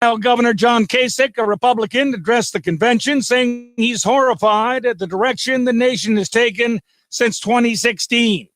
Governor John Kasich, a Republican, addressed the convention, saying he's horrified at the direction the nation has taken since 2016.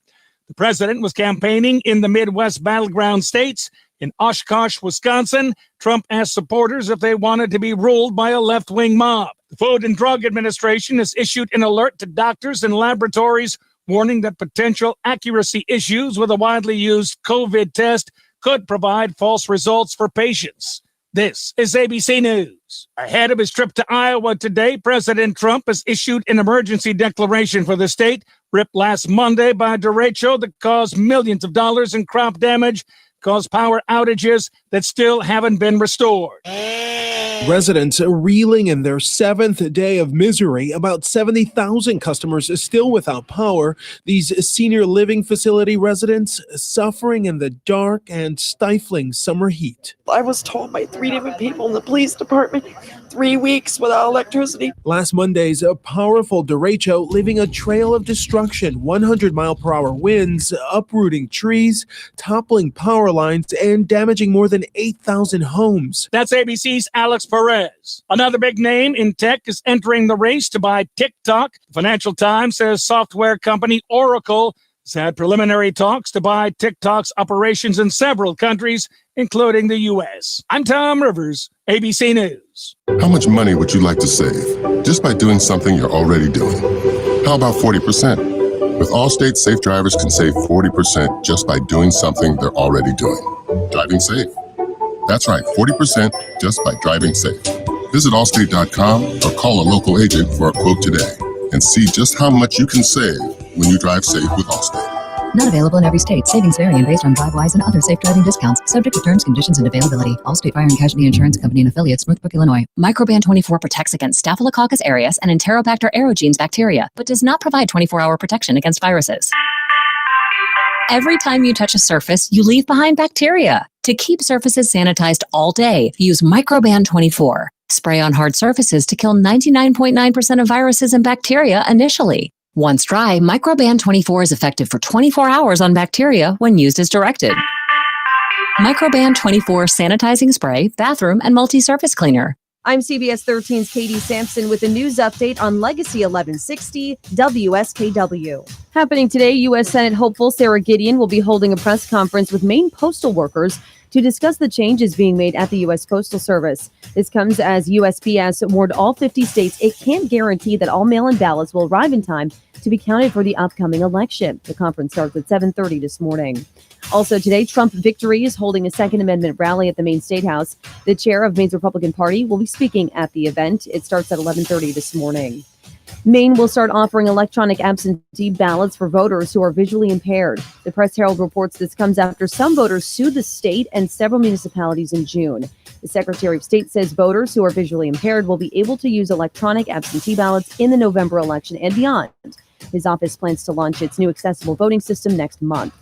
The president was campaigning in the Midwest battleground states. In Oshkosh, Wisconsin, Trump asked supporters if they wanted to be ruled by a left-wing mob. The Food and Drug Administration has issued an alert to doctors and laboratories, warning that potential accuracy issues with a widely used COVID test could provide false results for patients. This is ABC News. Ahead of his trip to Iowa today, President Trump has issued an emergency declaration for the state, ripped last Monday by a derecho that caused millions of dollars in crop damage, caused power outages that still haven't been restored. Residents are reeling in their seventh day of misery. About 70,000 customers are still without power. These senior living facility residents suffering in the dark and stifling summer heat. I was told by 3 different people in the police department 3 weeks without electricity. Last Monday's powerful derecho leaving a trail of destruction, 100-mile-per-hour winds, uprooting trees, toppling power lines, and damaging more than 8,000 homes. That's ABC's Alex Perez. Another big name in tech is entering the race to buy TikTok. The Financial Times says software company Oracle has had preliminary talks to buy TikTok's operations in several countries, including the U.S. I'm Tom Rivers, ABC News. How much money would you like to save just by doing something you're already doing? How about 40%? With Allstate, safe drivers can save 40% just by doing something they're already doing. Driving safe. That's right, 40% just by driving safe. Visit Allstate.com or call a local agent for a quote today and see just how much you can save when you drive safe with Allstate. Not available in every state. Savings vary based on DriveWise and other safe driving discounts. Subject to terms, conditions, and availability. Allstate Fire and Casualty Insurance Company and affiliates, Smoothbrook, Illinois. Microban 24 protects against Staphylococcus aureus and Enterobacter aerogenes bacteria, but does not provide 24-hour protection against viruses. Every time you touch a surface, you leave behind bacteria. To keep surfaces sanitized all day, use Microban 24. Spray on hard surfaces to kill 99.9% of viruses and bacteria initially. Once dry, Microban 24 is effective for 24 hours on bacteria when used as directed. Microban 24 sanitizing spray, bathroom, and multi-surface cleaner. I'm CBS 13's Katie Sampson with a news update on Legacy 1160 WSKW. Happening today, U.S. Senate hopeful Sarah Gideon will be holding a press conference with Maine postal workers to discuss the changes being made at the U.S. Postal Service. This comes as USPS warned all 50 states it can't guarantee that all mail-in ballots will arrive in time to be counted for the upcoming election. The conference starts at 7:30 this morning. Also today, Trump Victory is holding a Second Amendment rally at the Maine State House. The chair of Maine's Republican Party will be speaking at the event. It starts at 11:30 this morning. Maine will start offering electronic absentee ballots for voters who are visually impaired. The Press Herald reports this comes after some voters sued the state and several municipalities in June. The Secretary of State says voters who are visually impaired will be able to use electronic absentee ballots in the November election and beyond. His office plans to launch its new accessible voting system next month.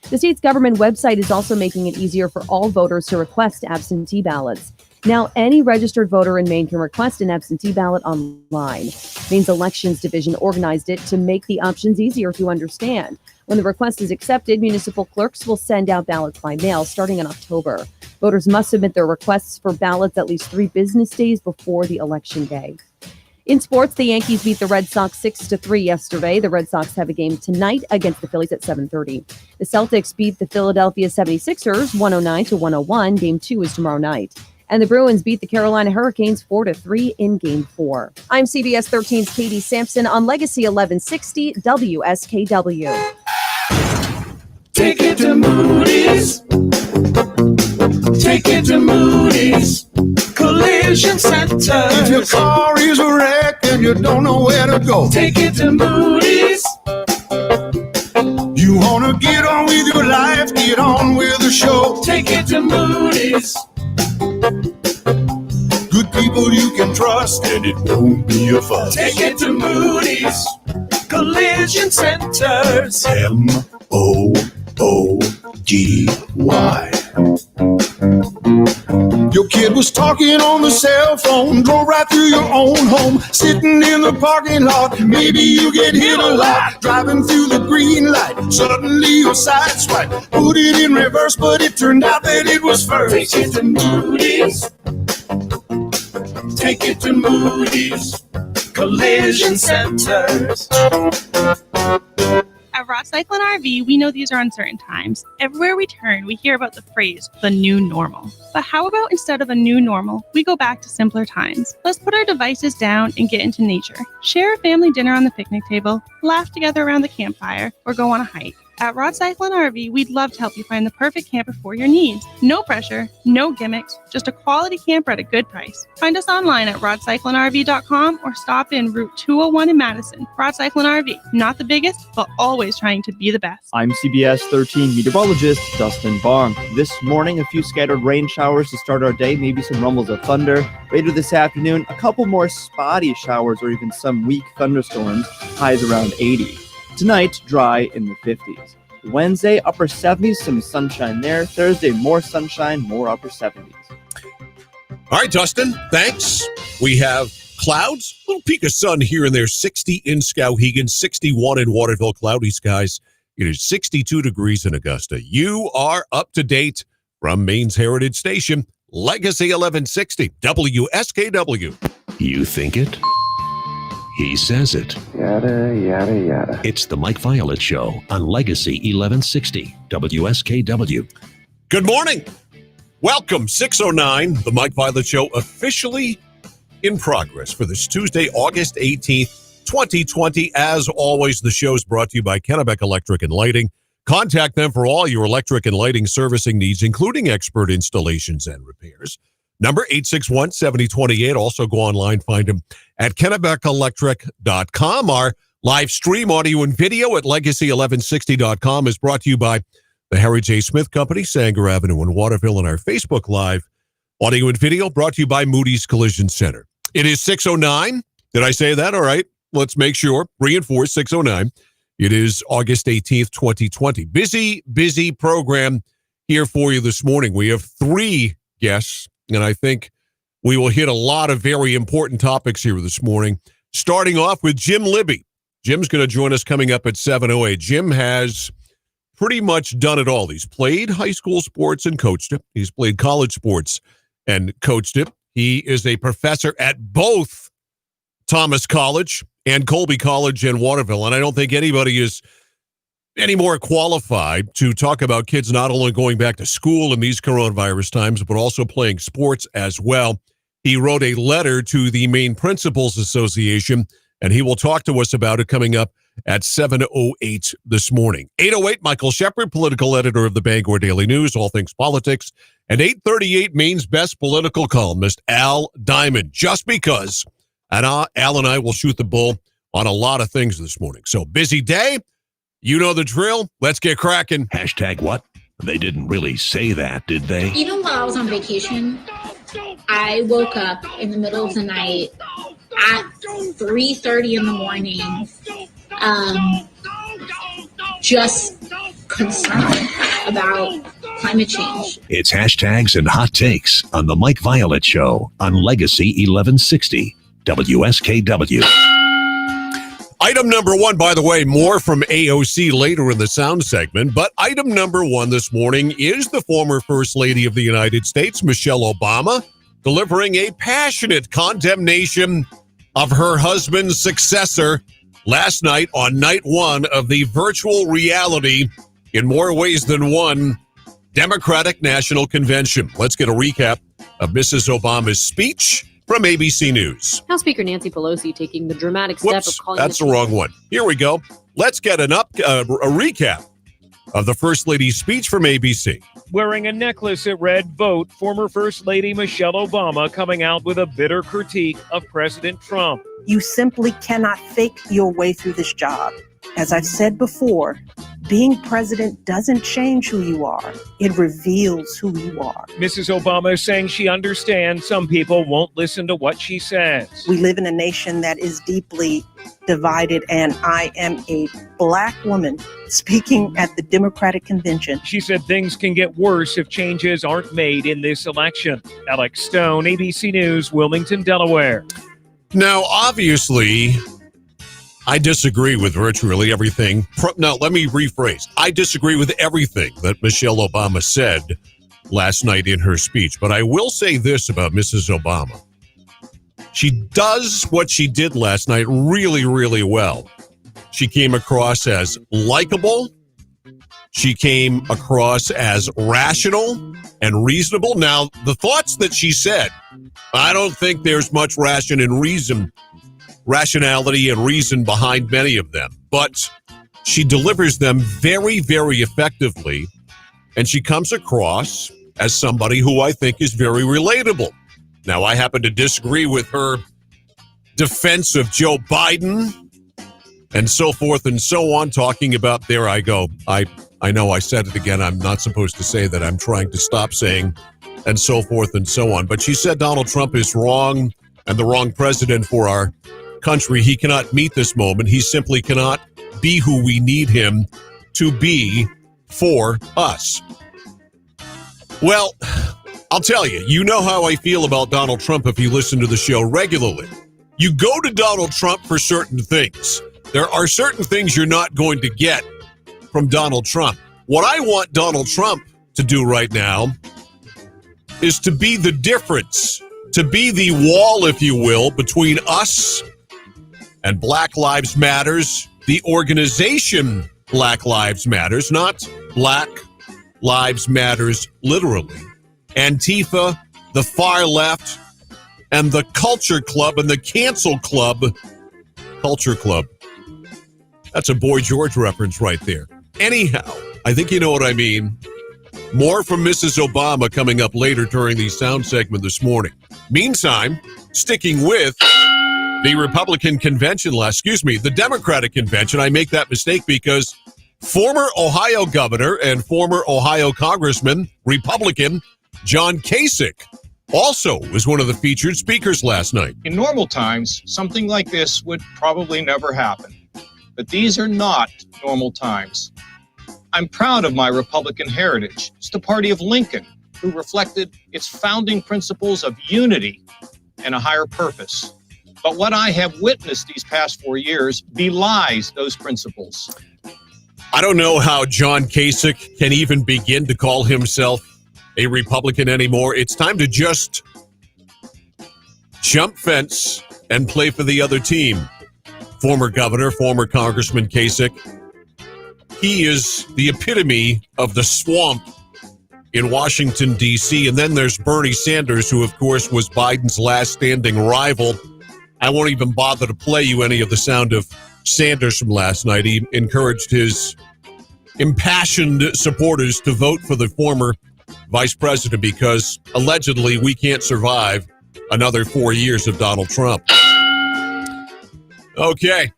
The state's government website is also making it easier for all voters to request absentee ballots. Now, any registered voter in Maine can request an absentee ballot online. Maine's Elections Division organized it to make the options easier to understand. When the request is accepted, municipal clerks will send out ballots by mail starting in October. Voters must submit their requests for ballots at least 3 business days before the election day. In sports, the Yankees beat the Red Sox 6-3 yesterday. The Red Sox have a game tonight against the Phillies at 7:30. The Celtics beat the Philadelphia 76ers 109-101. Game 2 is tomorrow night. And the Bruins beat the Carolina Hurricanes 4-3 in Game 4. I'm CBS 13's Katie Sampson on Legacy 1160 WSKW. Take it to Moody's. Take it to Moody's Collision Center. If your car is a wreck and you don't know where to go, take it to Moody's. You want to get on with your life, get on with the show, take it to Moody's. Good people you can trust and it won't be a fuss. Take it to Moody's Collision Centers. MOODY. Your kid was talking on the cell phone, drove right through your own home, sitting in the parking lot. Maybe you get hit a lot, driving through the green light. Suddenly your side swipe, put it in reverse, but it turned out that it was first. Take it to Moody's take it to Moody's Collision Centers. At Ross Cycle and RV, we know these are uncertain times. Everywhere we turn, we hear about the phrase, the new normal. But how about instead of a new normal, we go back to simpler times? Let's put our devices down and get into nature. Share a family dinner on the picnic table, laugh together around the campfire, or go on a hike. At Rod Cycle and RV, we'd love to help you find the perfect camper for your needs. No pressure, no gimmicks, just a quality camper at a good price. Find us online at rodcycleandrv.com or stop in Route 201 in Madison. Rod Cycle and RV, not the biggest, but always trying to be the best. I'm CBS 13 meteorologist Dustin Bong. This morning, a few scattered rain showers to start our day, maybe some rumbles of thunder. Later this afternoon, a couple more spotty showers or even some weak thunderstorms, highs around 80. Tonight, dry in the 50s. Wednesday, upper 70s, some sunshine there. Thursday, more sunshine, more upper 70s. All right, Dustin, thanks. We have clouds, a little peak of sun here and there, 60 in Skowhegan, 61 in Waterville, cloudy skies. It is 62 degrees in Augusta. You are up to date from Maine's Heritage Station, Legacy 1160, WSKW. You think it? He says it. Yada, yada, yada. It's the Mike Violet Show on Legacy 1160, WSKW. Good morning. Welcome, 6:09. The Mike Violet Show officially in progress for this Tuesday, August 18th, 2020. As always, the show is brought to you by Kennebec Electric and Lighting. Contact them for all your electric and lighting servicing needs, including expert installations and repairs. Number 861-7028. Also go online, find them at KennebecElectric.com. Our live stream audio and video at Legacy1160.com is brought to you by the Harry J. Smith Company, Sanger Avenue in Waterville, and our Facebook Live audio and video brought to you by Moody's Collision Center. It is 6:09. Did I say that? All right. Let's make sure. Reinforce 6:09. It is August 18th, 2020. Busy program here for you this morning. We have 3 guests, and I think we will hit a lot of very important topics here this morning, starting off with Jim Libby. Jim's going to join us coming up at 7:08. Jim has pretty much done it all. He's played high school sports and coached it. He's played college sports and coached it. He is a professor at both Thomas College and Colby College in Waterville, and I don't think anybody is any more qualified to talk about kids not only going back to school in these coronavirus times, but also playing sports as well. He wrote a letter to the Maine Principals Association, and he will talk to us about it coming up at 7:08 this morning. 8:08, Michael Shepard, political editor of the Bangor Daily News, all things politics. And 8:38, Maine's best political columnist, Al Diamond, just because. And Al and I will shoot the bull on a lot of things this morning. So busy day. You know the drill. Let's get cracking. Hashtag what? They didn't really say that, did they? Even while I was on vacation, I woke up in the middle of the night at 3:30 in the morning, just concerned about climate change. It's hashtags and hot takes on the Mike Violet Show on Legacy 1160, WSKW. Item number 1, by the way, more from AOC later in the sound segment, but item number 1 this morning is the former First Lady of the United States, Michelle Obama, delivering a passionate condemnation of her husband's successor last night on night 1 of the virtual reality, in more ways than one, Democratic National Convention. Let's get a recap of Mrs. Obama's speech from ABC News. House Speaker Nancy Pelosi taking the dramatic step of calling... That's the wrong one. Here we go. Let's get a recap of the First Lady's speech from ABC. Wearing a necklace that read, "Vote former First Lady Michelle Obama," coming out with a bitter critique of President Trump. You simply cannot fake your way through this job. As I've said before, being president doesn't change who you are. It reveals who you are. Mrs. Obama is saying she understands some people won't listen to what she says. We live in a nation that is deeply divided, and I am a Black woman speaking at the Democratic Convention. She said things can get worse if changes aren't made in this election. Alex Stone, ABC News, Wilmington, Delaware. Now, obviously, I disagree with virtually everything. No, let me rephrase. I disagree with everything that Michelle Obama said last night in her speech. But I will say this about Mrs. Obama. She does what she did last night really, really well. She came across as likable. She came across as rational and reasonable. Now, the thoughts that she said, I don't think there's much rationality and reason behind many of them, but she delivers them very, very effectively, and she comes across as somebody who I think is very relatable. Now, I happen to disagree with her defense of Joe Biden and so forth and so on, talking about, there I go. I know I said it again. I'm not supposed to say that. I'm trying to stop saying and so forth and so on. But she said Donald Trump is wrong and the wrong president for our country. He cannot meet this moment. He simply cannot be who we need him to be for us. Well, I'll tell you, you know how I feel about Donald Trump if you listen to the show regularly. You go to Donald Trump for certain things. There are certain things you're not going to get from Donald Trump. What I want Donald Trump to do right now is to be the difference, to be the wall, if you will, between us and Black Lives Matters, the organization Black Lives Matters, not Black Lives Matters literally, Antifa, the far left, and the Culture Club and the Cancel Club. Culture Club. That's a Boy George reference right there. Anyhow, I think you know what I mean. More from Mrs. Obama coming up later during the sound segment this morning. Meantime, sticking with the Republican convention the Democratic convention. I make that mistake because former Ohio governor and former Ohio Congressman, Republican, John Kasich, also was one of the featured speakers last night. In normal times, something like this would probably never happen. But these are not normal times. I'm proud of my Republican heritage. It's the party of Lincoln, who reflected its founding principles of unity and a higher purpose. But what I have witnessed these past 4 years belies those principles. I don't know how John Kasich can even begin to call himself a Republican anymore. It's time to just jump fence and play for the other team. Former governor, former Congressman Kasich. He is the epitome of the swamp in Washington, D.C. And then there's Bernie Sanders, who, of course, was Biden's last standing rival. I won't even bother to play you any of the sound of Sanders from last night. He encouraged his impassioned supporters to vote for the former vice president because, allegedly, we can't survive another 4 years of Donald Trump. Okay.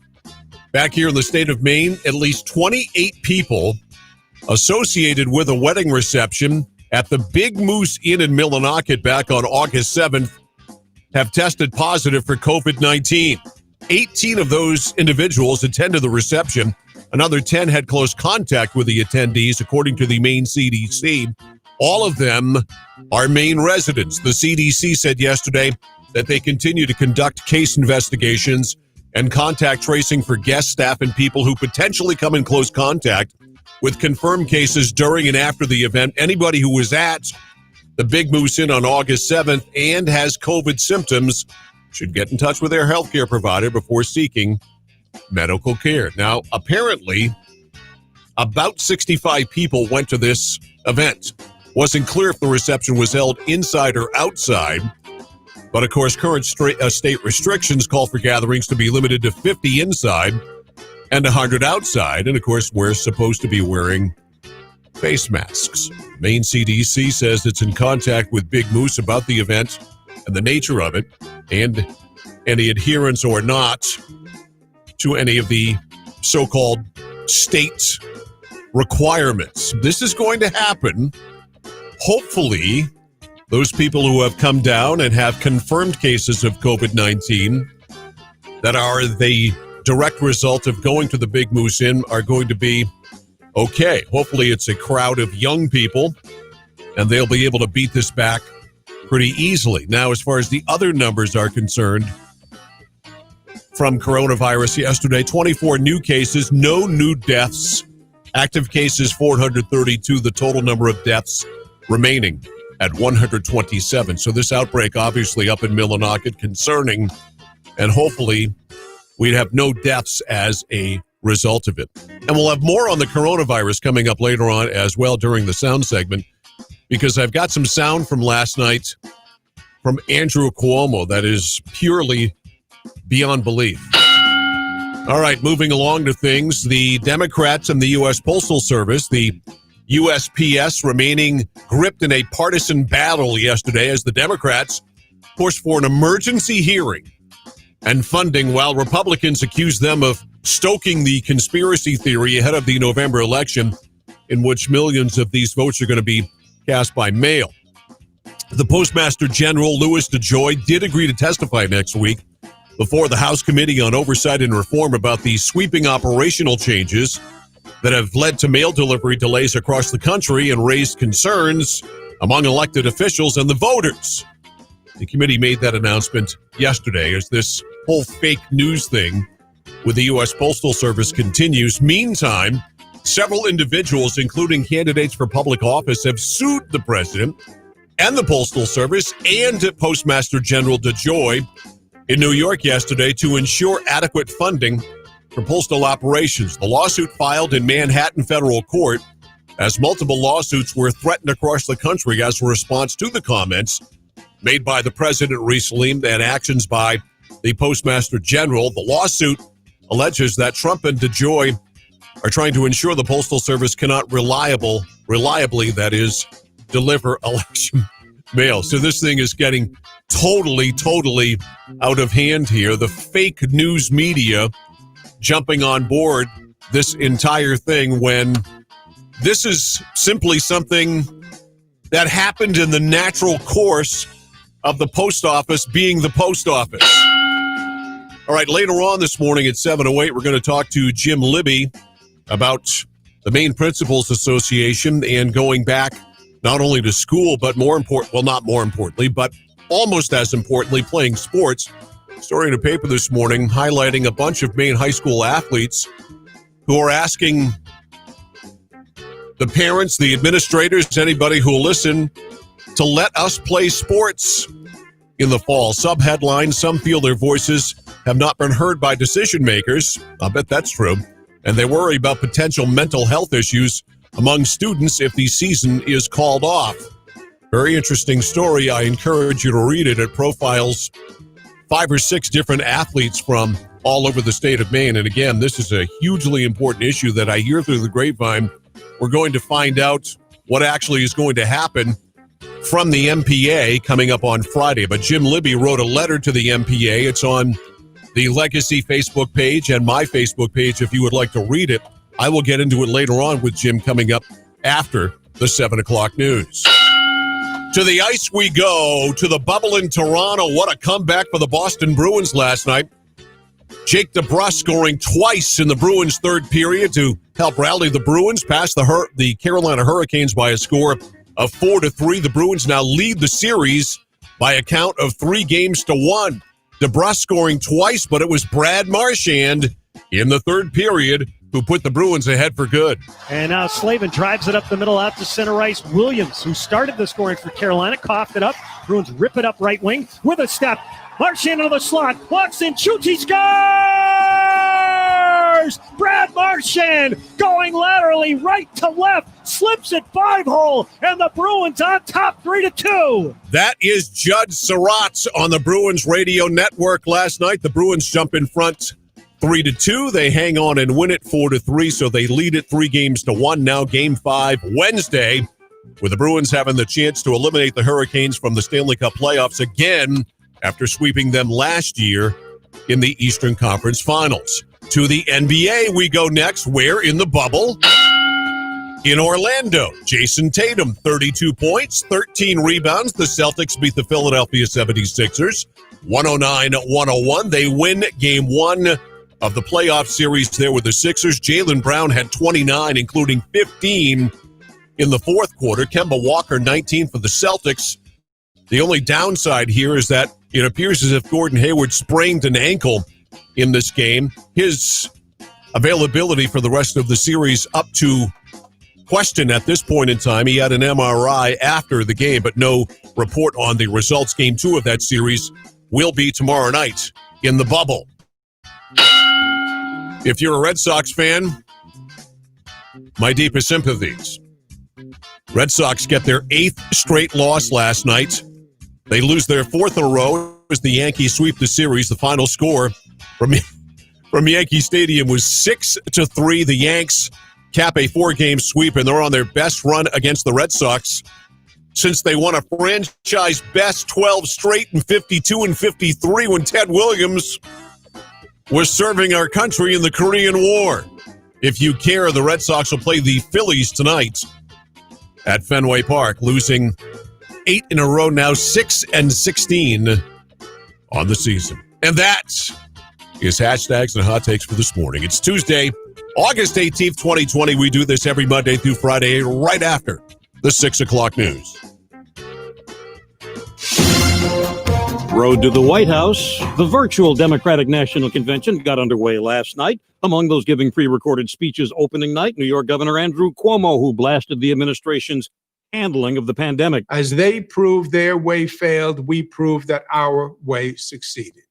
Back here in the state of Maine, at least 28 people associated with a wedding reception at the Big Moose Inn in Millinocket back on August 7th have tested positive for COVID-19. 18 of those individuals attended the reception. Another 10 had close contact with the attendees, according to the Maine CDC. All of them are Maine residents. The CDC said yesterday that they continue to conduct case investigations and contact tracing for guest staff and people who potentially come in close contact with confirmed cases during and after the event. Anybody who was at the Big Moose Inn on August 7th and has COVID symptoms should get in touch with their healthcare provider before seeking medical care. Now, apparently, about 65 people went to this event. Wasn't clear if the reception was held inside or outside. But, of course, current state restrictions call for gatherings to be limited to 50 inside and 100 outside. And, of course, we're supposed to be wearing face masks. Maine CDC says it's in contact with Big Moose about the event and the nature of it and any adherence or not to any of the so-called state requirements. This is going to happen. Hopefully, those people who have come down and have confirmed cases of COVID-19 that are the direct result of going to the Big Moose Inn are going to be okay. Hopefully it's a crowd of young people and they'll be able to beat this back pretty easily. Now, as far as the other numbers are concerned, from coronavirus yesterday, 24 new cases, no new deaths. Active cases, 432. The total number of deaths remaining, at 127. So this outbreak, obviously up in Millinocket, concerning, and hopefully we'd have no deaths as a result of it. And we'll have more on the coronavirus coming up later on as well during the sound segment, because I've got some sound from last night from Andrew Cuomo that is purely beyond belief. All right, moving along to things. The Democrats and the U.S. Postal Service, the USPS, remaining gripped in a partisan battle yesterday as the Democrats pushed for an emergency hearing and funding, while Republicans accused them of stoking the conspiracy theory ahead of the November election, in which millions of these votes are going to be cast by mail. The Postmaster General, Louis DeJoy, did agree to testify next week before the House Committee on Oversight and Reform about the sweeping operational changes that have led to mail delivery delays across the country and raised concerns among elected officials and the voters. The committee made that announcement yesterday as this whole fake news thing with the U.S. Postal Service continues. Meantime, several individuals, including candidates for public office, have sued the president and the Postal Service and Postmaster General DeJoy in New York yesterday to ensure adequate funding for postal operations. The lawsuit filed in Manhattan federal court as multiple lawsuits were threatened across the country as a response to the comments made by the president recently and actions by the Postmaster General. The lawsuit alleges that Trump and DeJoy are trying to ensure the Postal Service cannot reliably, that is, deliver election mail. So this thing is getting totally out of hand here. The fake news media jumping on board this entire thing when this is simply something that happened in the natural course of the post office being the post office. All right, later on this morning at 7:08, we're going to talk to Jim Libby about the Maine Principals Association and going back not only to school, but not more importantly, but almost as importantly, playing sports. Story in a paper this morning highlighting a bunch of Maine high school athletes who are asking the parents, the administrators, anybody who will listen, to let us play sports in the fall. Subheadline, some feel their voices have not been heard by decision makers. I'll bet that's true. And they worry about potential mental health issues among students if the season is called off. Very interesting story. I encourage you to read it. It profiles 5 or 6 different athletes from all over the state of Maine. And again, this is a hugely important issue that I hear through the grapevine. We're going to find out what actually is going to happen from the MPA coming up on Friday. But Jim Libby wrote a letter to the MPA. It's on the Legacy Facebook page and my Facebook page if you would like to read it. I will get into it later on with Jim coming up after the 7 o'clock news. To the ice we go, to the bubble in Toronto. What a comeback for the Boston Bruins last night. Jake DeBrusk scoring twice in the Bruins' third period to help rally the Bruins past the Carolina Hurricanes by a score of 4-3. The Bruins now lead the series by a count of 3-1. DeBrusk scoring twice, but it was Brad Marchand in the third period who put the Bruins ahead for good. And now Slavin drives it up the middle out to center ice. Williams, who started the scoring for Carolina, coughed it up. Bruins rip it up right wing with a step. Marchand into the slot. Walks in, shoots, he scores! Brad Marchand going laterally right to left. Slips it 5-hole, and the Bruins on top 3-2. That is Judd Surratt on the Bruins radio network last night. The Bruins jump in front 3-2. They hang on and win it 4-3, so they lead it 3-1. Now Game 5 Wednesday, with the Bruins having the chance to eliminate the Hurricanes from the Stanley Cup playoffs again after sweeping them last year in the Eastern Conference Finals. To the NBA we go next. Where in the bubble? In Orlando, Jason Tatum, 32 points, 13 rebounds. The Celtics beat the Philadelphia 76ers 109-101. They win Game 1 of the playoff series there with the Sixers. Jaylen Brown had 29, including 15 in the fourth quarter. Kemba Walker, 19 for the Celtics. The only downside here is that it appears as if Gordon Hayward sprained an ankle in this game. His availability for the rest of the series up to question at this point in time. He had an MRI after the game, but no report on the results. Game 2 of that series will be tomorrow night in the bubble. If you're a Red Sox fan, my deepest sympathies. Red Sox get their 8th straight loss last night. They lose their 4th in a row as the Yankees sweep the series. The final score from Yankee Stadium was 6-3. The Yanks cap a 4-game sweep, and they're on their best run against the Red Sox since they won a franchise best 12 straight in 52 and 53 when Ted Williams was serving our country in the Korean War. If you care, the Red Sox will play the Phillies tonight at Fenway Park, losing 8 in a row now, 6-16 on the season. And that is hashtags and hot takes for this morning. It's Tuesday, August 18th, 2020. We do this every Monday through Friday right after the 6 o'clock news. Road to the White House. The virtual Democratic National Convention got underway last night. Among those giving pre-recorded speeches opening night, New York Governor Andrew Cuomo, who blasted the administration's handling of the pandemic. As they proved their way failed, we proved that our way succeeded.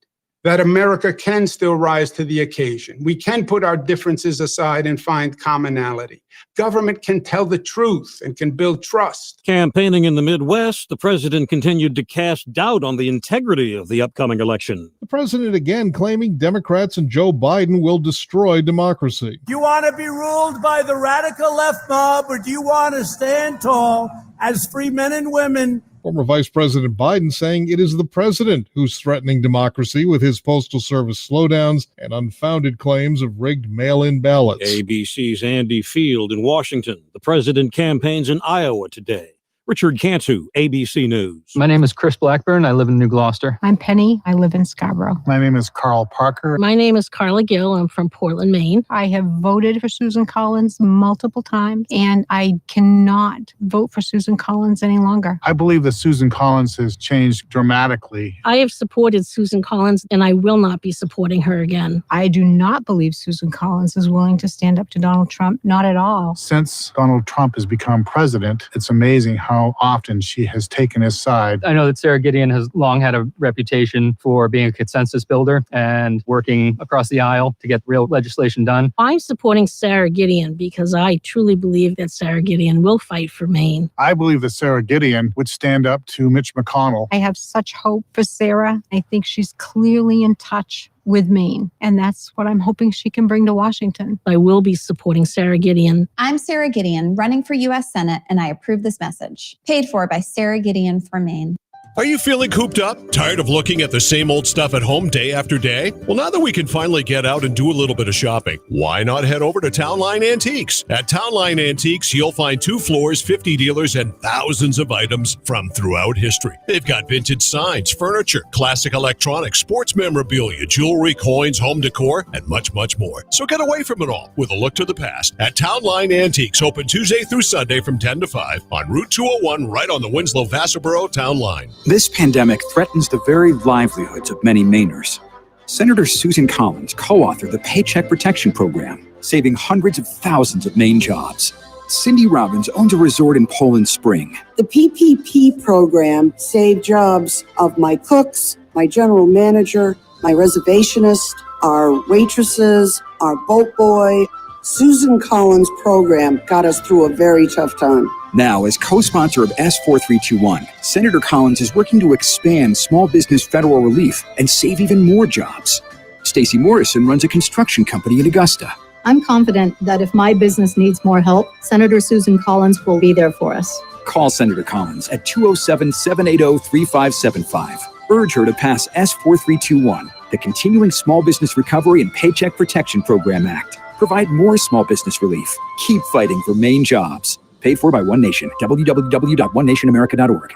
That America can still rise to the occasion. We can put our differences aside and find commonality. Government can tell the truth and can build trust. Campaigning in the Midwest, the president continued to cast doubt on the integrity of the upcoming election. The president again claiming Democrats and Joe Biden will destroy democracy. Do you want to be ruled by the radical left mob, or do you want to stand tall as free men and women? Former Vice President Biden saying it is the president who's threatening democracy with his Postal Service slowdowns and unfounded claims of rigged mail-in ballots. ABC's Andy Field in Washington. The president campaigns in Iowa today. Richard Cantu, ABC News. My name is Chris Blackburn. I live in New Gloucester. I'm Penny. I live in Scarborough. My name is Carl Parker. My name is Carla Gill. I'm from Portland, Maine. I have voted for Susan Collins multiple times, and I cannot vote for Susan Collins any longer. I believe that Susan Collins has changed dramatically. I have supported Susan Collins, and I will not be supporting her again. I do not believe Susan Collins is willing to stand up to Donald Trump. Not at all. Since Donald Trump has become president, it's amazing how often she has taken his side. I know that Sarah Gideon has long had a reputation for being a consensus builder and working across the aisle to get real legislation done. I'm supporting Sarah Gideon because I truly believe that Sarah Gideon will fight for Maine. I believe that Sarah Gideon would stand up to Mitch McConnell. I have such hope for Sarah. I think she's clearly in touch with Maine, and that's what I'm hoping she can bring to Washington. I will be supporting Sarah Gideon. I'm Sarah Gideon, running for U.S. Senate, and I approve this message. Paid for by Sarah Gideon for Maine. Are you feeling cooped up? Tired of looking at the same old stuff at home day after day? Well, now that we can finally get out and do a little bit of shopping, why not head over to Town Line Antiques? At Town Line Antiques, you'll find 2 floors, 50 dealers, and thousands of items from throughout history. They've got vintage signs, furniture, classic electronics, sports memorabilia, jewelry, coins, home decor, and much, much more. So get away from it all with a look to the past at Town Line Antiques, open Tuesday through Sunday from 10 to 5 on Route 201 right on the Winslow-Vassaboro Town Line. This pandemic threatens the very livelihoods of many Mainers. Senator Susan Collins co-authored the Paycheck Protection Program, saving hundreds of thousands of Maine jobs. Cindy Robbins owns a resort in Poland Spring. The PPP program saved jobs of my cooks, my general manager, my reservationist, our waitresses, our boat boy. Susan Collins' program got us through a very tough time. Now, as co-sponsor of S4321, Senator Collins is working to expand small business federal relief and save even more jobs. Stacey Morrison runs a construction company in Augusta. I'm confident that if my business needs more help, Senator Susan Collins will be there for us. Call Senator Collins at 207-780-3575. Urge her to pass S4321, the Continuing Small Business Recovery and Paycheck Protection Program Act. Provide more small business relief. Keep fighting for Maine jobs. Paid for by One Nation. www.onenationamerica.org.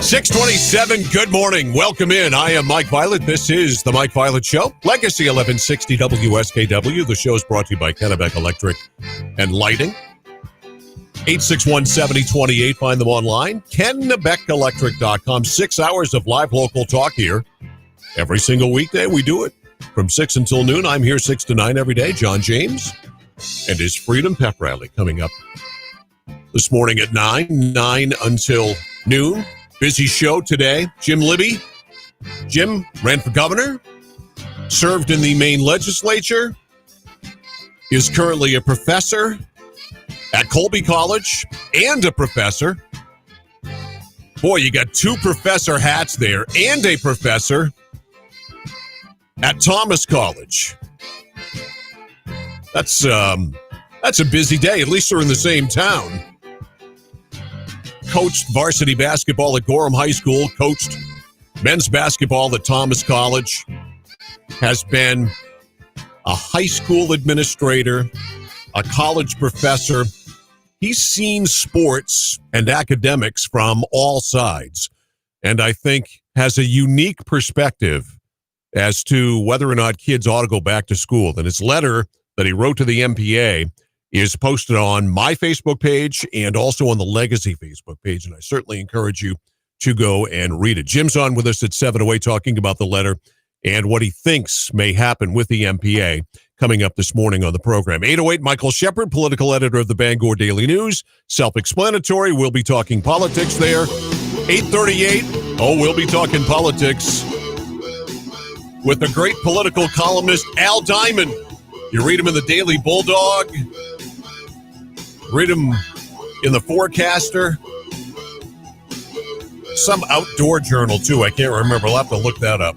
627, good morning. Welcome in. I am Mike Violet. This is the Mike Violet Show. Legacy 1160 WSKW. The show is brought to you by Kennebec Electric and Lighting. 861-7028. Find them online. KennebecElectric.com. 6 hours of live local talk here. Every single weekday we do it. From 6 until noon. I'm here 6 to 9 every day. John James and his Freedom Pep Rally coming up this morning at 9 until noon. Busy show today. Jim Libby. Jim ran for governor, served in the Maine legislature, is currently a professor at Colby College and a professor. Boy, you got two professor hats there and a professor at Thomas College. That's a busy day. At least they're in the same town. Coached varsity basketball at Gorham High School, coached men's basketball at Thomas College, has been a high school administrator, a college professor. He's seen sports and academics from all sides, and I think has a unique perspective as to whether or not kids ought to go back to school. And his letter that he wrote to the MPA is posted on my Facebook page and also on the Legacy Facebook page, and I certainly encourage you to go and read it. Jim's on with us at 7:08 talking about the letter and what he thinks may happen with the MPA coming up this morning on the program. 8:08, Michael Shepard, political editor of the Bangor Daily News. Self-explanatory. We'll be talking politics there. 8:38, we'll be talking politics with the great political columnist Al Diamond. You read him in the Daily Bulldog. Read him in the Forecaster. Some outdoor journal, too. I can't remember. I'll have to look that up.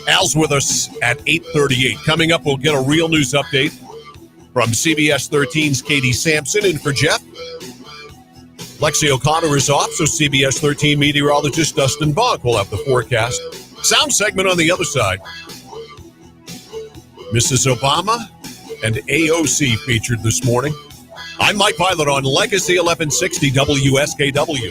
Al's with us at 8:38. Coming up, we'll get a real news update from CBS 13's Katie Sampson in for Jeff. Lexi O'Connor is off, so CBS 13 meteorologist Dustin Bonk will have the forecast. Sound segment on the other side. Mrs. Obama and AOC featured this morning. I'm Mike Violet on Legacy 1160 WSKW.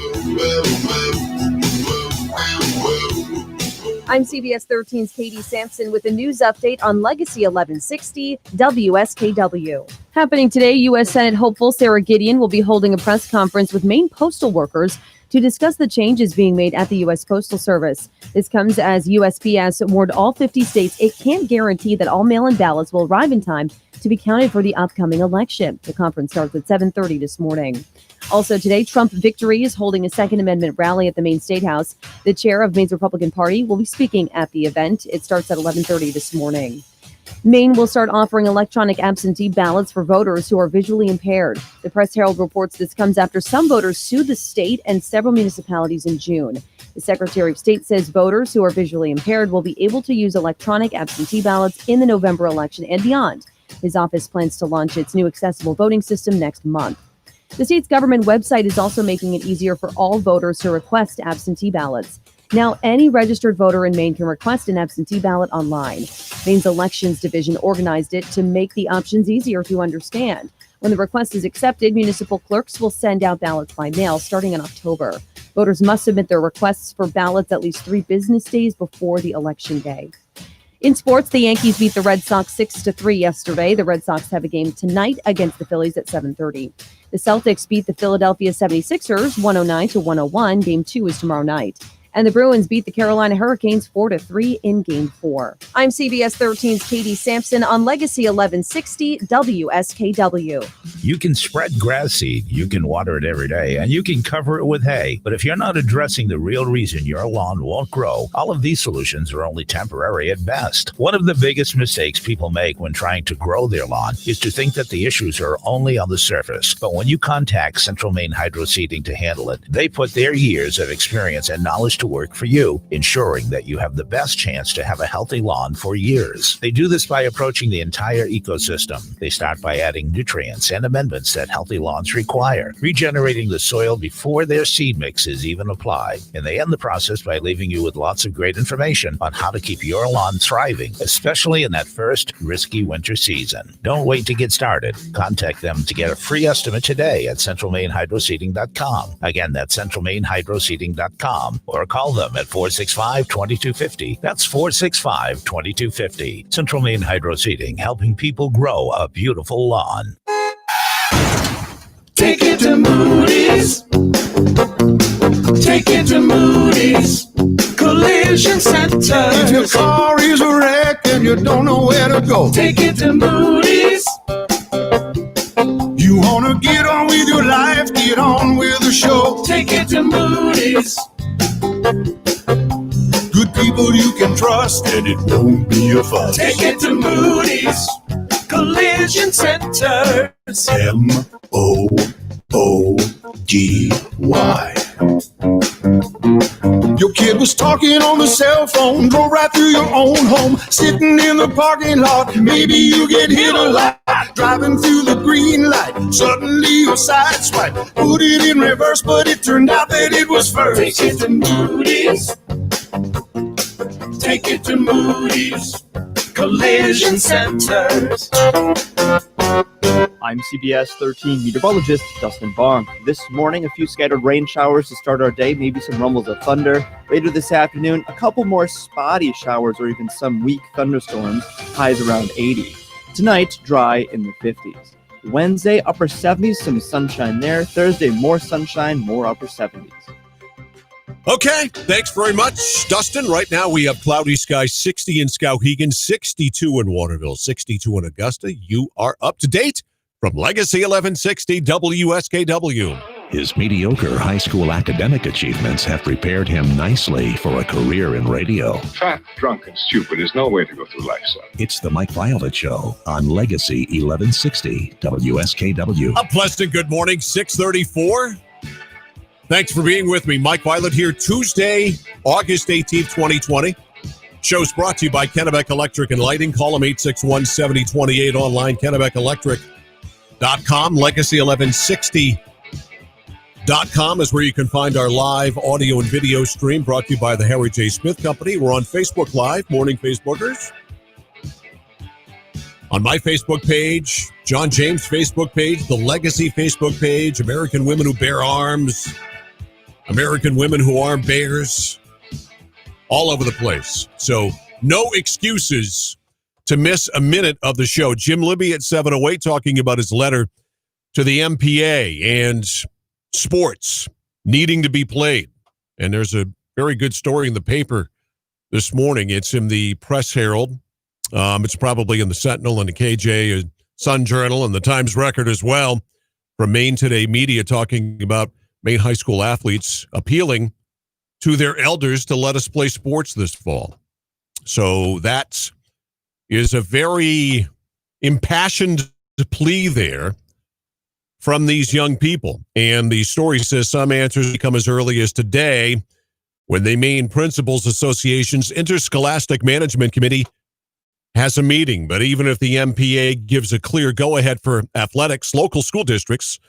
I'm CBS 13's Katie Sampson with a news update on Legacy 1160 WSKW. Happening today, U.S. Senate hopeful Sarah Gideon will be holding a press conference with Maine postal workers to discuss the changes being made at the U.S. Postal Service. This comes as USPS warned all 50 states it can't guarantee that all mail-in ballots will arrive in time to be counted for the upcoming election. The conference starts at 7:30 this morning. Also today, Trump Victory is holding a Second Amendment rally at the Maine State House. The chair of Maine's Republican Party will be speaking at the event. It starts at 11:30 this morning. Maine will start offering electronic absentee ballots for voters who are visually impaired. The Press Herald reports this comes after some voters sued the state and several municipalities in June. The Secretary of State says voters who are visually impaired will be able to use electronic absentee ballots in the November election and beyond. His office plans to launch its new accessible voting system next month. The state's government website is also making it easier for all voters to request absentee ballots. Now, any registered voter in Maine can request an absentee ballot online. Maine's Elections Division organized it to make the options easier to understand. When the request is accepted, municipal clerks will send out ballots by mail starting in October. Voters must submit their requests for ballots at least 3 business days before the election day. In sports, the Yankees beat the Red Sox 6-3 yesterday. The Red Sox have a game tonight against the Phillies at 7:30. The Celtics beat the Philadelphia 76ers 109-101. Game 2 is tomorrow night. And the Bruins beat the Carolina Hurricanes 4-3 in Game 4. I'm CBS 13's Katie Sampson on Legacy 1160 WSKW. You can spread grass seed, you can water it every day, and you can cover it with hay. But if you're not addressing the real reason your lawn won't grow, all of these solutions are only temporary at best. One of the biggest mistakes people make when trying to grow their lawn is to think that the issues are only on the surface. But when you contact Central Maine Hydro Seeding to handle it, they put their years of experience and knowledge to work for you, ensuring that you have the best chance to have a healthy lawn for years. They do this by approaching the entire ecosystem. They start by adding nutrients and amendments that healthy lawns require, regenerating the soil before their seed mix is even applied. And they end the process by leaving you with lots of great information on how to keep your lawn thriving, especially in that first risky winter season. Don't wait to get started. Contact them to get a free estimate today at centralmainehydroseeding.com. Again, that's centralmainehydroseeding.com, or call them at 465-2250. That's 465-2250. Central Maine Hydro Seeding, helping people grow a beautiful lawn. Take it to Moody's. Take it to Moody's Collision Center. If your car is a wreck and you don't know where to go, take it to Moody's. get on with the show. Take it to Moody's. Good people you can trust, and it won't be a fuss. Take it to Moody's Collision Centers. MOODY. Your kid was talking on the cell phone, drove right through your own home, sitting in the parking lot. Maybe you get hit a lot, driving through the green light. Suddenly your side swipe, put it in reverse, but it turned out that it was first. Take it to Moody's. Take it to Moody's Collision Centers. I'm CBS 13 meteorologist Dustin Barn. This morning, a few scattered rain showers to start our day, maybe some rumbles of thunder. Later this afternoon, a couple more spotty showers or even some weak thunderstorms, highs around 80. Tonight, dry in the 50s. Wednesday, upper 70s, some sunshine there. Thursday, more sunshine, more upper 70s. Okay, thanks very much, Dustin. Right now we have cloudy skies, 60 in Skowhegan, 62 in Waterville, 62 in Augusta. You are up to date from Legacy 1160 WSKW. His mediocre high school academic achievements have prepared him nicely for a career in radio. Fat, drunk, and stupid is no way to go through life, son. It's the Mike Violet Show on Legacy 1160 WSKW. A pleasant good morning, 6:34. Thanks for being with me. Mike Violet here, Tuesday, August 18th, 2020. Show's brought to you by Kennebec Electric and Lighting. Call them 861-7028 online, KennebecElectric.com. Legacy1160.com is where you can find our live audio and video stream brought to you by the Harry J. Smith Company. We're on Facebook Live, Morning Facebookers. On my Facebook page, John James' Facebook page, the Legacy Facebook page, American Women Who Bear Arms, American Women Who Arm Bears, all over the place. So no excuses to miss a minute of the show. Jim Libby at 7:08 talking about his letter to the MPA and sports needing to be played. And there's a very good story in the paper this morning. It's in the Press Herald. It's probably in the Sentinel and the KJ Sun Journal and the Times Record as well, from Maine Today Media, talking about Maine high school athletes appealing to their elders to let us play sports this fall. So that is a very impassioned plea there from these young people. And the story says some answers come as early as today when the Maine Principals Association's Interscholastic Management Committee has a meeting. But even if the MPA gives a clear go-ahead for athletics, local school districts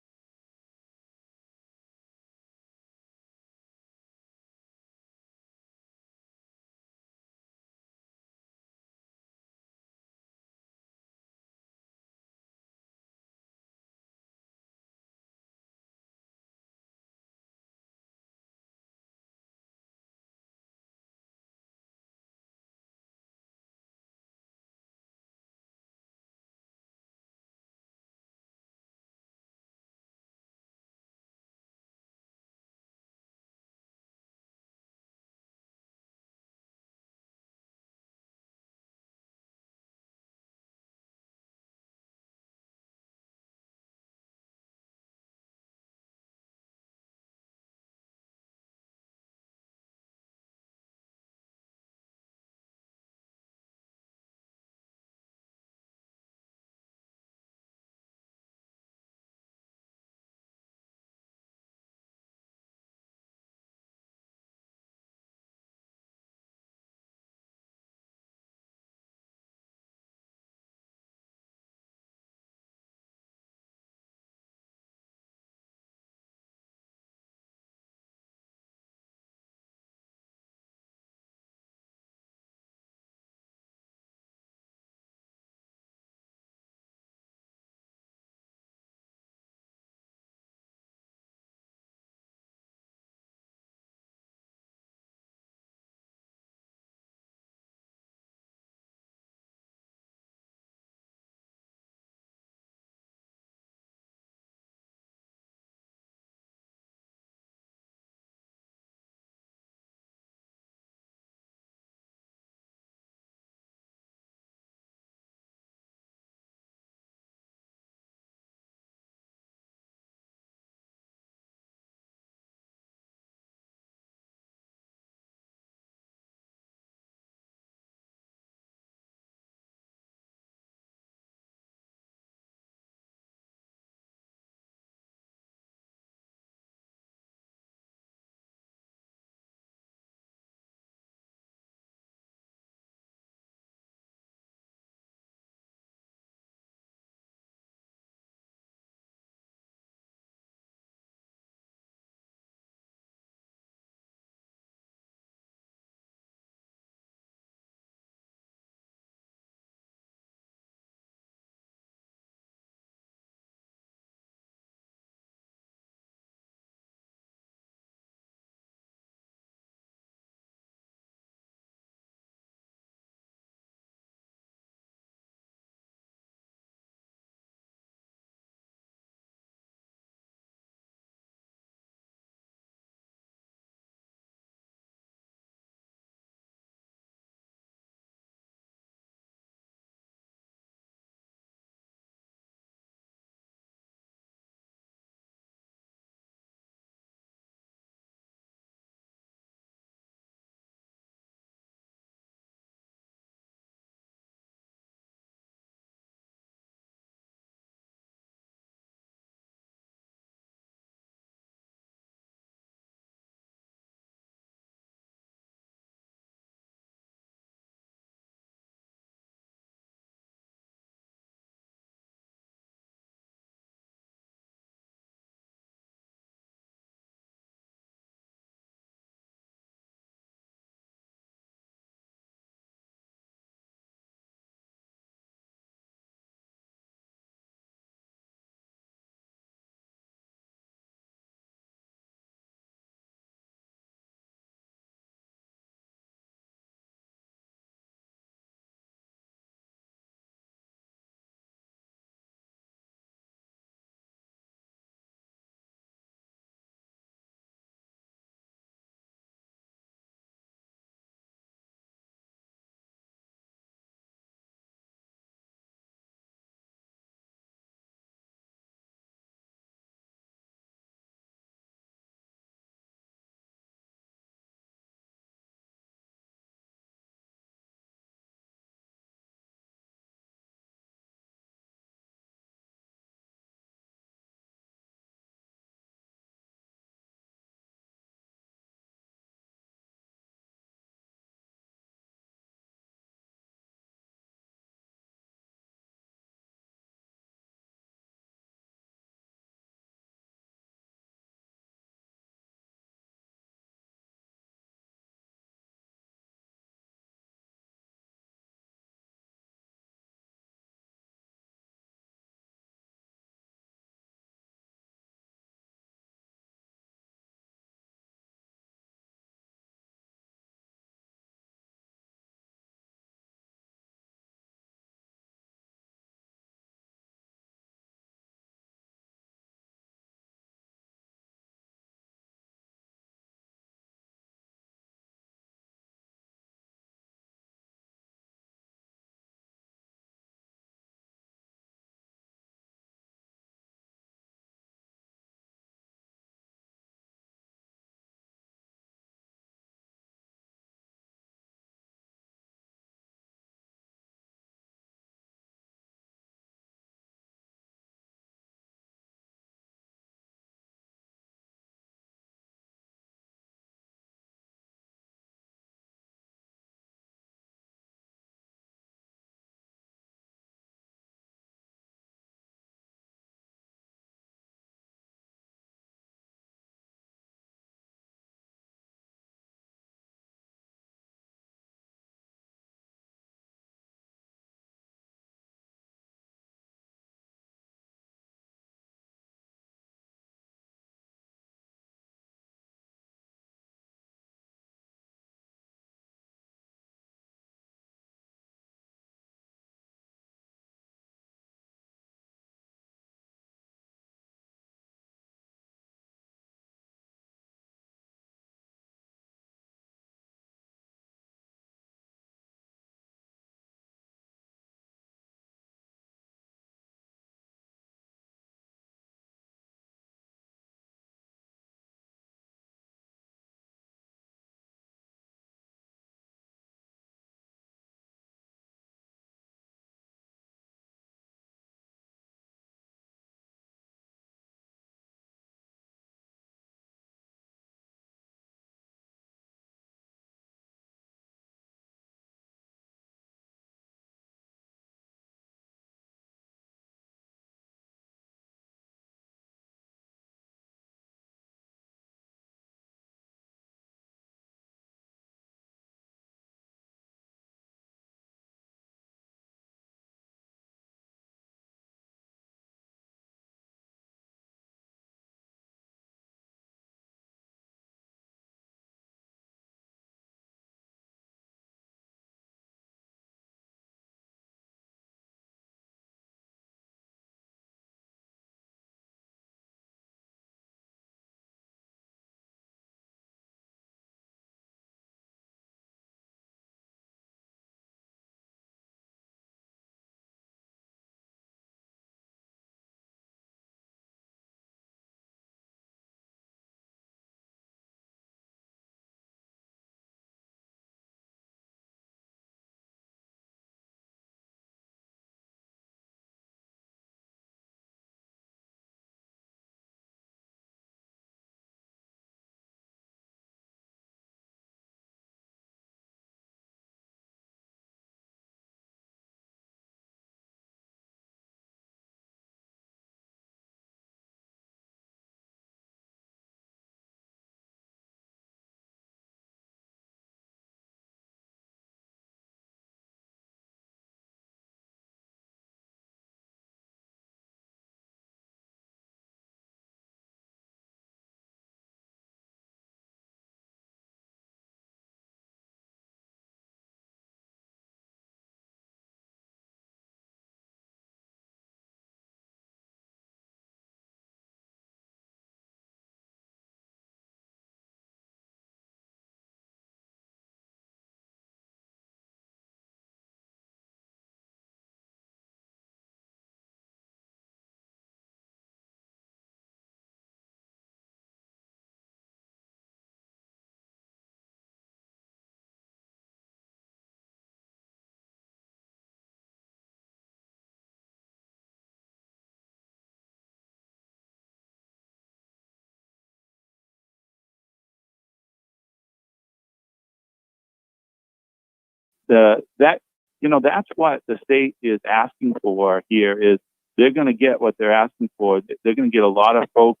that's what the state is asking for here. Is they're going to get what they're asking for. They're going to get a lot of folks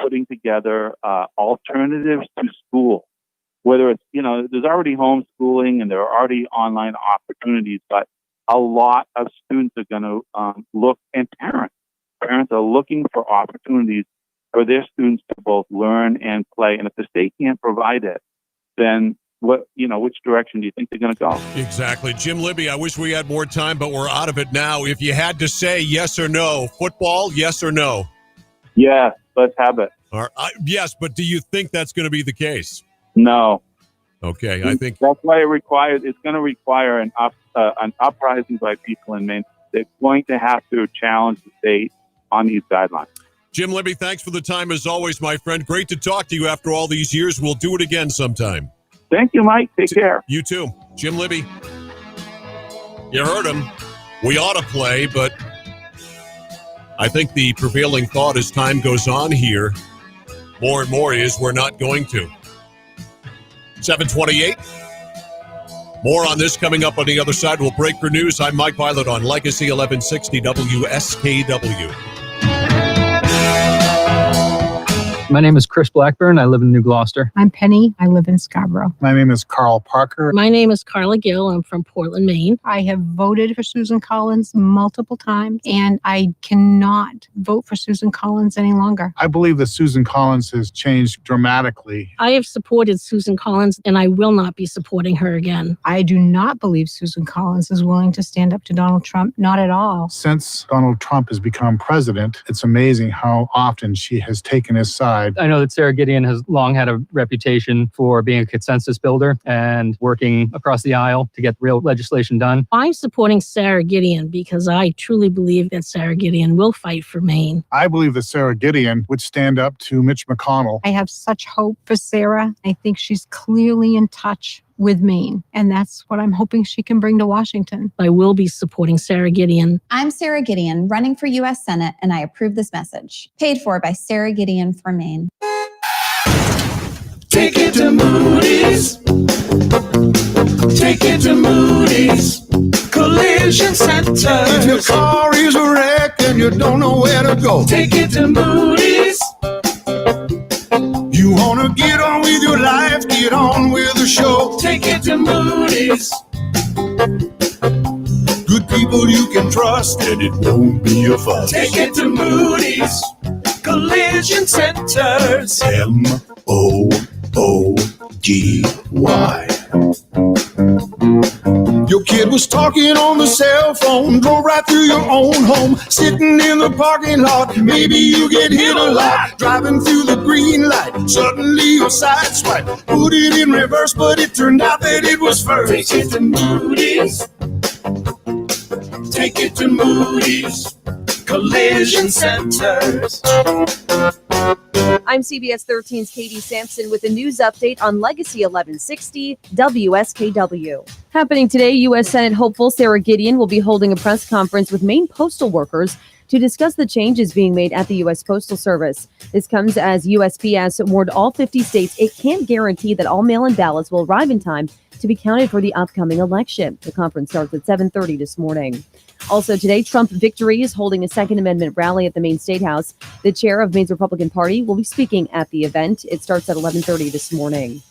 putting together alternatives to school. Whether it's, there's already homeschooling and there are already online opportunities, but a lot of students are going to look, and parents are looking for opportunities for their students to both learn and play. And if the state can't provide it, then which direction do you think they're going to go? Exactly. Jim Libby, I wish we had more time, but we're out of it now. If you had to say yes or no, football, yes or no? Yes, let's have it. Yes, but do you think that's going to be the case? No. Okay, I think that's why it's going to require an uprising by people in Maine. They're going to have to challenge the state on these guidelines. Jim Libby, thanks for the time as always, my friend. Great to talk to you after all these years. We'll do it again sometime. Thank you, Mike. Take care. You too. Jim Libby. You heard him. We ought to play, but I think the prevailing thought as time goes on here, more and more, is we're not going to. 7:28. More on this coming up on the other side. We'll break for news. I'm Mike Violet on Legacy 1160 WSKW. My name is Chris Blackburn. I live in New Gloucester. I'm Penny. I live in Scarborough. My name is Carl Parker. My name is Carla Gill. I'm from Portland, Maine. I have voted for Susan Collins multiple times, and I cannot vote for Susan Collins any longer. I believe that Susan Collins has changed dramatically. I have supported Susan Collins, and I will not be supporting her again. I do not believe Susan Collins is willing to stand up to Donald Trump. Not at all. Since Donald Trump has become president, it's amazing how often she has taken his side. I know that Sarah Gideon has long had a reputation for being a consensus builder and working across the aisle to get real legislation done. I'm supporting Sarah Gideon because I truly believe that Sarah Gideon will fight for Maine. I believe that Sarah Gideon would stand up to Mitch McConnell. I have such hope for Sarah. I think she's clearly in touch with Maine, and that's what I'm hoping she can bring to Washington. I will be supporting Sarah Gideon. I'm Sarah Gideon, running for U.S. Senate, and I approve this message. Paid for by Sarah Gideon for Maine. Take it to Moody's. Take it to Moody's. Collision Center. If your car is a wreck and you don't know where to go, take it to Moody's. You want to get on with your life, get on with the show. Take it to Moody's. Good people you can trust, and it won't be a fuss. Take it to Moody's. Collision Centers. MOODY. Your kid was talking on the cell phone, drove right through your own home, sitting in the parking lot. Maybe you get hit a lot, driving through the green light. Suddenly your side swipe, put it in reverse, but it turned out that it was first. Take it to Moody's. Take it to Moody's. Collision Centers. I'm CBS 13's Katie Sampson with a news update on Legacy 1160 WSKW. Happening today, U.S. Senate hopeful Sarah Gideon will be holding a press conference with Maine postal workers to discuss the changes being made at the U.S. Postal Service. This comes as USPS warned all 50 states it can't guarantee that all mail-in ballots will arrive in time to be counted for the upcoming election. The conference starts at 7:30 this morning. Also today, Trump Victory is holding a Second Amendment rally at the Maine State House. The chair of Maine's Republican Party will be speaking at the event. It starts at 11:30 this morning.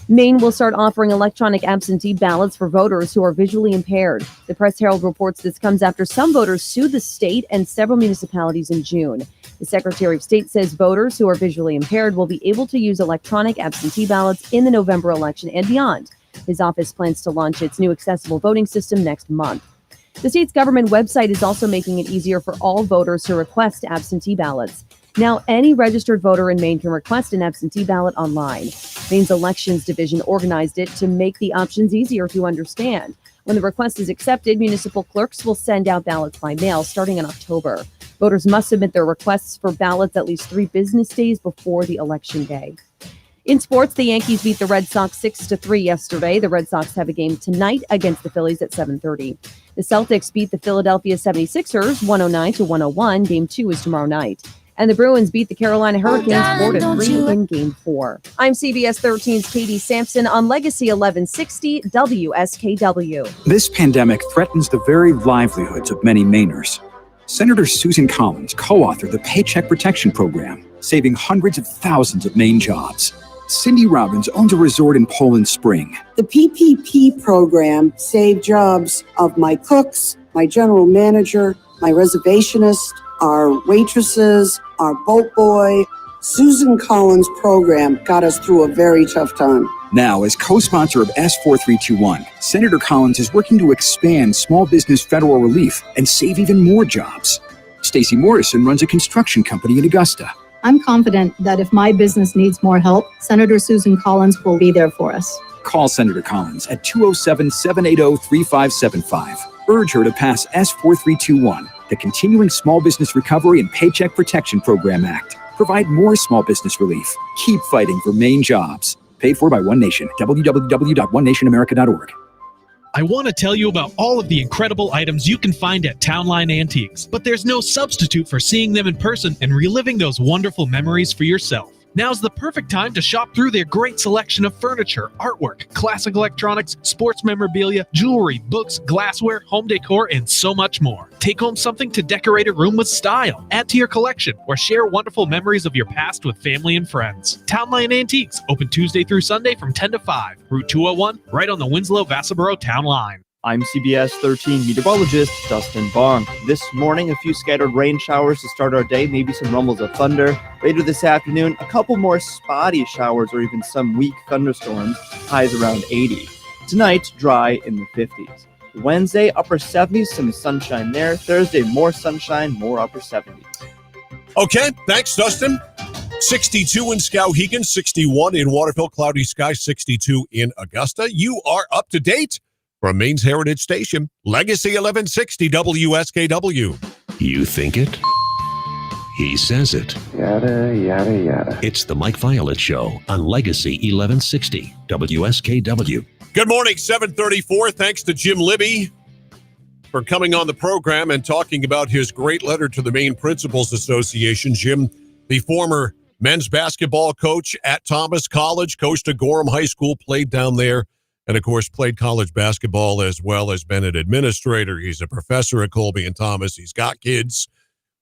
Maine will start offering electronic absentee ballots for voters who are visually impaired. The Press-Herald reports this comes after some voters sued the state and several municipalities in June. The Secretary of State says voters who are visually impaired will be able to use electronic absentee ballots in the November election and beyond. His office plans to launch its new accessible voting system next month. The state's government website is also making it easier for all voters to request absentee ballots. Now, any registered voter in Maine can request an absentee ballot online. Maine's Elections Division organized it to make the options easier to understand. When the request is accepted, municipal clerks will send out ballots by mail starting in October. Voters must submit their requests for ballots at least 3 business days before the election day. In sports, the Yankees beat the Red Sox 6-3 yesterday. The Red Sox have a game tonight against the Phillies at 7:30. The Celtics beat the Philadelphia 76ers 109-101. Game 2 is tomorrow night. And the Bruins beat the Carolina Hurricanes 4-3 in Game 4. I'm CBS 13's Katie Sampson on Legacy 1160 WSKW. This pandemic threatens the very livelihoods of many Mainers. Senator Susan Collins co-authored the Paycheck Protection Program, saving hundreds of thousands of Maine jobs. Cindy Robbins owns a resort in Poland Spring. The PPP program saved jobs of my cooks, my general manager, my reservationist, our waitresses, our boat boy. Susan Collins' program got us through a very tough time. Now, as co-sponsor of S4321, Senator Collins is working to expand small business federal relief and save even more jobs. Stacey Morrison runs a construction company in Augusta. I'm confident that if my business needs more help, Senator Susan Collins will be there for us. Call Senator Collins at 207-780-3575. Urge her to pass S4321, the Continuing Small Business Recovery and Paycheck Protection Program Act. Provide more small business relief. Keep fighting for Maine jobs. Paid for by One Nation. www.onenationamerica.org. I want to tell you about all of the incredible items you can find at Townline Antiques, but there's no substitute for seeing them in person and reliving those wonderful memories for yourself. Now's the perfect time to shop through their great selection of furniture, artwork, classic electronics, sports memorabilia, jewelry, books, glassware, home decor, and so much more. Take home something to decorate a room with style, add to your collection, or share wonderful memories of your past with family and friends. Townline Antiques, open Tuesday through Sunday from 10 to 5, Route 201, right on the Winslow-Vassaboro Town Line. I'm CBS 13 meteorologist Dustin Bong. This morning, a few scattered rain showers to start our day, maybe some rumbles of thunder. Later this afternoon, a couple more spotty showers or even some weak thunderstorms, highs around 80. Tonight, dry in the 50s. Wednesday, upper 70s, some sunshine there. Thursday, more sunshine, more upper 70s. Okay, thanks, Dustin. 62 in Skowhegan, 61 in Waterville, cloudy sky, 62 in Augusta. You are up to date from Maine's Heritage Station, Legacy 1160 WSKW. You think it? He says it. Yada, yada, yada. It's the Mike Violet Show on Legacy 1160 WSKW. Good morning, 734. Thanks to Jim Libby for coming on the program and talking about his great letter to the Maine Principals Association. Jim, the former men's basketball coach at Thomas College, coached at Gorham High School, played down there, and, of course, played college basketball as well as been an administrator. He's a professor at Colby and Thomas. He's got kids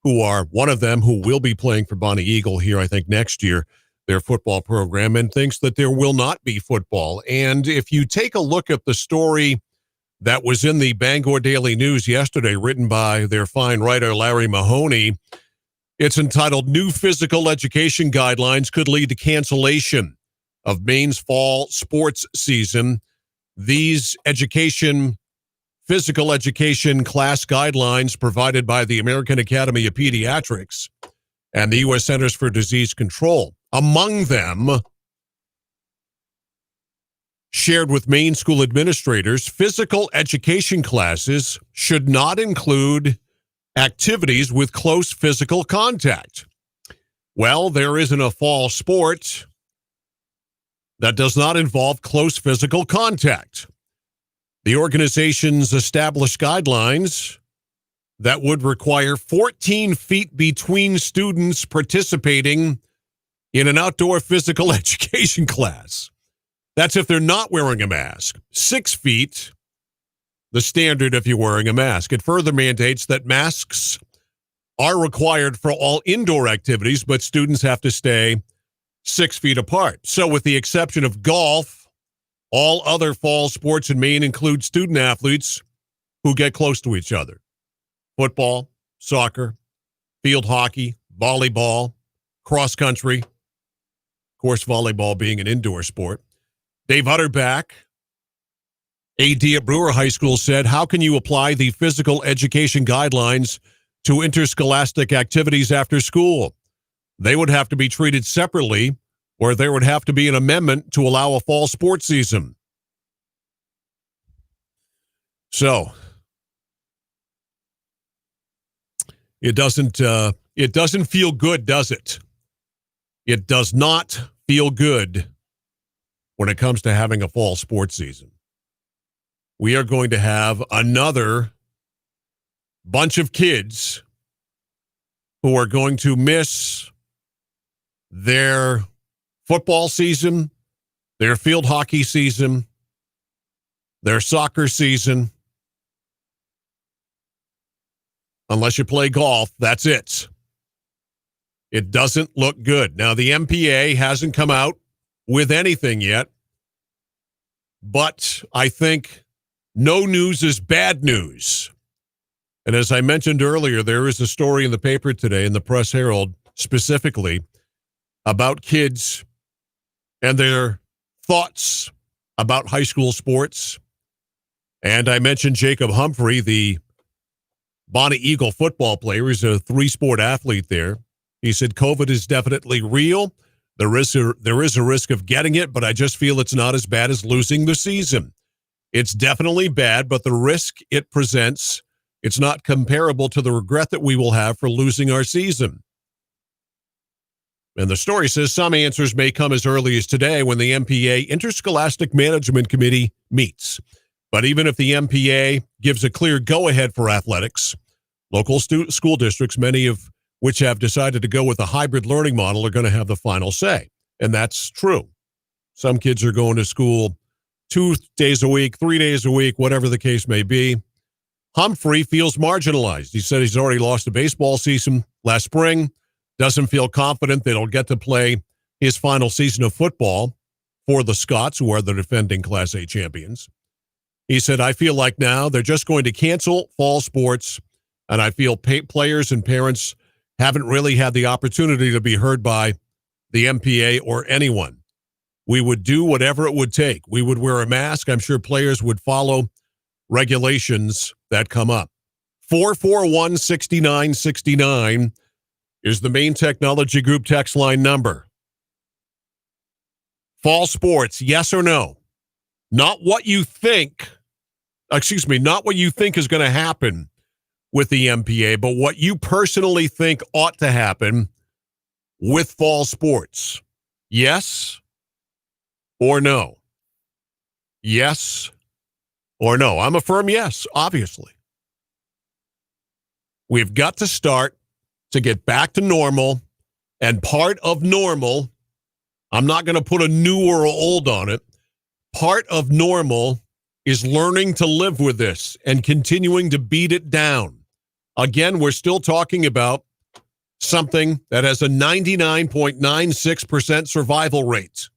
who are one of them who will be playing for Bonnie Eagle here, I think, next year, their football program, and thinks that there will not be football. And if you take a look at the story that was in the Bangor Daily News yesterday, written by their fine writer, Larry Mahoney, it's entitled, New Physical Education Guidelines Could Lead to Cancellation of Maine's Fall Sports Season. These physical education class guidelines provided by the American Academy of Pediatrics and the U.S. Centers for Disease Control. Among them, shared with Maine school administrators, physical education classes should not include activities with close physical contact. Well, there isn't a fall sport that does not involve close physical contact. The organization's established guidelines that would require 14 feet between students participating in an outdoor physical education class. That's if they're not wearing a mask. 6 feet, the standard if you're wearing a mask. It further mandates that masks are required for all indoor activities, but students have to stay 6 feet apart. So with the exception of golf, all other fall sports in Maine include student athletes who get close to each other. Football, soccer, field hockey, volleyball, cross country. Of course, volleyball being an indoor sport. Dave Utterback, AD at Brewer High School, said, how can you apply the physical education guidelines to interscholastic activities after school? They would have to be treated separately, or there would have to be an amendment to allow a fall sports season. So, it doesn't feel good, does it? It does not feel good when it comes to having a fall sports season. We are going to have another bunch of kids who are going to miss their football season, their field hockey season, their soccer season. Unless you play golf, that's it. It doesn't look good. Now, the MPA hasn't come out with anything yet, but I think no news is bad news. And as I mentioned earlier, there is a story in the paper today, in the Press Herald specifically, about kids and their thoughts about high school sports. And I mentioned Jacob Humphrey, the Bonnie Eagle football player. He's a 3-sport athlete there. He said, COVID is definitely real. There is a risk of getting it, but I just feel it's not as bad as losing the season. It's definitely bad, but the risk it presents, it's not comparable to the regret that we will have for losing our season. And the story says some answers may come as early as today when the MPA Interscholastic Management Committee meets. But even if the MPA gives a clear go-ahead for athletics, local school districts, many of which have decided to go with a hybrid learning model, are going to have the final say. And that's true. Some kids are going to school 2 days a week, 3 days a week, whatever the case may be. Humphrey feels marginalized. He said he's already lost a baseball season last spring, doesn't feel confident that he'll get to play his final season of football for the Scots, who are the defending Class A champions. He said, I feel like now they're just going to cancel fall sports, and I feel players and parents haven't really had the opportunity to be heard by the MPA or anyone. We would do whatever it would take. We would wear a mask. I'm sure players would follow regulations that come up. 441-6969 is the Maine Technology Group text line number. Fall sports, yes or no? Not what you think, not what you think is going to happen with the MPA, but what you personally think ought to happen with fall sports. Yes or no? Yes or no? I'm a firm yes, obviously. We've got to start to get back to normal, and part of normal, I'm not going to put a new or old on it, part of normal is learning to live with this and continuing to beat it down. Again, we're still talking about something that has a 99.96% survival rate.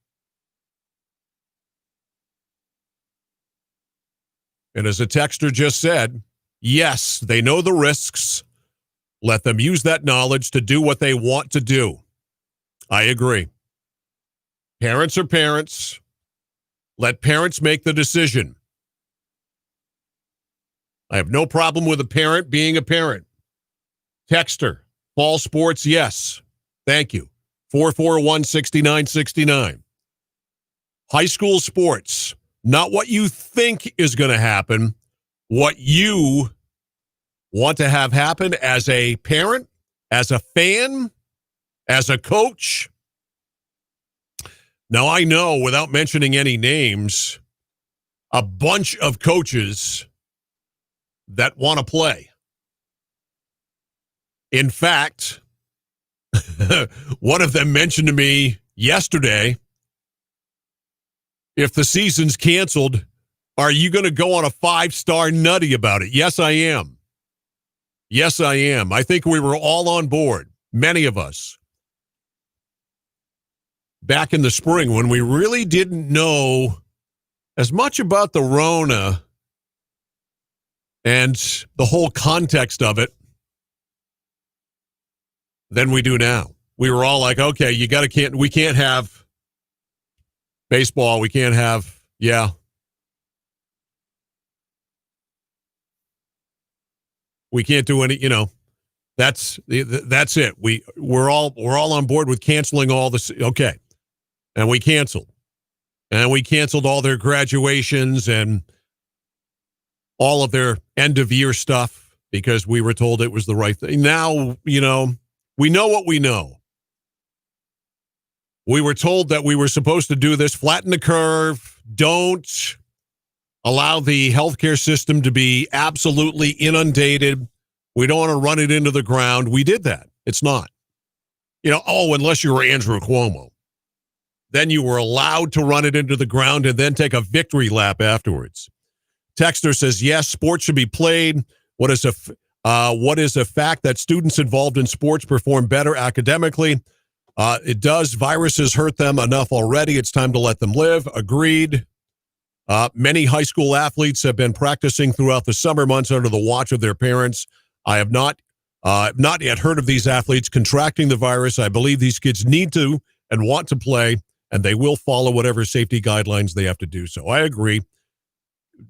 And as a texter just said, yes, they know the risks. Let them use that knowledge to do what they want to do. I agree. Parents are parents. Let parents make the decision. I have no problem with a parent being a parent. Texter, fall sports, yes. Thank you. 441-6969. High school sports, not what you think is going to happen, what you want to have happen as a parent, as a fan, as a coach. Now, I know, without mentioning any names, a bunch of coaches that want to play. In fact, one of them mentioned to me yesterday, if the season's canceled, are you going to go on a 5-star nutty about it? Yes, I am. Yes, I am. I think we were all on board, many of us, back in the spring when we really didn't know as much about the Rona and the whole context of it than we do now. We were all like, okay, we can't have baseball. We can't have, we can't do any, that's it. We're all on board with canceling all this. Okay. And we canceled. And we canceled all their graduations and all of their end of year stuff because we were told it was the right thing. Now, we know what we know. We were told that we were supposed to do this, flatten the curve, don't allow the healthcare system to be absolutely inundated. We don't want to run it into the ground. We did that. It's not. Unless you were Andrew Cuomo. Then you were allowed to run it into the ground and then take a victory lap afterwards. Texter says, yes, sports should be played. What is a fact that students involved in sports perform better academically? It does. Viruses hurt them enough already. It's time to let them live. Agreed. Many high school athletes have been practicing throughout the summer months under the watch of their parents. I have not yet heard of these athletes contracting the virus. I believe these kids need to and want to play, and they will follow whatever safety guidelines they have to do. So I agree.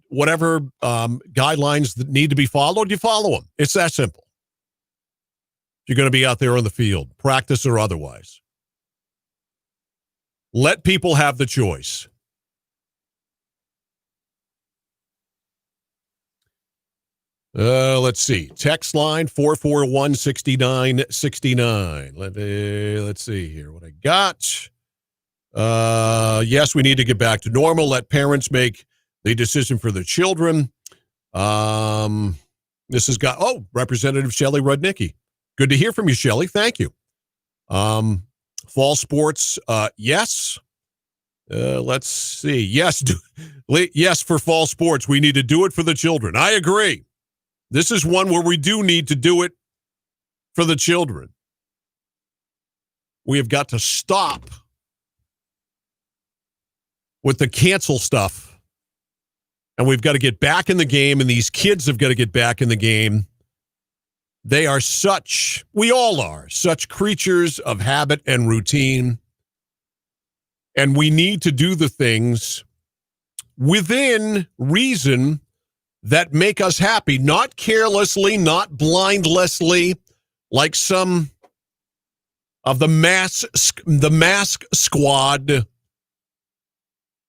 Whatever guidelines that need to be followed, you follow them. It's that simple. If you're going to be out there on the field, practice or otherwise. Let people have the choice. Let's see. Text line 441-6969. Let's see here what I got. Yes, we need to get back to normal. Let parents make the decision for their children. This has got, Representative Shelley Rudnicki. Good to hear from you, Shelley. Thank you. Fall sports, yes. Let's see. Yes, yes, for fall sports. We need to do it for the children. I agree. This is one where we do need to do it for the children. We have got to stop with the cancel stuff. And we've got to get back in the game, and these kids have got to get back in the game. They are we all are, such creatures of habit and routine. And we need to do the things within reason that make us happy, not carelessly, not blindlessly, like some of the mask squad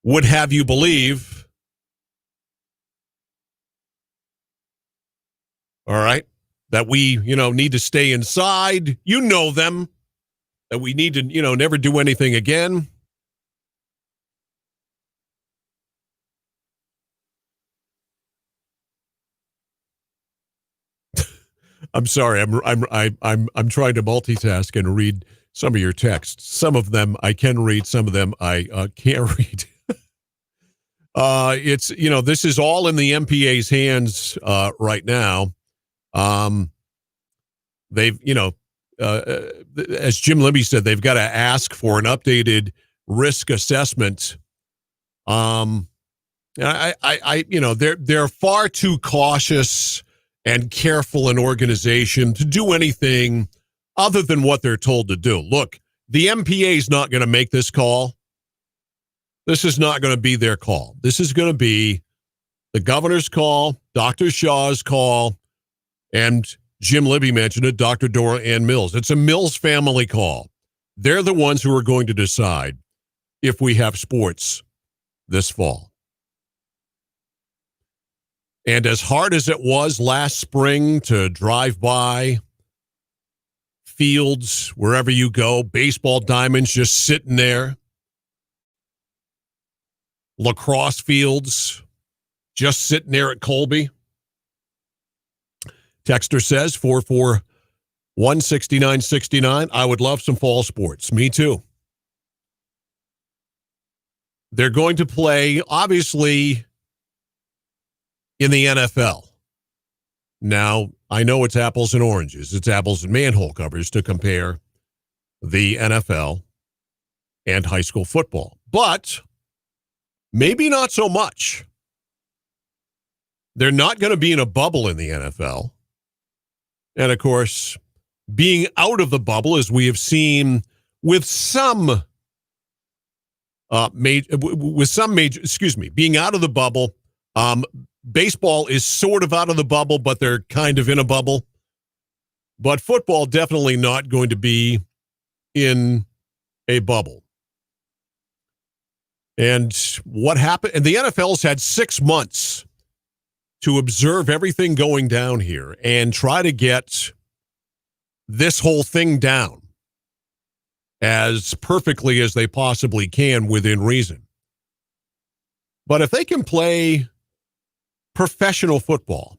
would have you believe. All right? That we, need to stay inside. You know them. That we need to, never do anything again. I'm sorry. I'm trying to multitask and read some of your texts. Some of them I can read. Some of them I can't read. It's this is all in the MPA's hands right now. They've as Jim Libby said, they've got to ask for an updated risk assessment. They're far too cautious and careful an organization to do anything other than what they're told to do. Look, the MPA is not going to make this call. This is not going to be their call. This is going to be the governor's call, Dr. Shaw's call, and Jim Libby mentioned it, Dr. Dora Ann Mills. It's a Mills family call. They're the ones who are going to decide if we have sports this fall. And as hard as it was last spring to drive by fields, wherever you go, baseball diamonds just sitting there, lacrosse fields just sitting there at Colby. Texter says, 441-6969, I would love some fall sports. Me too. They're going to play, obviously, in the NFL. Now, I know it's apples and oranges. It's apples and manhole covers to compare the NFL and high school football. But maybe not so much. They're not going to be in a bubble in the NFL. And, of course, being out of the bubble, as we have seen with some being out of the bubble, baseball is sort of out of the bubble, but they're kind of in a bubble. But football definitely not going to be in a bubble. And what happened? And the NFL's had 6 months to observe everything going down here and try to get this whole thing down as perfectly as they possibly can within reason. But if they can play professional football,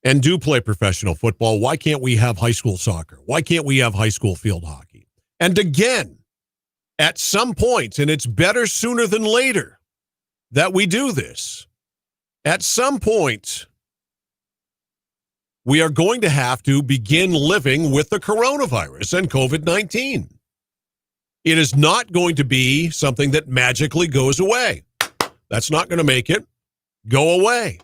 and do play professional football, why can't we have high school soccer? Why can't we have high school field hockey? And again, at some point, and it's better sooner than later that we do this, at some point, we are going to have to begin living with the coronavirus and COVID-19. It is not going to be something that magically goes away. That's not going to make it go away.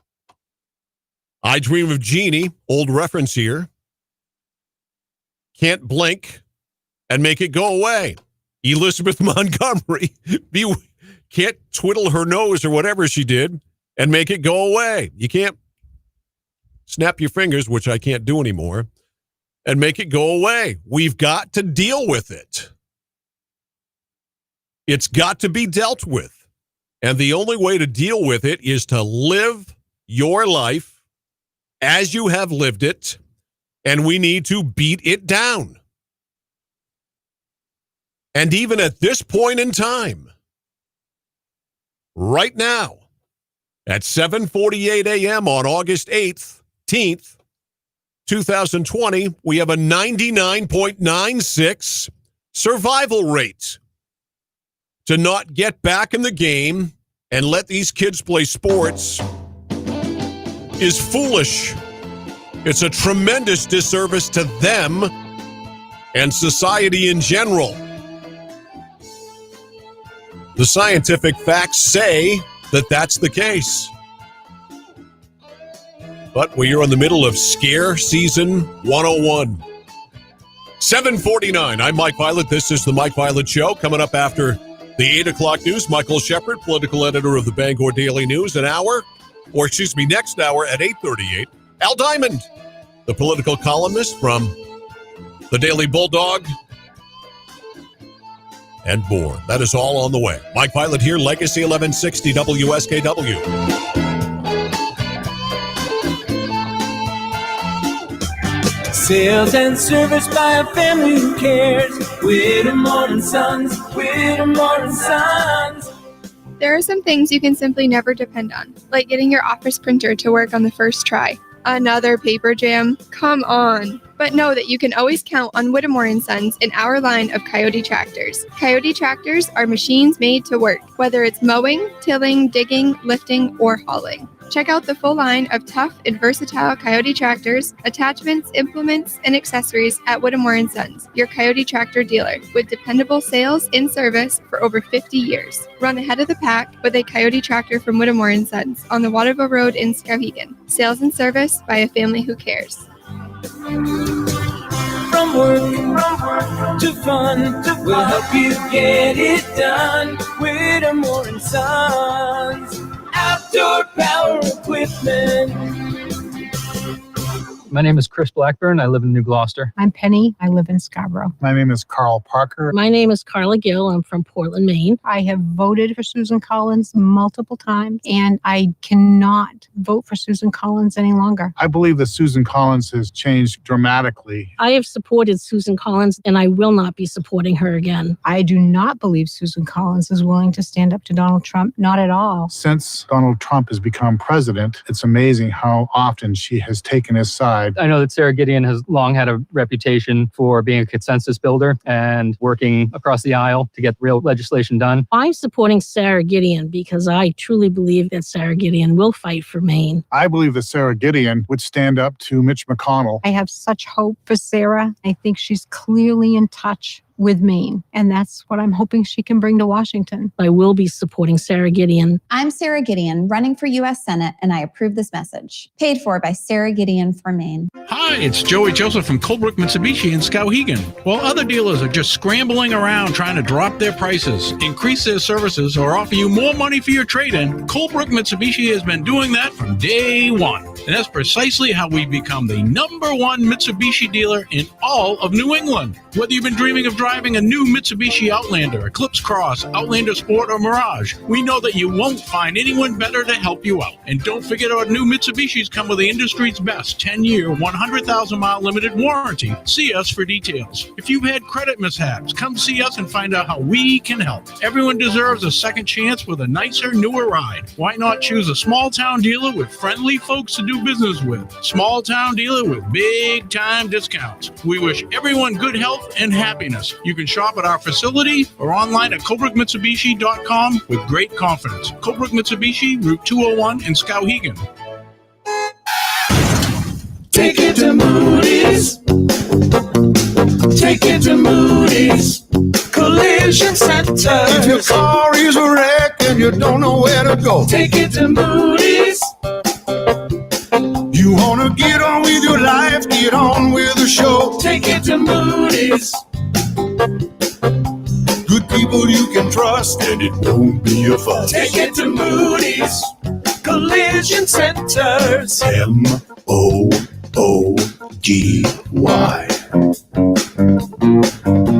I Dream of Jeannie, old reference here, can't blink and make it go away. Elizabeth Montgomery can't twiddle her nose or whatever she did and make it go away. You can't snap your fingers, which I can't do anymore, and make it go away. We've got to deal with it. It's got to be dealt with. And the only way to deal with it is to live your life as you have lived it, and we need to beat it down. And even at this point in time, right now, at 7:48 a.m. on August 8th, 2020, we have a 99.96 survival rate. To not get back in the game and let these kids play sports is foolish. It's a tremendous disservice to them and society in general. The scientific facts say that that's the case. But we are in the middle of Scare Season 101. 7:49. I'm Mike Violet. This is the Mike Violet Show. Coming up after the 8 o'clock news, Michael Shepard, political editor of the Bangor Daily News, next hour at 8:38. Al Diamond, the political columnist from the Daily Bulldog, and more. That is all on the way. Mike Violet here, Legacy 1160 WSKW. Sales and service by a family who cares. Whittemore and Sons, Whittemore and Sons. There are some things you can simply never depend on, like getting your office printer to work on the first try. Another paper jam? Come on. But know that you can always count on Whittemore & Sons in our line of Coyote tractors. Coyote tractors are machines made to work, whether it's mowing, tilling, digging, lifting, or hauling. Check out the full line of tough and versatile Coyote tractors, attachments, implements, and accessories at Whittemore & Sons, your Coyote tractor dealer, with dependable sales in service for over 50 years. Run ahead of the pack with a Coyote tractor from Whittemore & Sons on the Waterville Road in Skowhegan. Sales and service by a family who cares. From work to fun, we'll help you get it done. Whittemore & Sons. Outdoor power equipment. My name is Chris Blackburn. I live in New Gloucester. I'm Penny. I live in Scarborough. My name is Carl Parker. My name is Carla Gill. I'm from Portland, Maine. I have voted for Susan Collins multiple times, and I cannot vote for Susan Collins any longer. I believe that Susan Collins has changed dramatically. I have supported Susan Collins, and I will not be supporting her again. I do not believe Susan Collins is willing to stand up to Donald Trump. Not at all. Since Donald Trump has become president, it's amazing how often she has taken his side. I know that Sarah Gideon has long had a reputation for being a consensus builder and working across the aisle to get real legislation done. I'm supporting Sarah Gideon because I truly believe that Sarah Gideon will fight for Maine. I believe that Sarah Gideon would stand up to Mitch McConnell. I have such hope for Sarah. I think she's clearly in touch with Maine, and that's what I'm hoping she can bring to Washington. I will be supporting Sarah Gideon. I'm Sarah Gideon, running for U.S. Senate, and I approve this message. Paid for by Sarah Gideon for Maine. Hi, it's Joey Joseph from Colebrook Mitsubishi in Skowhegan. While other dealers are just scrambling around trying to drop their prices, increase their services, or offer you more money for your trade-in, Colebrook Mitsubishi has been doing that from day one. And that's precisely how we've become the #1 Mitsubishi dealer in all of New England. Whether you've been dreaming of driving driving a new Mitsubishi Outlander, Eclipse Cross, Outlander Sport, or Mirage, we know that you won't find anyone better to help you out. And don't forget our new Mitsubishis come with the industry's best 10-year, 100,000-mile limited warranty. See us for details. If you've had credit mishaps, come see us and find out how we can help. Everyone deserves a second chance with a nicer, newer ride. Why not choose a small-town dealer with friendly folks to do business with? Small-town dealer with big-time discounts. We wish everyone good health and happiness. You can shop at our facility or online at CobrookMitsubishi.com with great confidence. Colebrook Mitsubishi, Route 201 in Skowhegan. Take it to Moody's. Take it to Moody's Collision Center. If your car is a wreck and you don't know where to go, take it to Moody's. You want to get on with your life, get on with the show. Take it to Moody's. Good people you can trust and it won't be a fuss. Take it to Moody's Collision Centers. MOODY.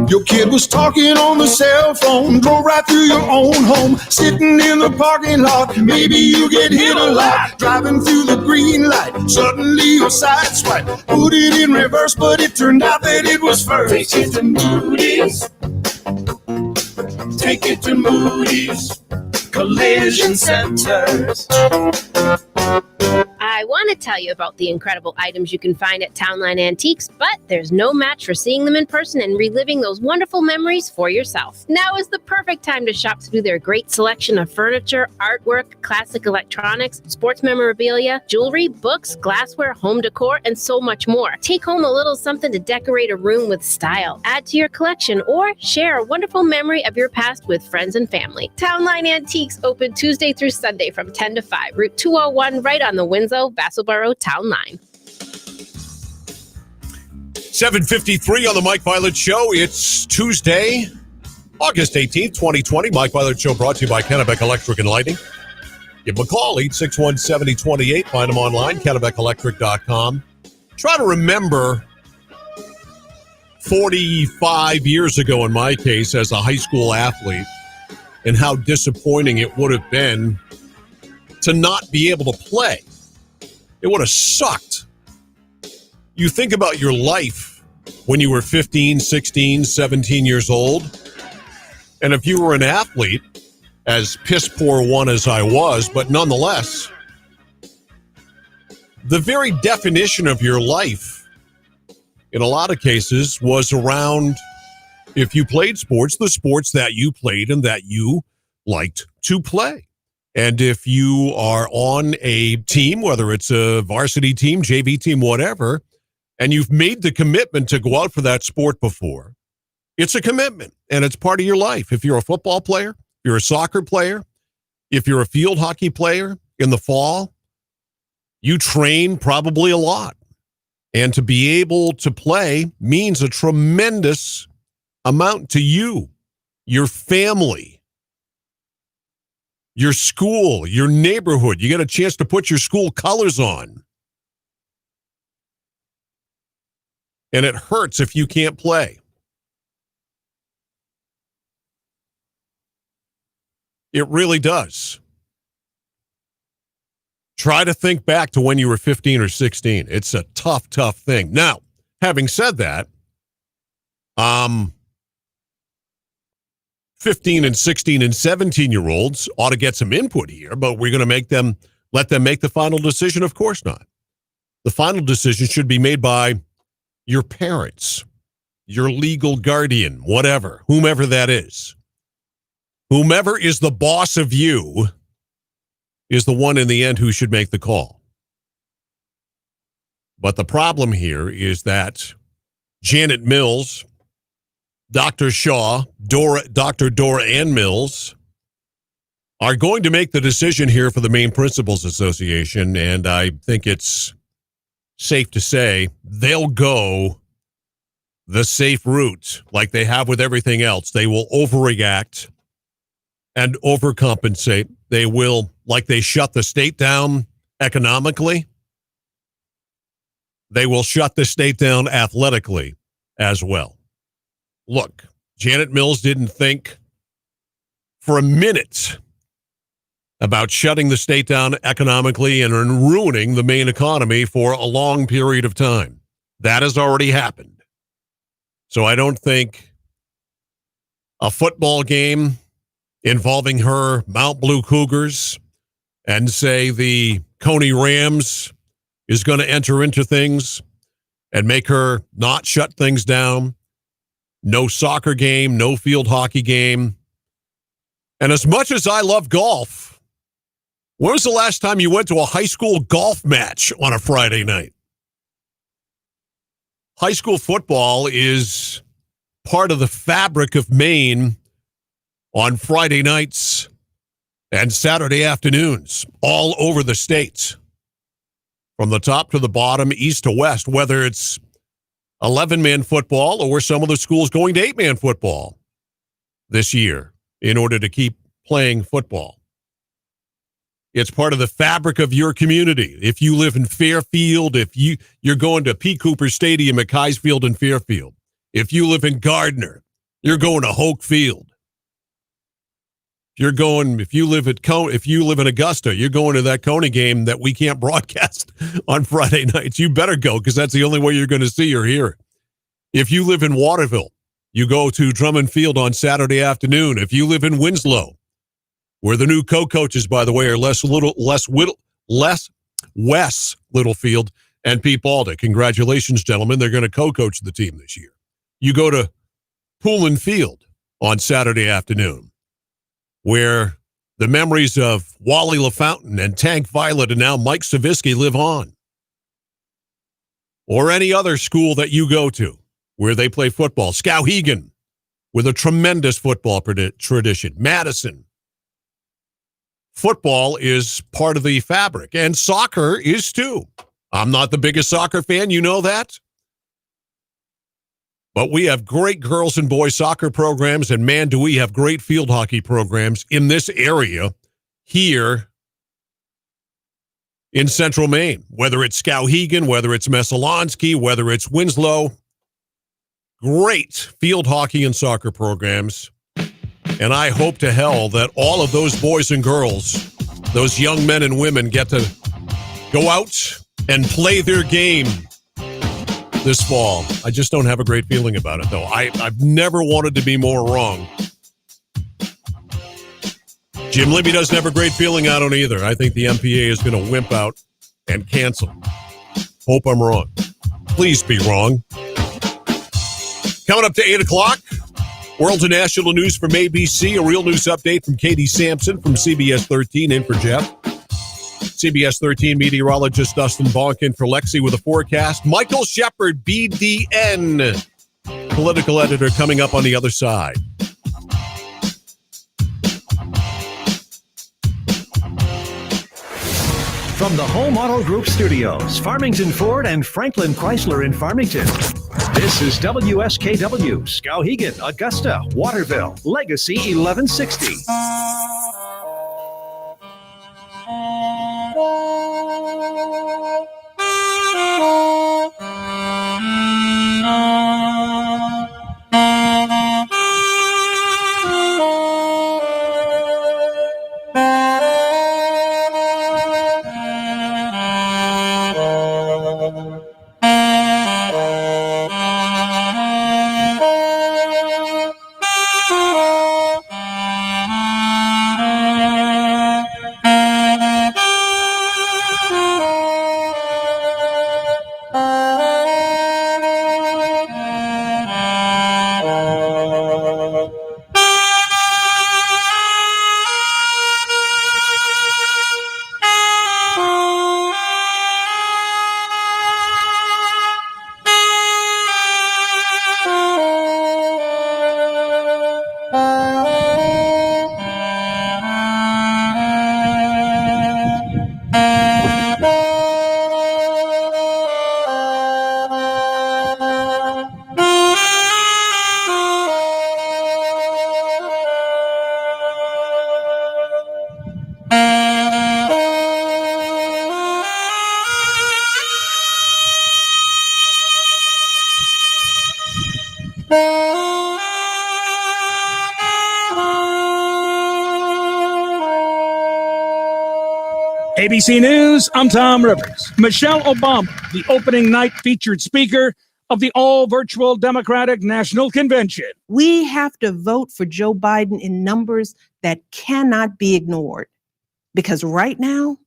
Your kid was talking on the cell phone, drove right through your own home, sitting in the parking lot. Maybe you get hit a lot, driving through the green light. Suddenly your side swipe, put it in reverse, but it turned out that it was first. Take it to Moody's. Take it to Moody's Collision Centers. I want to tell you about the incredible items you can find at Townline Antiques, but there's no match for seeing them in person and reliving those wonderful memories for yourself. Now is the perfect time to shop through their great selection of furniture, artwork, classic electronics, sports memorabilia, jewelry, books, glassware, home decor, and so much more. Take home a little something to decorate a room with style, add to your collection, or share a wonderful memory of your past with friends and family. Townline Antiques open Tuesday through Sunday from 10 to 5, Route 201, right on the Winslow-Vassalboro Town Line. 7:53 on the Mike Violet Show. It's Tuesday, August 18th, 2020. Mike Violet Show brought to you by Kennebec Electric and Lighting. Give them a call, 861-7028. Find them online, KennebecElectric.com. Try to remember 45 years ago, in my case, as a high school athlete, and how disappointing it would have been to not be able to play. It would have sucked. You think about your life when you were 15, 16, 17 years old, and if you were an athlete, as piss poor one as I was, but nonetheless, the very definition of your life, in a lot of cases, was around, if you played sports, the sports that you played and that you liked to play. And if you are on a team, whether it's a varsity team, JV team, whatever, and you've made the commitment to go out for that sport before, it's a commitment and it's part of your life. If you're a football player, if you're a soccer player, if you're a field hockey player in the fall, you train probably a lot. And to be able to play means a tremendous amount to you, your family, your school, your neighborhood. You get a chance to put your school colors on. And it hurts if you can't play. It really does. Try to think back to when you were 15 or 16. It's a tough, tough thing. Now, having said that, 15 and 16 and 17-year-olds ought to get some input here, but we're going to let them make the final decision? Of course not. The final decision should be made by your parents, your legal guardian, whatever, whomever that is. Whomever is the boss of you is the one in the end who should make the call. But the problem here is that Janet Mills, Dr. Shaw, Dr. Dora Ann Mills are going to make the decision here for the Maine Principals Association, and I think it's safe to say they'll go the safe route like they have with everything else. They will overreact and overcompensate. They will, like they shut the state down economically, they will shut the state down athletically as well. Look, Janet Mills didn't think for a minute about shutting the state down economically and ruining the Maine economy for a long period of time. That has already happened. So I don't think a football game involving her Mount Blue Cougars and, say, the Coney Rams is going to enter into things and make her not shut things down. No soccer game, no field hockey game. And as much as I love golf, when was the last time you went to a high school golf match on a Friday night? High school football is part of the fabric of Maine on Friday nights and Saturday afternoons all over the state. From the top to the bottom, east to west, whether it's 11-man football or some of the schools going to 8-man football this year in order to keep playing football. It's part of the fabric of your community. If you live in Fairfield, if you're going to P. Cooper Stadium at Kiesfield and Fairfield. If you live in Gardner, you're going to Hoke Field. If you live in Augusta, you're going to that Coney game that we can't broadcast on Friday nights. You better go, because that's the only way you're going to see or hear it. If you live in Waterville, you go to Drummond Field on Saturday afternoon. If you live in Winslow, where the new co-coaches, by the way, are Wes Littlefield and Pete Balda. Congratulations, gentlemen. They're going to co-coach the team this year. You go to Poulin Field on Saturday afternoon, where the memories of Wally LaFountain and Tank Violet and now Mike Savitsky live on. Or any other school that you go to where they play football. Skowhegan, with a tremendous football tradition. Madison. Football is part of the fabric, and soccer is too. I'm not the biggest soccer fan, you know that. But we have great girls and boys soccer programs, and man, do we have great field hockey programs in this area here in central Maine. Whether it's Skowhegan, whether it's Messalonskee, whether it's Winslow. Great field hockey and soccer programs. And I hope to hell that all of those boys and girls, those young men and women, get to go out and play their game this fall. I just don't have a great feeling about it, though. I've never wanted to be more wrong. Jim Libby doesn't have a great feeling. I don't either. I think the MPA is going to wimp out and cancel. Hope I'm wrong. Please be wrong. Coming up to 8 o'clock, world and national news from ABC, a real news update from Katie Sampson from CBS 13 in for Jeff. CBS 13 meteorologist Dustin Bonk in for Lexi with a forecast. Michael Shepard, BDN, political editor, coming up on the other side. From the Home Auto Group Studios, Farmington Ford and Franklin Chrysler in Farmington. This is WSKW, Skowhegan, Augusta, Waterville, Legacy 1160. ABC News, I'm Tom Rivers. Michelle Obama, the opening night featured speaker of the all-virtual Democratic National Convention. We have to vote for Joe Biden in numbers that cannot be ignored. Because right now,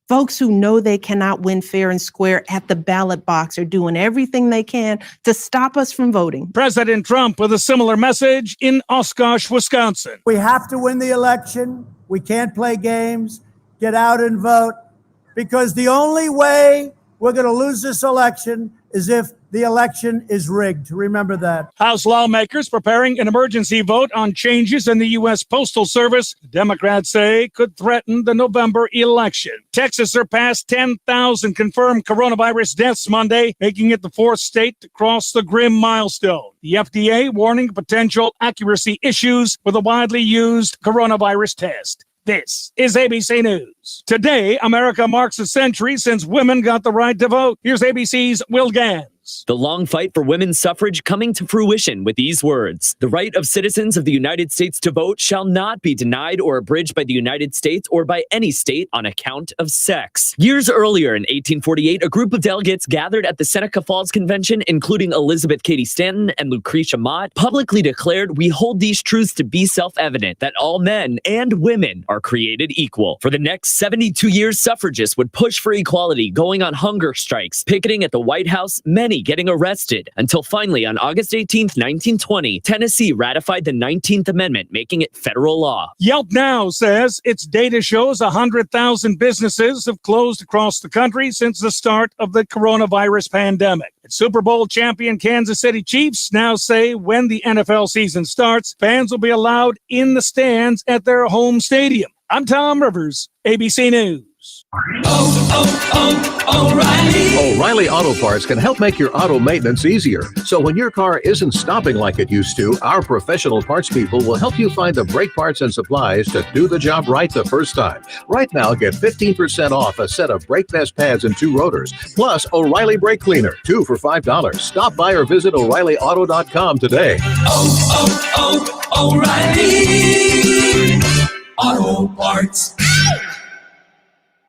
folks who know they cannot win fair and square at the ballot box are doing everything they can to stop us from voting. President Trump with a similar message in Oshkosh, Wisconsin. We have to win the election. We can't play games. Get out and vote, because the only way we're going to lose this election is if the election is rigged. Remember that. House lawmakers preparing an emergency vote on changes in the U.S. Postal Service, Democrats say could threaten the November election. Texas surpassed 10,000 confirmed coronavirus deaths Monday, making it the fourth state to cross the grim milestone. The FDA warning potential accuracy issues with a widely used coronavirus test. This is ABC News. Today, America marks a century since women got the right to vote. Here's ABC's Will Gans. The long fight for women's suffrage coming to fruition with these words. The right of citizens of the United States to vote shall not be denied or abridged by the United States or by any state on account of sex. Years earlier in 1848, a group of delegates gathered at the Seneca Falls Convention, including Elizabeth Cady Stanton and Lucretia Mott, publicly declared, "We hold these truths to be self-evident, that all men and women are created equal." For the next 72 years, suffragists would push for equality, going on hunger strikes, picketing at the White House, many getting arrested, until finally on August 18th, 1920, Tennessee ratified the 19th Amendment, making it federal law. Yelp now says its data shows 100,000 businesses have closed across the country since the start of the coronavirus pandemic. Super Bowl champion Kansas City Chiefs now say when the NFL season starts, fans will be allowed in the stands at their home stadium. I'm Tom Rivers, ABC News. O'Reilly Auto Parts can help make your auto maintenance easier. So when your car isn't stopping like it used to, our professional parts people will help you find the brake parts and supplies to do the job right the first time. Right now, get 15% off a set of brake vest pads and 2 rotors, plus O'Reilly Brake Cleaner, 2 for $5. Stop by or visit O'ReillyAuto.com today. O'Reilly Auto Parts.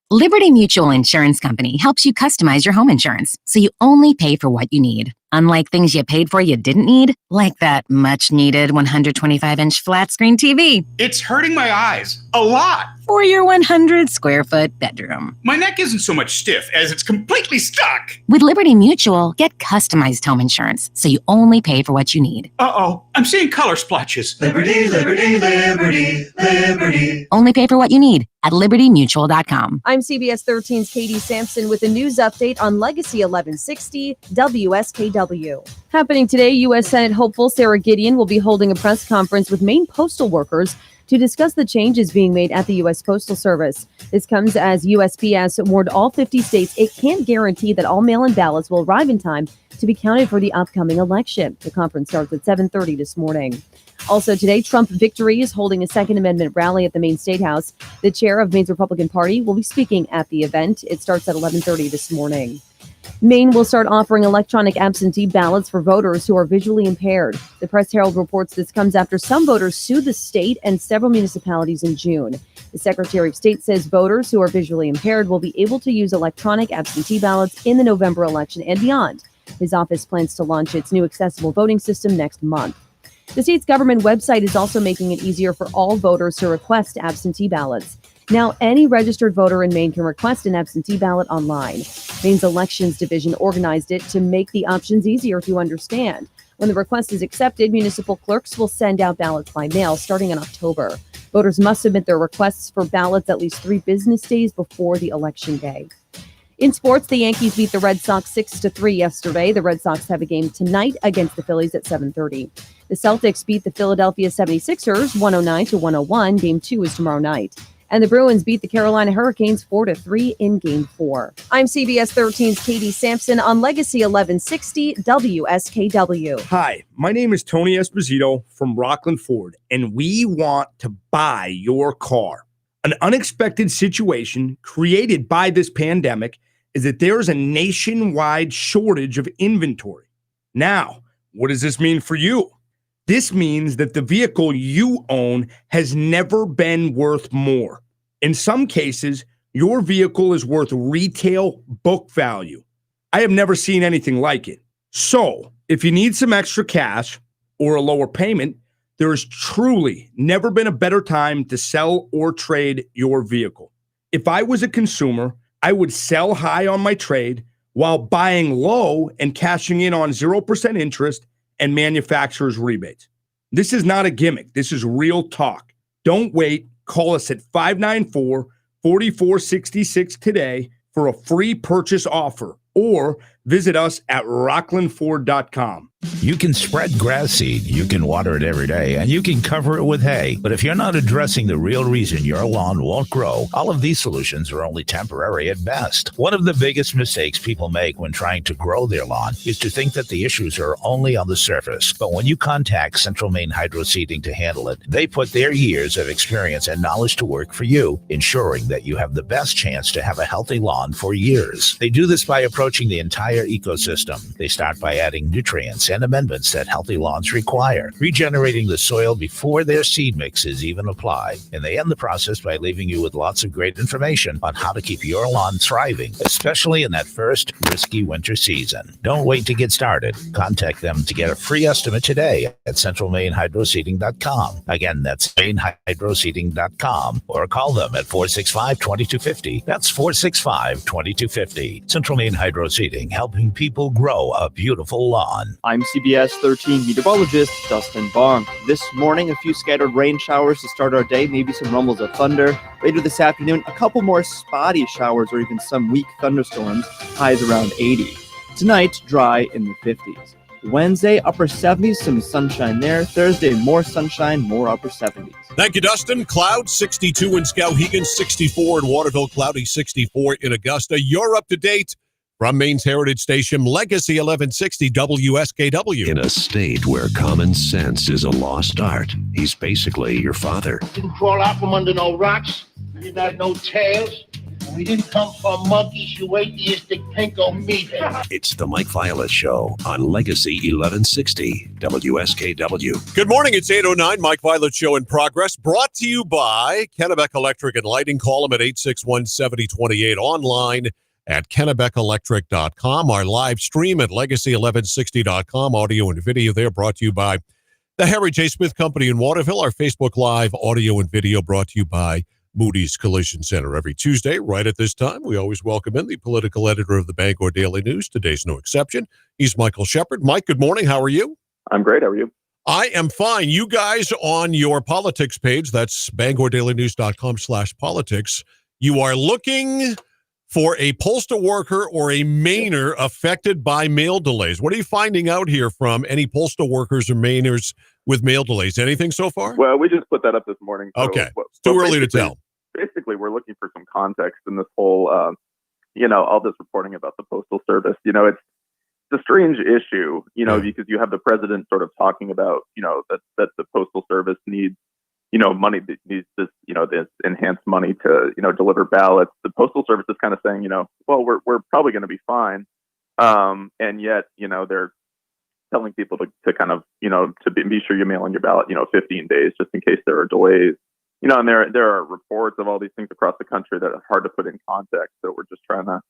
Liberty Mutual Insurance Company helps you customize your home insurance so you only pay for what you need. Unlike things you paid for you didn't need, like that much-needed 125-inch flat-screen TV. It's hurting my eyes a lot. For your 100-square-foot bedroom. My neck isn't so much stiff as it's completely stuck. With Liberty Mutual, get customized home insurance so you only pay for what you need. Uh-oh, I'm seeing color splotches. Liberty, liberty, liberty, liberty. Only pay for what you need at libertymutual.com. I'm CBS 13's Katie Sampson with a news update on Legacy 1160 WSKW. Happening today, U.S. Senate hopeful Sarah Gideon will be holding a press conference with Maine postal workers to discuss the changes being made at the U.S. Postal Service. This comes as USPS warned all 50 states it can't guarantee that all mail-in ballots will arrive in time to be counted for the upcoming election. The conference starts at 7:30 this morning. Also today, Trump Victory is holding a Second Amendment rally at the Maine State House. The chair of Maine's Republican Party will be speaking at the event. It starts at 11:30 this morning. Maine will start offering electronic absentee ballots for voters who are visually impaired. The Press-Herald reports this comes after some voters sued the state and several municipalities in June. The Secretary of State says voters who are visually impaired will be able to use electronic absentee ballots in the November election and beyond. His office plans to launch its new accessible voting system next month. The state's government website is also making it easier for all voters to request absentee ballots. Now, any registered voter in Maine can request an absentee ballot online. Maine's Elections Division organized it to make the options easier to understand. When the request is accepted, municipal clerks will send out ballots by mail starting in October. Voters must submit their requests for ballots at least 3 business days before the election day. In sports, the Yankees beat the Red Sox 6-3 yesterday. The Red Sox have a game tonight against the Phillies at 7:30. The Celtics beat the Philadelphia 76ers 109-101. Game 2 is tomorrow night. And the Bruins beat the Carolina Hurricanes 4-3 in Game 4. I'm CBS 13's Katie Sampson on Legacy 1160 WSKW. Hi, my name is Tony Esposito from Rockland Ford, and we want to buy your car. An unexpected situation created by this pandemic is that there is a nationwide shortage of inventory. Now, what does this mean for you? This means that the vehicle you own has never been worth more. In some cases, your vehicle is worth retail book value. I have never seen anything like it. So, if you need some extra cash or a lower payment, there has truly never been a better time to sell or trade your vehicle. If I was a consumer, I would sell high on my trade while buying low and cashing in on 0% interest and manufacturer's rebates. This is not a gimmick. This is real talk. Don't wait. Call us at 594-4466 today for a free purchase offer, or visit us at rocklandford.com. You can spread grass seed, you can water it every day, and you can cover it with hay. But if you're not addressing the real reason your lawn won't grow, all of these solutions are only temporary at best. One of the biggest mistakes people make when trying to grow their lawn is to think that the issues are only on the surface. But when you contact Central Maine Hydro Seeding to handle it, they put their years of experience and knowledge to work for you, ensuring that you have the best chance to have a healthy lawn for years. They do this by approaching the entire ecosystem. They start by adding nutrients and amendments that healthy lawns require, regenerating the soil before their seed mix is even applied. And they end the process by leaving you with lots of great information on how to keep your lawn thriving, especially in that first risky winter season. Don't wait to get started. Contact them to get a free estimate today at centralmainehydroseeding.com. Again, that's mainehydroseeding.com, or call them at 465-2250. That's 465-2250. Central Maine Hydro Seeding, helping people grow a beautiful lawn. I'm CBS 13 meteorologist Dustin Bong. This morning, a few scattered rain showers to start our day, maybe some rumbles of thunder. Later this afternoon, a couple more spotty showers or even some weak thunderstorms, highs around 80. Tonight, dry in the 50s. Wednesday, upper 70s, some sunshine there. Thursday, more sunshine, more upper 70s. Thank you, Dustin. Cloud 62 in Skowhegan, 64 in Waterville, cloudy 64 in Augusta. You're up to date. From Maine's Heritage Station, Legacy 1160 WSKW. In a state where common sense is a lost art, he's basically your father. Didn't crawl out from under no rocks. We didn't have no tails. We didn't come from monkeys. You atheistic pinko meat. It's the Mike Violet Show on Legacy 1160 WSKW. Good morning. It's 8:09. Mike Violet Show in progress. Brought to you by Kennebec Electric and Lighting. Call them at 861-7028. Online at KennebeckElectric.com. Our live stream at Legacy1160.com. Audio and video there brought to you by the Harry J. Smith Company in Waterville. Our Facebook Live audio and video brought to you by Moody's Collision Center. Every Tuesday, right at this time, we always welcome in the political editor of the Bangor Daily News. Today's no exception. He's Michael Shepard. Mike, good morning. How are you? I'm great. How are you? I am fine. You guys on your politics page, that's BangorDailyNews.com/politics, you are looking for a postal worker or a Mainer affected by mail delays. What are you finding out here from any postal workers or Mainers with mail delays? Anything so far? Well, we just put that up this morning. So, okay. It's too early to tell. Basically, we're looking for some context in this whole, all this reporting about the Postal Service. It's a strange issue, because you have the president sort of talking about, that the Postal Service needs money, needs this, this enhanced money to, deliver ballots. The Postal Service is kind of saying, well, we're probably going to be fine. And yet, they're telling people to kind of, to be sure you mail in your ballot, 15 days, just in case there are delays. And there are reports of all these things across the country that are hard to put in context. So we're just trying to,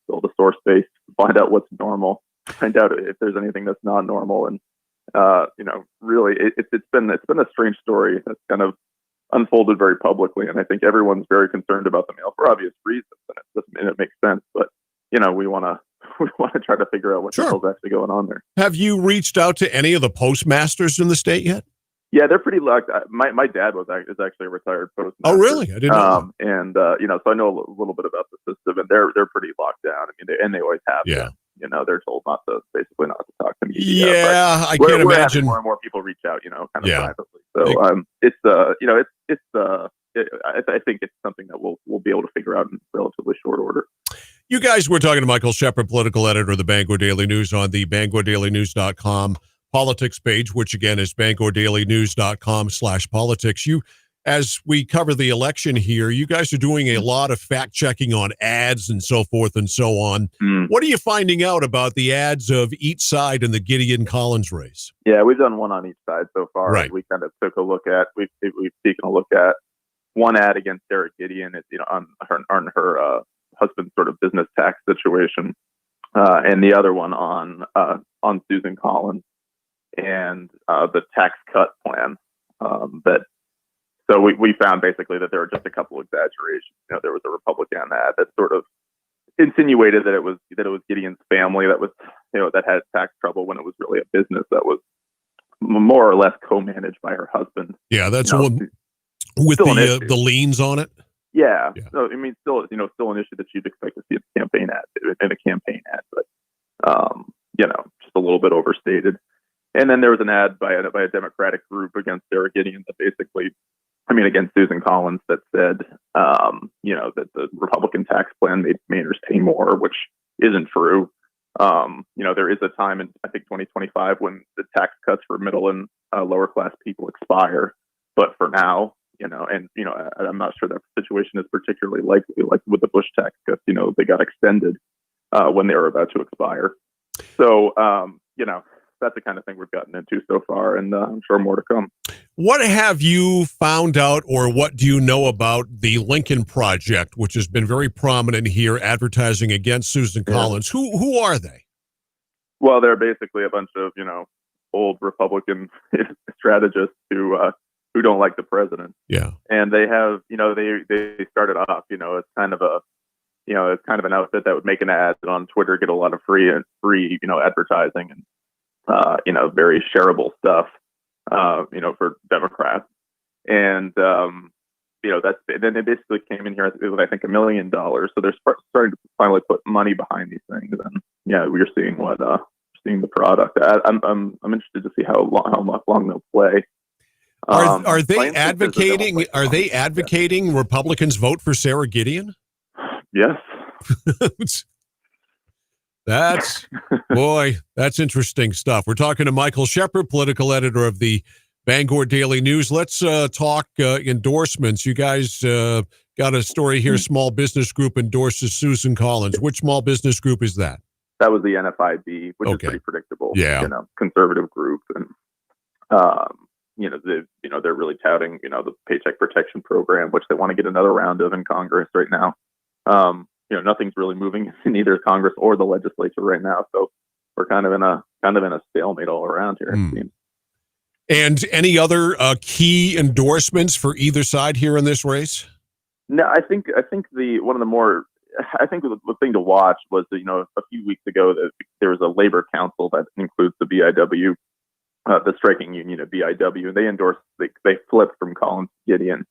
build a source base, find out what's normal, find out if there's anything that's not normal. And, really, it's been a strange story that's kind of unfolded very publicly, and I think everyone's very concerned about the mail for obvious reasons, and it makes sense. But we want to try to figure out what the hell's actually going on there. Have you reached out to any of the postmasters in the state yet? Yeah, they're pretty locked. My dad is actually a retired postmaster. Oh, really? I didn't know. And so I know a little bit about the system, and they're pretty locked down. I mean, they always have. Yeah. They're told basically not to talk to me. Yeah, I can't imagine. More and more people reach out, kind of privately. So I think it's something that we'll be able to figure out in relatively short order. You guys were talking to Michael Shepard, political editor of the Bangor Daily News, on the BangorDailyNews.com politics page, which again is BangorDailyNews.com/politics. As we cover the election here, you guys are doing a lot of fact checking on ads and so forth and so on. What are you finding out about the ads of each side in the Gideon Collins race? Yeah, we've done one on each side so far. Right. We kind of took a look at, we've taken a look at one ad against Sarah Gideon, on her husband's sort of business tax situation, and the other one on Susan Collins and the tax cut plan. So we found basically that there were just a couple exaggerations. There was a Republican ad that sort of insinuated that it was Gideon's family that was that had tax trouble when it was really a business that was more or less co-managed by her husband. Yeah, that's one with the liens on it. Yeah. So I mean, still an issue that you'd expect to see in a campaign ad, but just a little bit overstated. And then there was an ad by a Democratic group against Sarah Gideon that basically, against Susan Collins, that said, that the Republican tax plan made Mainers pay more, which isn't true. There is a time in, I think, 2025 when the tax cuts for middle and lower class people expire. But for now, I'm not sure that situation is particularly likely. Like with the Bush tax cuts, they got extended when they were about to expire. So, that's the kind of thing we've gotten into so far, and I'm sure more to come. What have you found out, or what do you know about the Lincoln Project, which has been very prominent here, advertising against Susan Collins? Who are they? Well, they're basically a bunch of old Republican strategists who don't like the president. Yeah, and they have they started off it's kind of an outfit that would make an ad on Twitter, get a lot of free advertising and very shareable stuff, for Democrats. And, then they basically came in here with, I think, $1 million. So they're starting to finally put money behind these things. And we're seeing seeing the product. I'm interested to see how long they'll play. Are they advocating? Are they advocating Republicans vote for Sarah Gideon? Yes. That's interesting stuff. We're talking to Michael Shepard, political editor of the Bangor Daily News. Let's talk endorsements. You guys got a story here. Small business group endorses Susan Collins. Which small business group is that? That was the NFIB, which is pretty predictable. Yeah, conservative group, and they're really touting the Paycheck Protection Program, which they want to get another round of in Congress right now. Nothing's really moving in either Congress or the legislature right now, so we're kind of in a stalemate all around here. It seems. And any other key endorsements for either side here in this race? No, I think the thing to watch was that, a few weeks ago that there was a labor council that includes the BIW, the striking union of BIW, and they flipped from Collins to Gideon.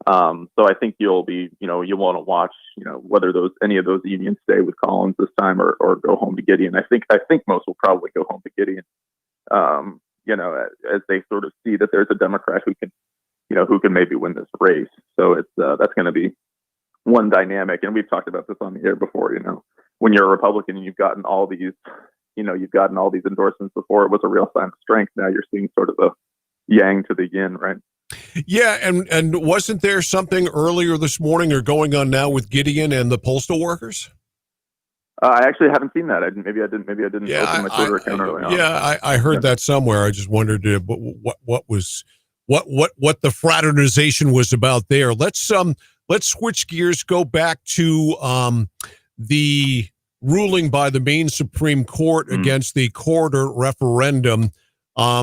So I think you'll want to watch, whether any of those unions stay with Collins this time or go home to Gideon. I think most will probably go home to Gideon. As they sort of see that there's a Democrat who can maybe win this race. So that's going to be one dynamic. And we've talked about this on the air before. When you're a Republican and you've gotten all these endorsements before, it was a real sign of strength. Now you're seeing sort of the yang to the yin, right? Yeah, and wasn't there something earlier this morning or going on now with Gideon and the postal workers? I actually haven't seen that. Maybe I didn't open my Twitter account early on. Yeah, I heard that somewhere. I just wondered what the fraternization was about there. Let's switch gears. Go back to the ruling by the Maine Supreme Court against the corridor referendum. I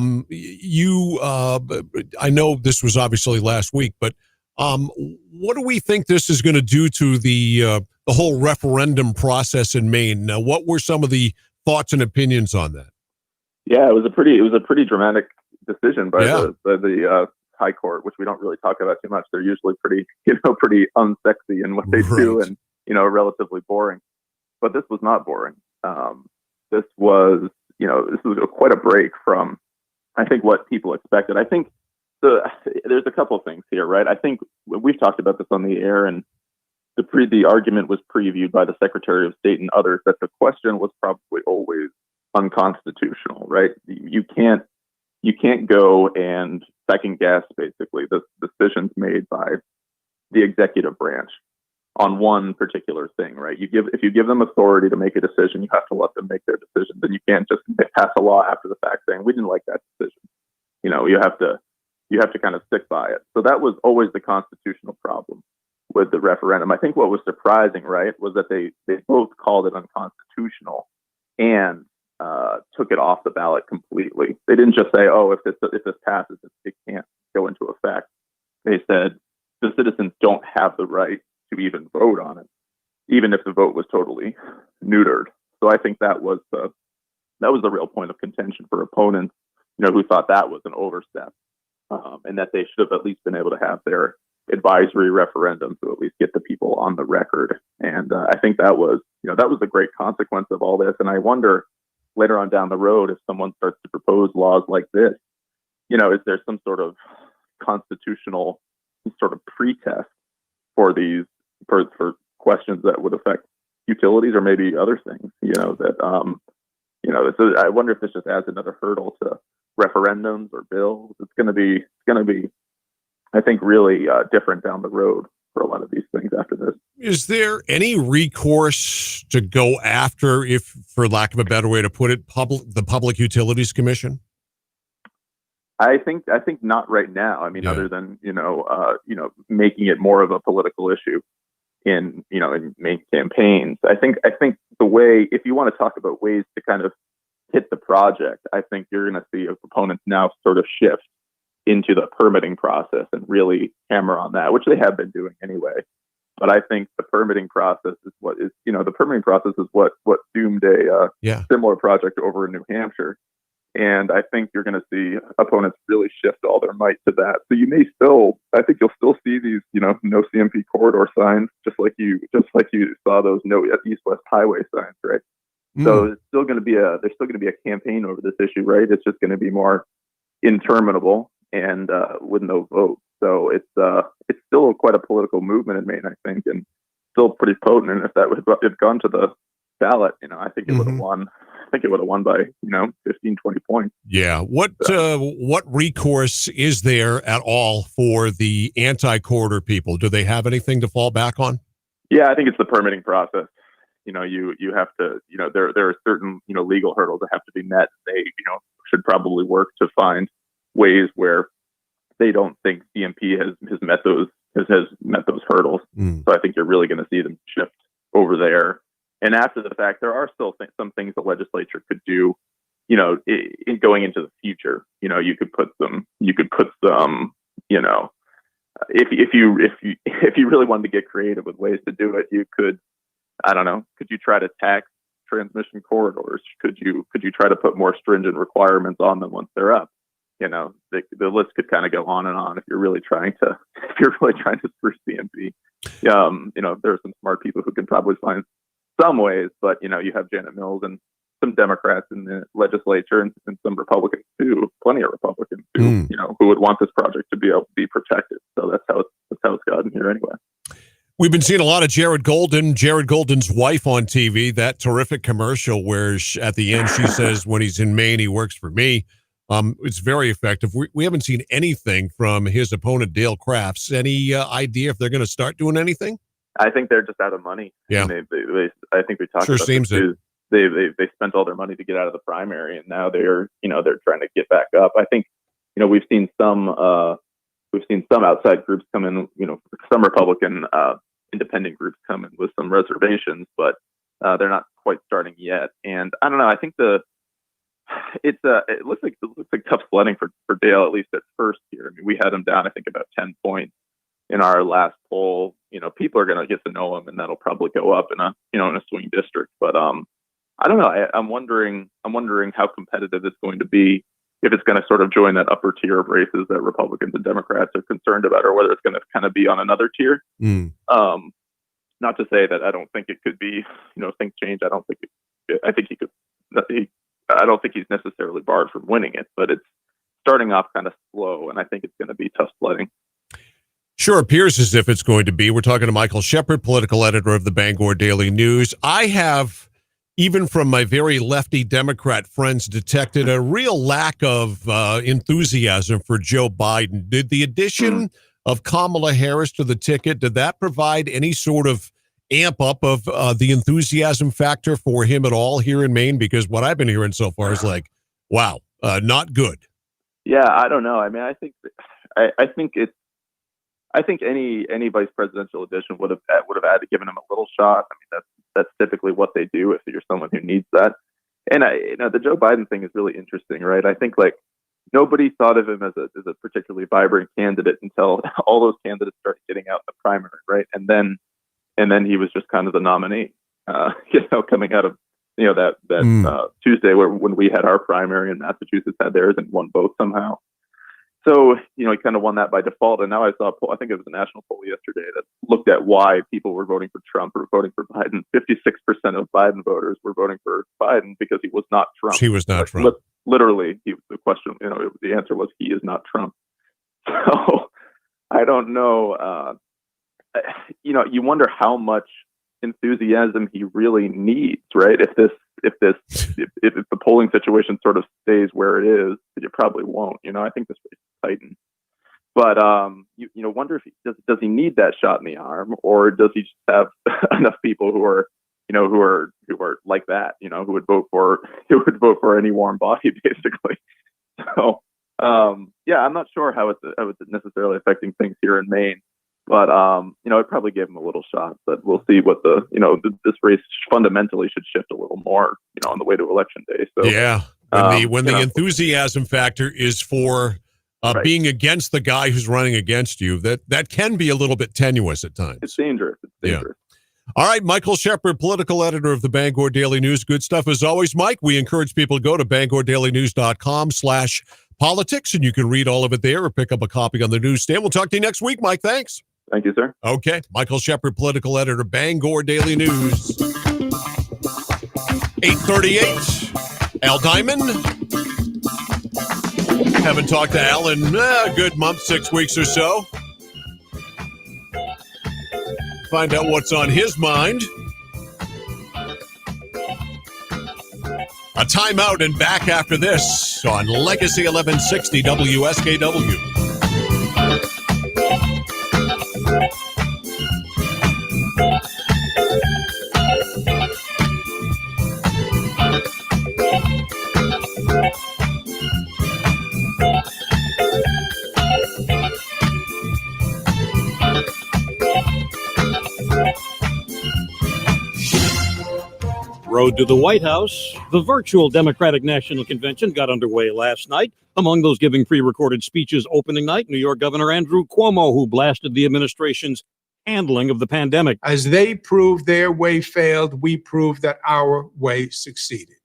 know this was obviously last week, but what do we think this is going to do to the whole referendum process in Maine? Now, what were some of the thoughts and opinions on that? Yeah, it was a pretty dramatic decision by the High Court, which we don't really talk about too much. They're usually pretty unsexy in what they do, and relatively boring. But this was not boring. This was quite a break from, I think, what people expected. I think there's a couple of things here, right? I think we've talked about this on the air, and the argument was previewed by the Secretary of State and others that the question was probably always unconstitutional, right? You can't go and second guess basically the decisions made by the executive branch on one particular thing, right? If you give them authority to make a decision, you have to let them make their decision. Then you can't just pass a law after the fact saying we didn't like that decision. You you have to kind of stick by it. So that was always the constitutional problem with the referendum. I think what was surprising, right, was that they both called it unconstitutional and took it off the ballot completely. They didn't just say, "Oh, if this passes, it can't go into effect." They said the citizens don't have the right to even vote on it, even if the vote was totally neutered. So I think that was the real point of contention for opponents, who thought that was an overstep, and that they should have at least been able to have their advisory referendum to at least get the people on the record. And I think that was a great consequence of all this. And I wonder later on down the road, if someone starts to propose laws like this, is there some sort of constitutional sort of pretest for these for questions that would affect utilities or maybe other things, so I wonder if this just adds another hurdle to referendums or bills. It's going to be, I think, really different down the road for a lot of these things after this. Is there any recourse to go after, if, for lack of a better way to put it, the Public Utilities Commission? I think not right now. I mean, other than making it more of a political issue in main campaigns. I think the way, if you want to talk about ways to kind of hit the project, I think you're going to see proponents now sort of shift into the permitting process and really hammer on that, which they have been doing anyway. But I think the permitting process is what doomed a similar project over in New Hampshire. And I think you're going to see opponents really shift all their might to that. So I think you'll still see these, no CMP corridor signs, just like you saw those no east-west highway signs, right? So there's still going to be a campaign over this issue, right? It's just going to be more interminable and with no vote. So it's still quite a political movement in Maine, I think, and still pretty potent. And if that had gone to the ballot, I think it would have won. I think it would have won by 15, 20 points. Yeah. What recourse is there at all for the anti-corridor people? Do they have anything to fall back on? Yeah, I think it's the permitting process. You have to, there are certain, legal hurdles that have to be met. They, should probably work to find ways where they don't think CMP has met those hurdles. So I think you're really going to see them shift over there. And after the fact, there are still some things the legislature could do, in going into the future. You could put some, if you really wanted to get creative with ways to do it, you could, I don't know, could you try to tax transmission corridors? Could you try to put more stringent requirements on them once they're up? The list could kind of go on and on if you're really trying to screw CMP. There are some smart people who could probably find some ways, but you have Janet Mills and some Democrats in the legislature and some Republicans too, plenty of Republicans too, who would want this project to be able to be protected. So that's how it's gotten here anyway. We've been seeing a lot of Jared Golden's wife on TV, that terrific commercial where at the end she says when he's in Maine, he works for me. It's very effective. We haven't seen anything from his opponent, Dale Crafts. Any idea if they're going to start doing anything? I think they're just out of money. Yeah. I think we talked about this too. They spent all their money to get out of the primary, and now they're trying to get back up. I think we've seen some outside groups come in, some Republican independent groups come in with some reservations, but they're not quite starting yet. And I don't know. I think it looks like tough sledding for Dale, at least at first here. I mean, we had him down, I think, about 10 points in our last poll. People are going to get to know him, and that'll probably go up in a swing district. But I don't know. I'm wondering how competitive it's going to be, if it's going to sort of join that upper tier of races that Republicans and Democrats are concerned about, or whether it's going to kind of be on another tier. Not to say that I don't think it could be, things change. I think he could. I don't think he's necessarily barred from winning it, but it's starting off kind of slow, and I think it's going to be tough sledding. Sure appears as if it's going to be. We're talking to Michael Shepard, political editor of the Bangor Daily News. I have, even from my very lefty Democrat friends, detected a real lack of enthusiasm for Joe Biden. Did the addition of Kamala Harris to the ticket, did that provide any sort of amp up of the enthusiasm factor for him at all here in Maine? Because what I've been hearing so far is like, wow, not good. Yeah, I don't know. I mean, I think I think any vice presidential addition would have had to given him a little shot. I mean, that's typically what they do if you're someone who needs that. And the Joe Biden thing is really interesting, right? I think like nobody thought of him as a particularly vibrant candidate until all those candidates started getting out in the primary, right? And then he was just kind of the nominee, coming out of that Tuesday when we had our primary and Massachusetts had theirs and won both somehow. So, he kind of won that by default. And now I saw a poll, I think it was a national poll yesterday that looked at why people were voting for Trump or voting for Biden. 56% of Biden voters were voting for Biden because he was not Trump. He was not Trump. Literally, the question, the answer was he is not Trump. So I don't know. You wonder how much enthusiasm he really needs, right? If the polling situation sort of stays where it is, it probably won't. I think this race is tightened. But wonder if does he need that shot in the arm, or does he just have enough people who are like that, who would vote for any warm body, basically. So I'm not sure how it's necessarily affecting things here in Maine. But it probably gave him a little shot. But we'll see what this race fundamentally should shift a little more, on the way to election day. So yeah, when the enthusiasm factor is for being against the guy who's running against you, that can be a little bit tenuous at times. It's dangerous. Yeah. All right, Michael Shepard, political editor of the Bangor Daily News. Good stuff as always, Mike. We encourage people to go to BangorDailyNews.com/politics, and you can read all of it there or pick up a copy on the newsstand. We'll talk to you next week, Mike. Thanks. Thank you, sir. Okay. Michael Shepard, political editor, Bangor Daily News. 8:38. Al Diamond. Haven't talked to Al in a good month, 6 weeks or so. Find out what's on his mind. A timeout and back after this on Legacy 1160 WSKW. Road to the White House. The virtual Democratic National Convention got underway last night. Among those giving pre-recorded speeches opening night, New York Governor Andrew Cuomo, who blasted the administration's handling of the pandemic. As they proved their way failed, we proved that our way succeeded.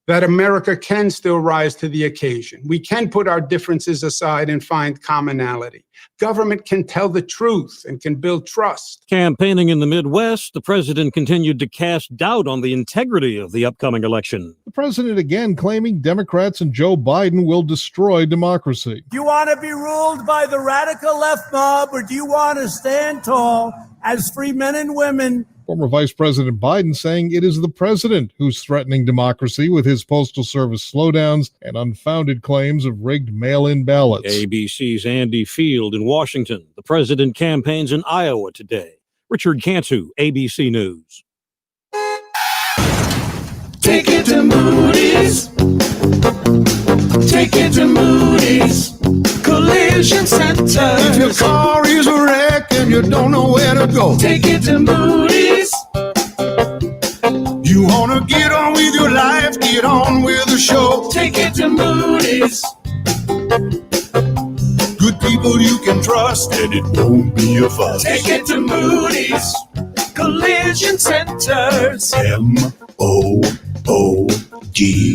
That America can still rise to the occasion. We can put our differences aside and find commonality. Government can tell the truth and can build trust. Campaigning in the Midwest, the president continued to cast doubt on the integrity of the upcoming election. The president again claiming Democrats and Joe Biden will destroy democracy. Do you want to be ruled by the radical left mob, or do you want to stand tall as free men and women? Former Vice President Biden saying it is the president who's threatening democracy with his Postal Service slowdowns and unfounded claims of rigged mail-in ballots. ABC's Andy Field in Washington. The president campaigns in Iowa today. Richard Cantu, ABC News. Take it to Moody's. Take it to Moody's Collision Center. If your car is a wreck and you don't know where to go, take it to Moody's. You want to get on with your life, get on with the show. Take it to Moody's. Good people you can trust and it won't be a fuss. Take it to Moody's Collision Centers. MOODY.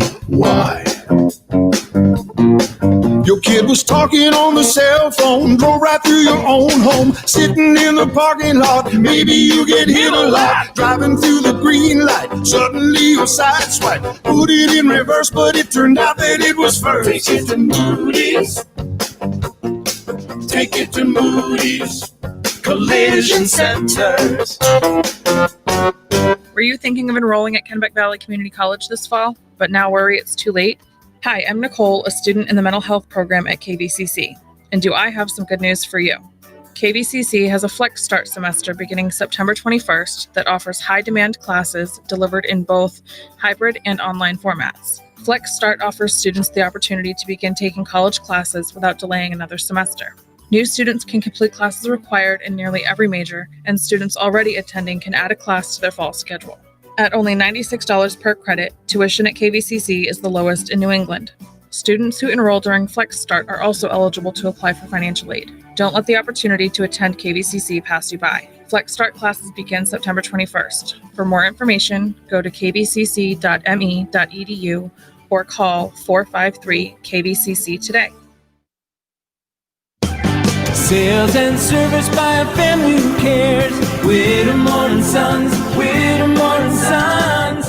Your kid was talking on the cell phone, drove right through your own home, sitting in the parking lot. Maybe you get hit a lot, driving through the green light. Suddenly your side swipe, put it in reverse, but it turned out that it was first. Take it to Moody's. Take it to Moody's Collision Centers. Were you thinking of enrolling at Kennebec Valley Community College this fall, but now worry it's too late? Hi, I'm Nicole, a student in the mental health program at KVCC, and do I have some good news for you? KVCC has a Flex Start semester beginning September 21st that offers high-demand classes delivered in both hybrid and online formats. Flex Start offers students the opportunity to begin taking college classes without delaying another semester. New students can complete classes required in nearly every major, and students already attending can add a class to their fall schedule. At only $96 per credit, tuition at KVCC is the lowest in New England. Students who enroll during Flex Start are also eligible to apply for financial aid. Don't let the opportunity to attend KVCC pass you by. Flex Start classes begin September 21st. For more information, go to kvcc.me.edu or call 453-KVCC today. Sales and service by a family who cares. Whittemore and Sons, Whittemore and Sons.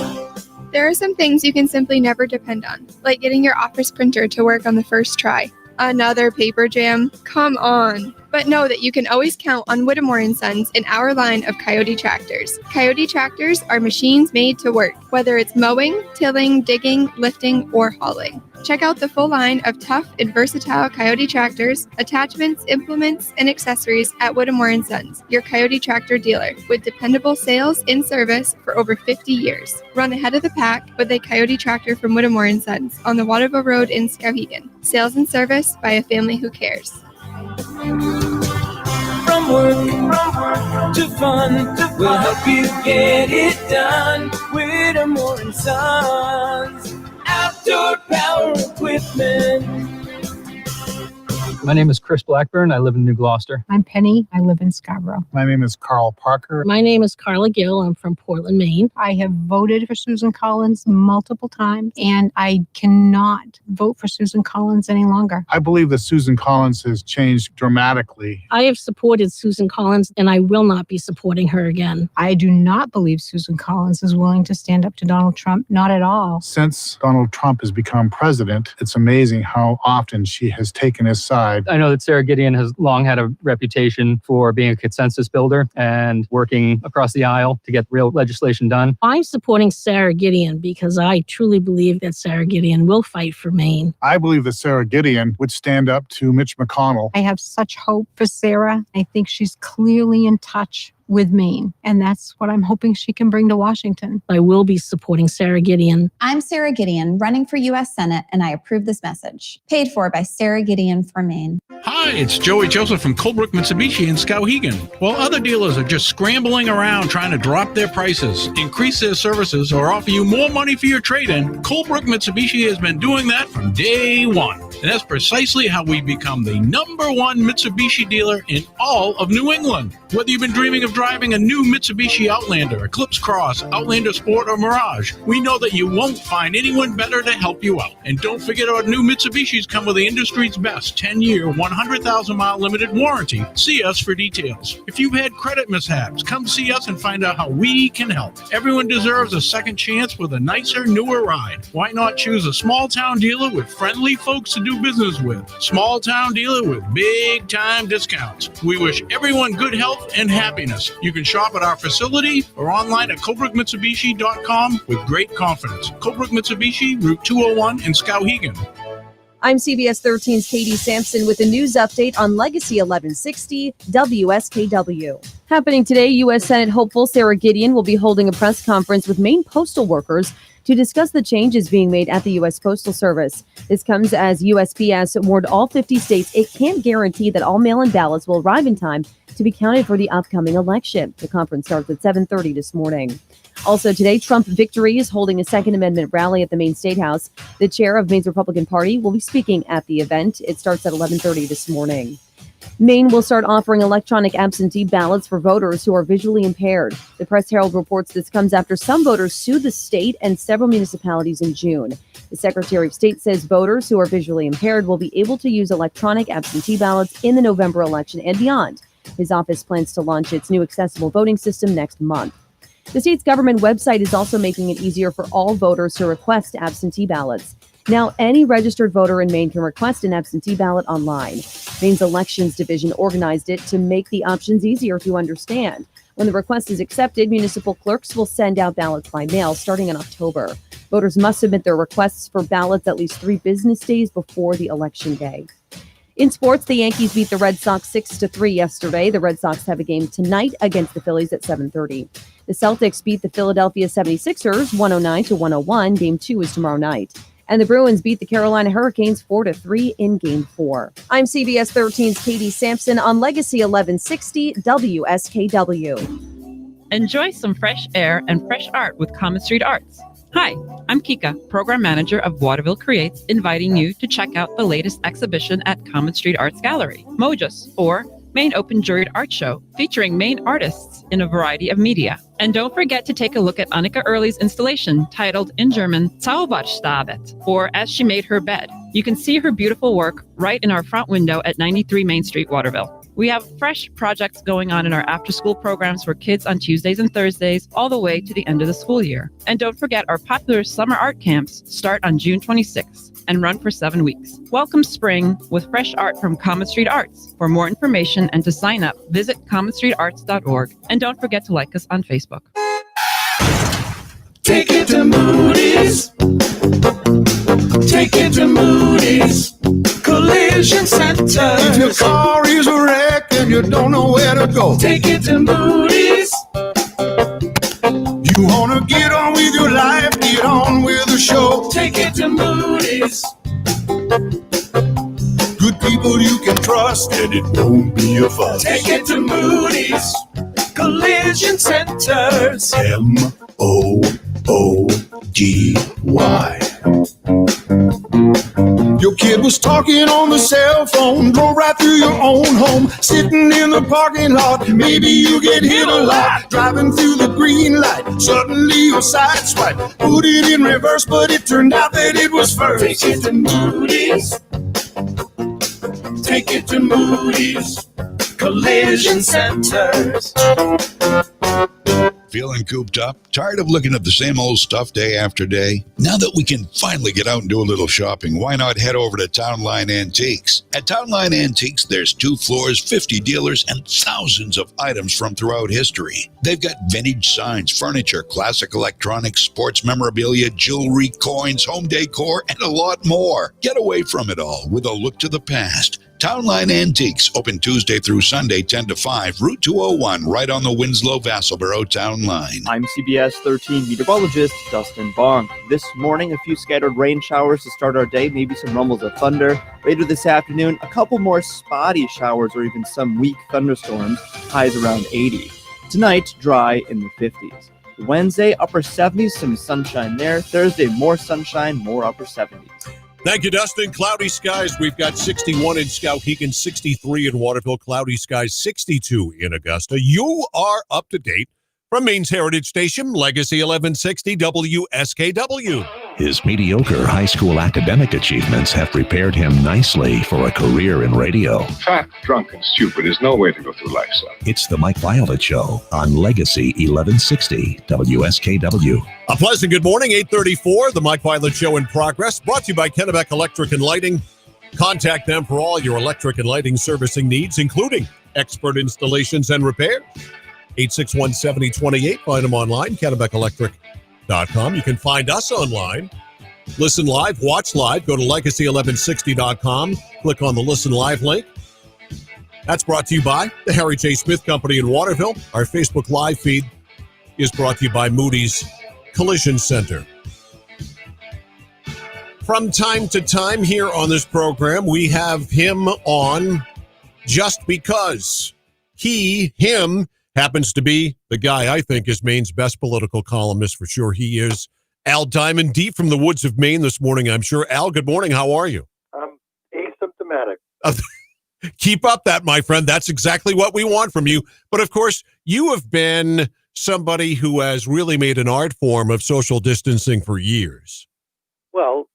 There are some things you can simply never depend on, like getting your office printer to work on the first try. Another paper jam? Come on. But know that you can always count on Whittemore & Sons in our line of Coyote tractors. Coyote tractors are machines made to work, whether it's mowing, tilling, digging, lifting, or hauling. Check out the full line of tough and versatile Coyote tractors, attachments, implements, and accessories at Whittemore & Sons, your Coyote tractor dealer, with dependable sales in service for over 50 years. Run ahead of the pack with a Coyote tractor from Whittemore & Sons on the Waterville Road in Skowhegan. Sales and service by a family who cares. From work to fun, we'll help you get it done. Whittemore and Sons, outdoor power equipment. My name is Chris Blackburn. I live in New Gloucester. I'm Penny. I live in Scarborough. My name is Carl Parker. My name is Carla Gill. I'm from Portland, Maine. I have voted for Susan Collins multiple times, and I cannot vote for Susan Collins any longer. I believe that Susan Collins has changed dramatically. I have supported Susan Collins, and I will not be supporting her again. I do not believe Susan Collins is willing to stand up to Donald Trump. Not at all. Since Donald Trump has become president, it's amazing how often she has taken his side. I know that Sarah Gideon has long had a reputation for being a consensus builder and working across the aisle to get real legislation done. I'm supporting Sarah Gideon because I truly believe that Sarah Gideon will fight for Maine. I believe that Sarah Gideon would stand up to Mitch McConnell. I have such hope for Sarah. I think she's clearly in touch with Maine, and that's what I'm hoping she can bring to Washington. I will be supporting Sarah Gideon. I'm Sarah Gideon, running for U.S. Senate, and I approve this message. Paid for by Sarah Gideon for Maine. Hi, it's Joey Joseph from Colebrook Mitsubishi in Skowhegan. While other dealers are just scrambling around trying to drop their prices, increase their services, or offer you more money for your trade-in, Colebrook Mitsubishi has been doing that from day one. And that's precisely how we become the #1 Mitsubishi dealer in all of New England. Whether you've been dreaming of driving a new Mitsubishi Outlander, Eclipse Cross, Outlander Sport, or Mirage, we know that you won't find anyone better to help you out. And don't forget our new Mitsubishis come with the industry's best 10-year, 100,000-mile limited warranty. See us for details. If you've had credit mishaps, come see us and find out how we can help. Everyone deserves a second chance with a nicer, newer ride. Why not choose a small-town dealer with friendly folks to do business with? Small-town dealer with big-time discounts. We wish everyone good health and happiness. You can shop at our facility or online at ColebrookMitsubishi.com with great confidence. Colebrook Mitsubishi, Route 201 in Skowhegan. I'm CBS 13's Katie Sampson with a news update on Legacy 1160 WSKW. Happening today, U.S. Senate hopeful Sarah Gideon will be holding a press conference with Maine postal workers to discuss the changes being made at the U.S. Postal Service. This comes as USPS warned all 50 states it can't guarantee that all mail-in ballots will arrive in time to be counted for the upcoming election. The conference starts at 7:30 this morning. Also today, Trump Victory is holding a Second Amendment rally at the Maine State House. The chair of Maine's Republican Party will be speaking at the event. It starts at 11:30 this morning. Maine will start offering electronic absentee ballots for voters who are visually impaired. The Press Herald reports this comes after some voters sued the state and several municipalities in June. The Secretary of State says voters who are visually impaired will be able to use electronic absentee ballots in the November election and beyond. His office plans to launch its new accessible voting system next month. The state's government website is also making it easier for all voters to request absentee ballots. Now, any registered voter in Maine can request an absentee ballot online. Maine's Elections Division organized it to make the options easier to understand. When the request is accepted, municipal clerks will send out ballots by mail starting in October. Voters must submit their requests for ballots at least 3 business days before the election day. In sports, the Yankees beat the Red Sox 6-3 yesterday. The Red Sox have a game tonight against the Phillies at 7:30. The Celtics beat the Philadelphia 76ers 109-101. Game 2 is tomorrow night. And the Bruins beat the Carolina Hurricanes 4-3 in Game 4. I'm CBS 13's Katie Sampson on Legacy 1160 WSKW. Enjoy some fresh air and fresh art with Common Street Arts. Hi, I'm Kika, Program Manager of Waterville Creates, inviting you to check out the latest exhibition at Common Street Arts Gallery, Mojus, or Maine Open Juried Art Show, featuring Maine artists in a variety of media. And don't forget to take a look at Annika Early's installation titled in German Zauberstabet, or As She Made Her Bed. You can see her beautiful work right in our front window at 93 Main Street, Waterville. We have fresh projects going on in our after-school programs for kids on Tuesdays and Thursdays, all the way to the end of the school year. And don't forget, our popular summer art camps start on June 26th and run for 7 weeks. Welcome spring with fresh art from Common Street Arts. For more information and to sign up, visit commonstreetarts.org. And don't forget to like us on Facebook. Take it to Moody's. Take it to Moody's Collision Center. If your car is a wreck and you don't know where to go, take it to Moody's. You wanna get on with your life, get on with the show. Take it to Moody's. Good people you can trust and it won't be a fuss. Take it to Moody's Collision Centers. MOODY. Your kid was talking on the cell phone, drove right through your own home, sitting in the parking lot. Maybe you get hit a lot, driving through the green light. Suddenly your side swipe, put it in reverse, but it turned out that it was first. Take it to Moody's. Take it to Moody's Collision Centers. Feeling cooped up? Tired of looking at the same old stuff day after day? Now that we can finally get out and do a little shopping, why not head over to Town Line Antiques? At Town Line Antiques, there's 2 floors, 50 dealers, and thousands of items from throughout history. They've got vintage signs, furniture, classic electronics, sports memorabilia, jewelry, coins, home decor, and a lot more. Get away from it all with a look to the past. Town Line Antiques, open Tuesday through Sunday, 10 to 5, Route 201, right on the Winslow-Vassalboro Town Line. I'm CBS 13 meteorologist Dustin Bong. This morning, a few scattered rain showers to start our day, maybe some rumbles of thunder. Later this afternoon, a couple more spotty showers or even some weak thunderstorms, highs around 80. Tonight, dry in the 50s. Wednesday, upper 70s, some sunshine there. Thursday, more sunshine, more upper 70s. Thank you, Dustin. Cloudy skies. We've got 61 in Skowhegan, 63 in Waterville, cloudy skies, 62 in Augusta. You are up to date from Maine's Heritage Station, Legacy 1160 WSKW. His mediocre high school academic achievements have prepared him nicely for a career in radio. Fat, drunk, and stupid is no way to go through life, son. It's the Mike Violet Show on Legacy 1160 WSKW. A pleasant good morning, 8:34, the Mike Violet Show in progress, brought to you by Kennebec Electric and Lighting. Contact them for all your electric and lighting servicing needs, including expert installations and repairs. 861-7028. Find them online, KennebecElectric.com. You can find us online. Listen live, watch live. Go to Legacy1160.com. Click on the Listen Live link. That's brought to you by the Harry J. Smith Company in Waterville. Our Facebook Live feed is brought to you by Moody's Collision Center. From time to time here on this program, we have him on just because him happens to be the guy I think is Maine's best political columnist for sure. He is Al Diamond, deep from the woods of Maine this morning, I'm sure. Al, good morning. How are you? I'm asymptomatic. Keep up that, my friend. That's exactly what we want from you. But of course, you have been somebody who has really made an art form of social distancing for years. Well,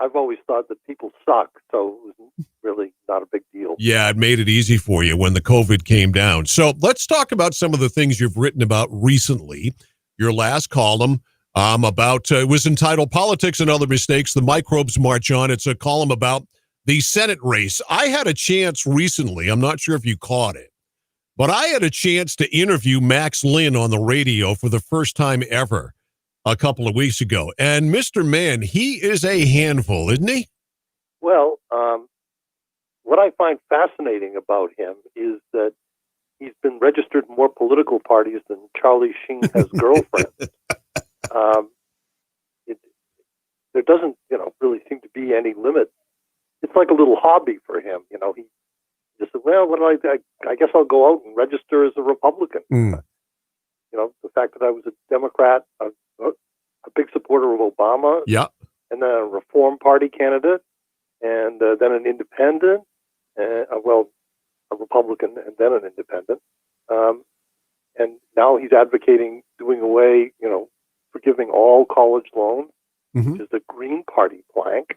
I've always thought that people suck, so it was really not a big deal. Yeah, it made it easy for you when the COVID came down. So let's talk about some of the things you've written about recently. Your last column about it was entitled Politics and Other Mistakes, The Microbes March On. It's a column about the Senate race. I had a chance recently, I'm not sure if you caught it, but I had a chance to interview Max Lynn on the radio for the first time ever a couple of weeks ago. And Mr. Mann, he is a handful, isn't he? Well, what I find fascinating about him is that he's been registered in more political parties than Charlie Sheen has girlfriends. there doesn't, really seem to be any limit. It's like a little hobby for him. He just said, well, I guess I'll go out and register as a Republican. The fact that I was a Democrat, a big supporter of Obama, Yeah. and then a Reform Party candidate, and then an independent, a Republican, and then an independent. And now he's advocating doing away, forgiving all college loans, which is the Green Party plank.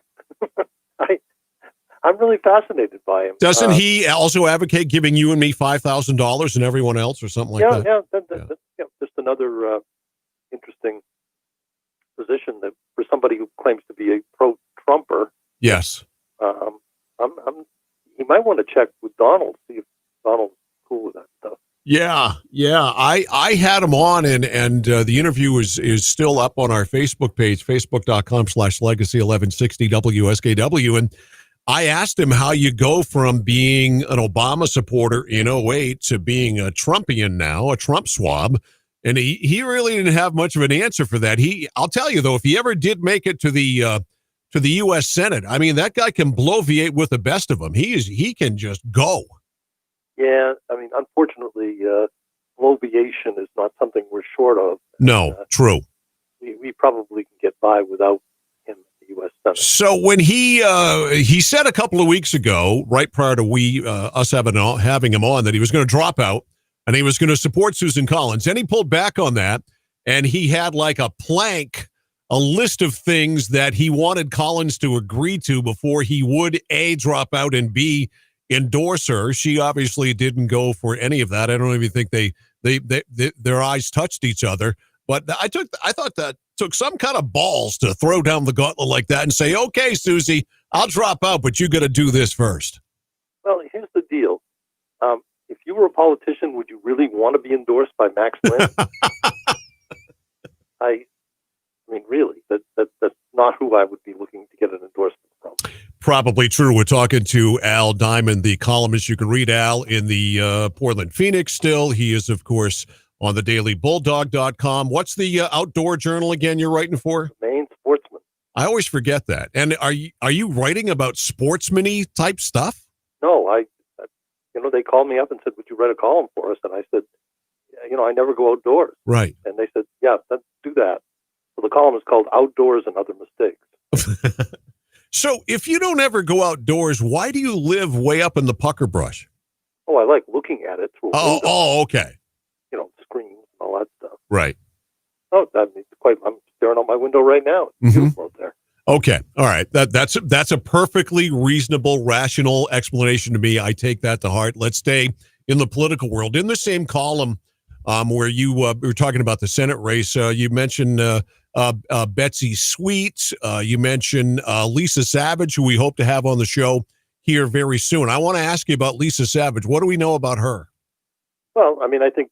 I'm really fascinated by him. Doesn't he also advocate giving you and me $5,000 and everyone else or something like that? Yeah, just another interesting position that for somebody who claims to be a pro-Trumper. Yes. He might want to check with Donald, see if Donald's cool with that stuff. Yeah. I had him on, and the interview is still up on our Facebook page, facebook.com/legacy1160 WSKW. And I asked him how you go from being an Obama supporter in 2008 to being a Trumpian now, a Trump swab. And he really didn't have much of an answer for that. I'll tell you, though, if he ever did make it to the U.S. Senate, I mean, that guy can bloviate with the best of them. He can just go. Yeah, I mean, unfortunately, bloviation is not something we're short of. No, true. We probably can get by without him in the U.S. Senate. So when he said a couple of weeks ago, right prior to us having him on, that he was going to drop out and he was going to support Susan Collins, and he pulled back on that, and he had like a list of things that he wanted Collins to agree to before he would A, drop out, and B, endorse her. She obviously didn't go for any of that. I don't even think their eyes touched each other. But I thought that took some kind of balls to throw down the gauntlet like that and say, okay, Susie, I'll drop out, but you got to do this first. Well, here's the deal. If you were a politician, would you really want to be endorsed by Max Lynn? I mean, really, that's not who I would be looking to get an endorsement from. Probably true. We're talking to Al Diamond, the columnist. You can read Al in the Portland Phoenix still. He is, of course, on the dailybulldog.com. What's the outdoor journal again you're writing for? Maine Sportsman. I always forget that. And are you writing about sportsman-y type stuff? No, they called me up and said, would you write a column for us? And I said, I never go outdoors. Right. And they said, yeah, do that. So the column is called Outdoors and Other Mistakes. So if you don't ever go outdoors, why do you live way up in the pucker brush? Oh, I like looking at it through a window. Oh, okay. Screens and all that stuff. Right. Oh, I'm staring out my window right now. It's beautiful out there. Okay. All right. That's a perfectly reasonable, rational explanation to me. I take that to heart. Let's stay in the political world. In the same column where you were talking about the Senate race, you mentioned Betsy Sweet. You mentioned Lisa Savage, who we hope to have on the show here very soon. I want to ask you about Lisa Savage. What do we know about her? Well, I mean, I think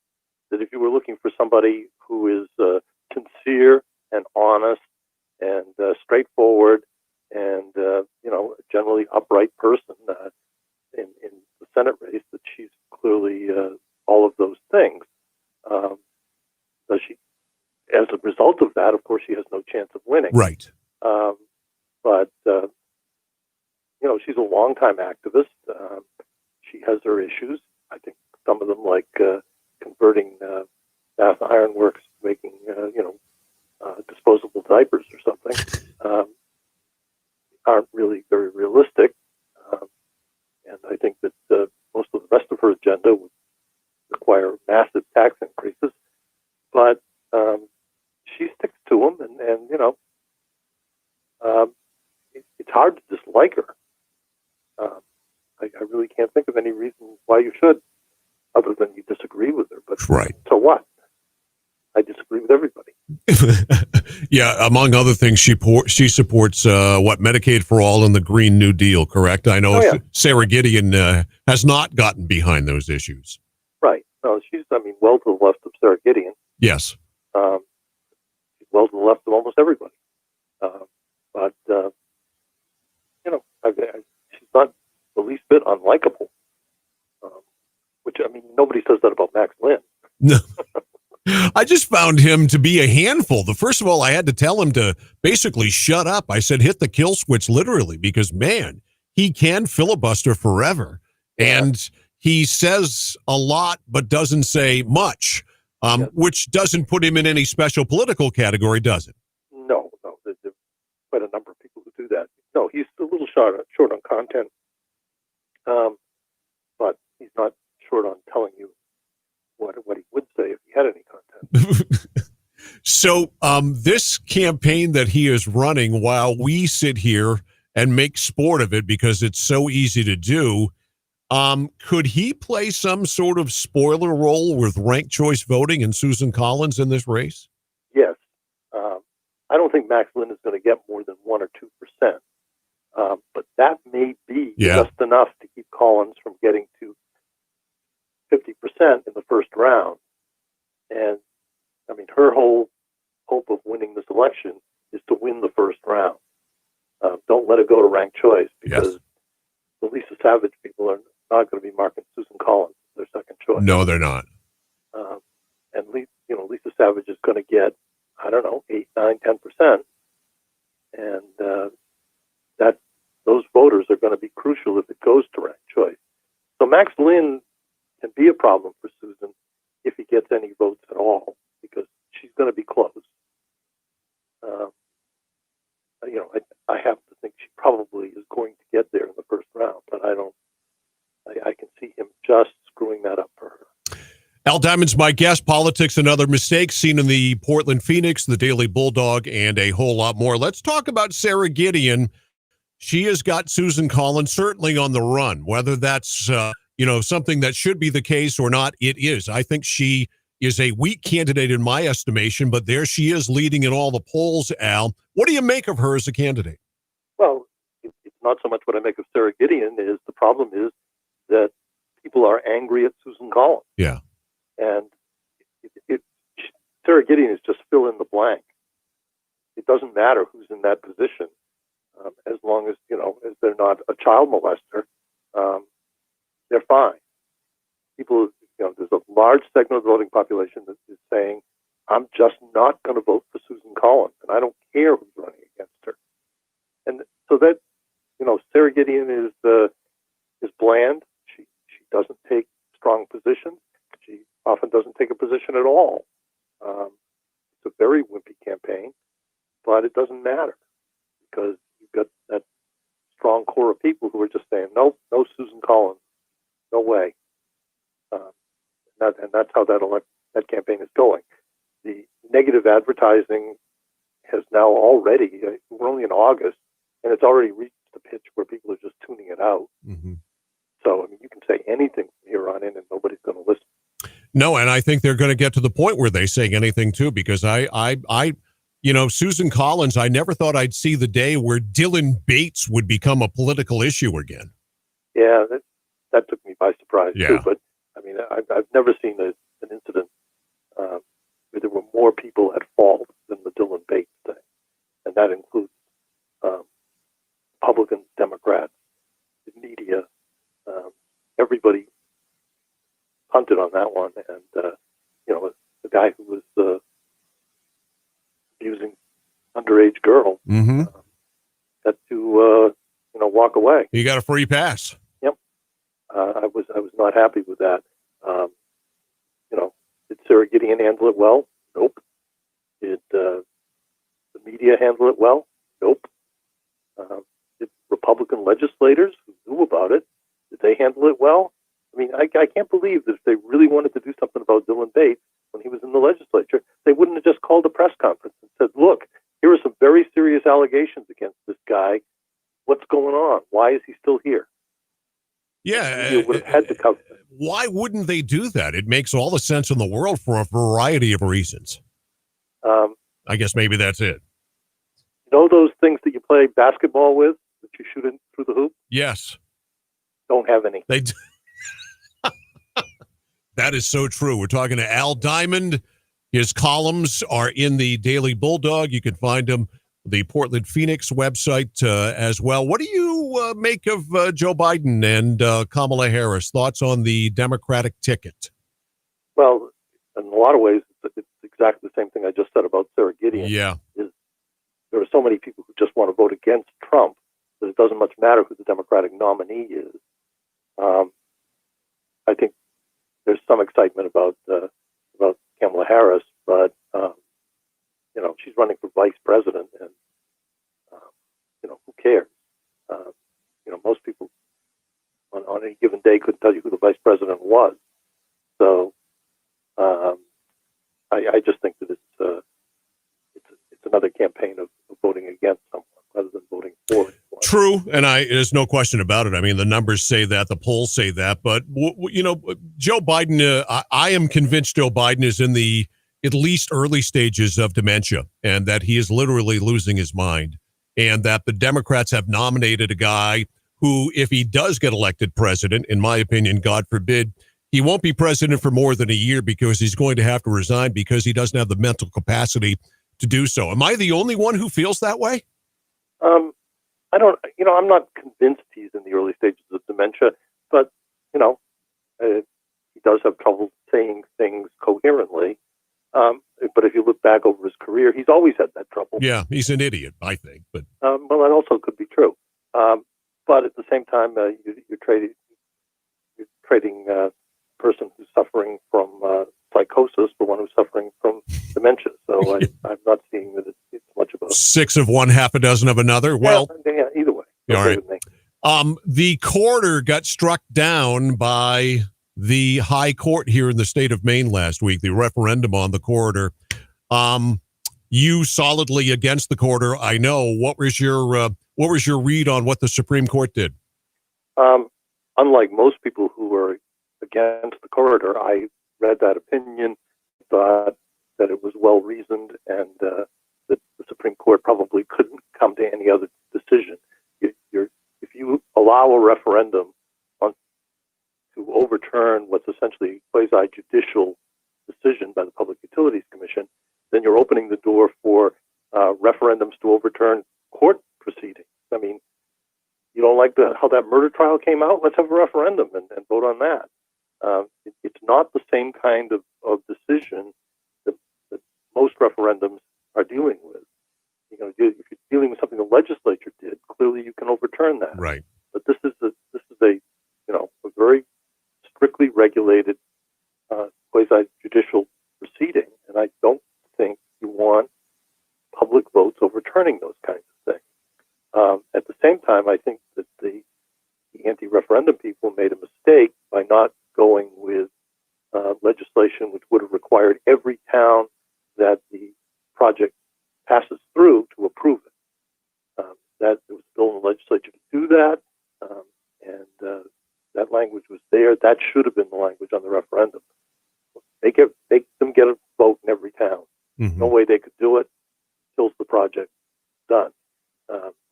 that if you were looking for somebody who is sincere and honest and straightforward and generally upright person in the Senate race, that she's clearly all of those things. Does she? As a result of that, of course, she has no chance of winning. Right. But she's a longtime activist. She has her issues. I think some of them, like converting Bath Iron Works, making disposable diapers or something, aren't really very realistic. And I think that most of the rest of her agenda would require massive tax increases. But she sticks to them, and it's hard to dislike her. I really can't think of any reason why you should, other than you disagree with her. But right. So what? I disagree with everybody. Yeah, among other things, she supports Medicaid for all and the Green New Deal, correct? I know Sarah Gideon has not gotten behind those issues. Right. No, she's, well to the left of Sarah Gideon. Yes. She's well to the left of almost everybody. But she's not the least bit unlikable. Which, nobody says that about Max Lynn. No. I just found him to be a handful. First of all, I had to tell him to basically shut up. I said, hit the kill switch literally, because, man, he can filibuster forever. And he says a lot but doesn't say much, which doesn't put him in any special political category, does it? No. There's quite a number of people who do that. No, he's a little short on content, but he's not short on telling you what he would say if he had any content. So this campaign that he is running, while we sit here and make sport of it because it's so easy to do, could he play some sort of spoiler role with ranked choice voting and Susan Collins in this race? Yes. I don't think Max Lynn is going to get more than 1 or 2%, but that may be just enough to keep Collins from getting to 50% in the first round. And, I mean, her whole hope of winning this election is to win the first round. Don't let it go to ranked choice, because the Lisa Savage people are not going to be marking Susan Collins as their second choice. No, they're not. And Lisa Savage is going to get, 8, 9, 10%. And those voters are going to be crucial if it goes to ranked choice. So Max Lynn can be a problem for Susan if he gets any votes at all, because she's going to be close. I have to think she probably is going to get there in the first round, but I can see him just screwing that up for her. Al Diamond's my guest. Politics and other mistakes seen in the Portland Phoenix, the Daily Bulldog, and a whole lot more. Let's talk about Sarah Gideon. She has got Susan Collins certainly on the run. Whether that's something that should be the case or not, it is. I think she is a weak candidate in my estimation, but there she is leading in all the polls, Al. What do you make of her as a candidate? Well, it's not so much what I make of Sarah Gideon. The problem is that people are angry at Susan Collins. Yeah. And Sarah Gideon is just fill in the blank. It doesn't matter who's in that position, as long as, as they're not a child molester, they're fine. People, there's a large segment of the voting population that is saying, I'm just not going to vote for Susan Collins, and I don't care who's running against her. And so that, Sarah Gideon is bland. She doesn't take strong positions. She often doesn't take a position at all. It's a very wimpy campaign, but it doesn't matter, because you've got that strong core of people who are just saying, no Susan Collins, no way. And that's how that campaign is going. The negative advertising has now already, we're only in August, and it's already reached the pitch where people are just tuning it out. Mm-hmm. So, you can say anything from here on in and nobody's going to listen. No, and I think they're going to get to the point where they say anything too, because Susan Collins, I never thought I'd see the day where Dylan Bates would become a political issue again. Yeah, that took me by surprise too. But I've never seen an incident where there were more people at fault than the Dylan Bates thing, and that includes Republicans, Democrats, the media, everybody punted on that one, and the guy who was abusing underage girl had to walk away. You got a free pass. Yep. I was not happy with that. Did Sarah Gideon handle it well? Nope. Did the media handle it well? Nope. Did Republican legislators who knew about it, did they handle it well? I can't believe that if they really wanted to do something about Dylan Bates when he was in the legislature, they wouldn't have just called a press conference and said, look, here are some very serious allegations against this guy. What's going on? Why is he still here? Yeah. Would have had to cover it. Why wouldn't they do that? It makes all the sense in the world for a variety of reasons. I guess maybe that's it. Those things that you play basketball with, that you shoot in through the hoop? Yes. Don't have any. They do. That is so true. We're talking to Al Diamond. His columns are in the Daily Bulldog. You can find them the Portland Phoenix website as well. What do you make of Joe Biden and Kamala Harris? Thoughts on the Democratic ticket? Well, in a lot of ways, it's same thing I just said about Sarah Gideon. Yeah. Is there are so many people who just want to vote against Trump that it doesn't much matter who the Democratic nominee is. I think there's some excitement about Kamala Harris, but she's running for vice president, and who cares? Most people on any given day couldn't tell you who the vice president was. So I just think that it's another campaign of voting against someone rather than voting for it. True, and there's no question about it. I mean, the numbers say that, the polls say that, but Joe Biden. I am convinced Joe Biden is in the at least early stages of dementia, and that he is literally losing his mind, and that the Democrats have nominated a guy who, if he does get elected president, in my opinion, God forbid, he won't be president for more than a year because he's going to have to resign because he doesn't have the mental capacity to do so. Am I the only one who feels that way? I don't, I'm not convinced he's in the early stages of dementia, but, he does have trouble saying things coherently. But if you look back over his career, he's always had that trouble. Yeah, he's an idiot, I think. But well, that also could be true. But at the same time, you're trading a person who's suffering from psychosis for one who's suffering from dementia. So I'm not seeing that it's much of a 6 of one, half a dozen of another. Well, yeah, either way. All right. The coroner got struck down by the high court here in the state of Maine last week, the referendum on the coroner. You solidly against the coroner, I know. What was your read on what the Supreme Court did? Unlike most people who were against the coroner, I read that opinion, thought that it was well reasoned, and that the Supreme Court probably couldn't come to any other decision. If you allow a referendum to overturn what's essentially a quasi-judicial decision by the Public Utilities Commission, then you're opening the door for referendums to overturn court proceedings. I mean, you don't like how that murder trial came out? Let's have a referendum and vote on that. It's not the same kind of decision that most referendums are dealing with. If you're dealing with something the legislature did, clearly you can overturn that. Right. But this is a very strictly regulated quasi-judicial proceeding, and I don't think you want public votes overturning those kinds of things. At the same time, I think that the anti-referendum people made a mistake by not going with legislation which would have required every town that the project passes through to approve it. That there was a bill in the legislature to do that, and that language was there. That should have been the language on the referendum. Make them get a vote in every town. Mm-hmm. No way they could do it. Kills the project. Done.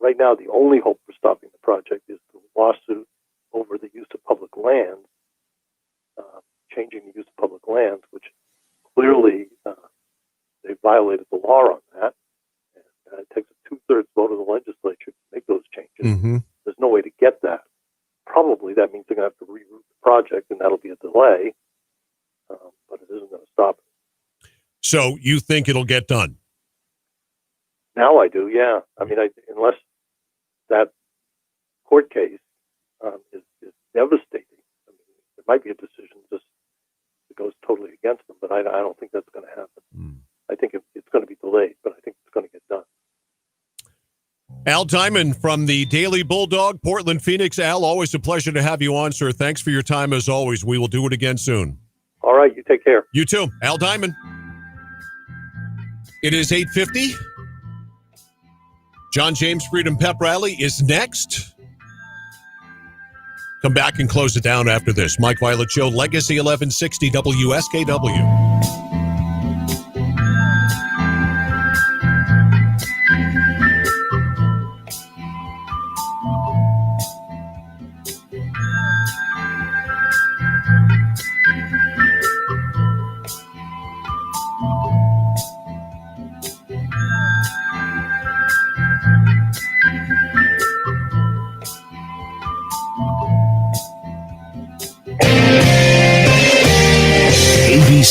Right now, the only hope for stopping the project is the lawsuit over the use of public lands, changing the use of public lands, which clearly they violated the law on that. And it takes a 2/3 vote of the legislature to make those changes. Mm-hmm. There's no way to get that. Probably that means they're going to have to reroute the project, and that'll be a delay. But it isn't going to stop it. So you think it'll get done? Now I do, yeah. I mean, unless that court case is devastating, I mean, there might be a decision just that goes totally against them, but I don't think that's going to happen. I think it's going to be delayed, but I think it's going to get done. Al Diamond from the Daily Bulldog, Portland, Phoenix. Al, always a pleasure to have you on, sir. Thanks for your time as always. We will do it again soon. All right, you take care. You too. Al Diamond. It is 8:50. John James Freedom Pep Rally is next. Come back and close it down after this. Mike Violet Show, Legacy 1160 WSKW.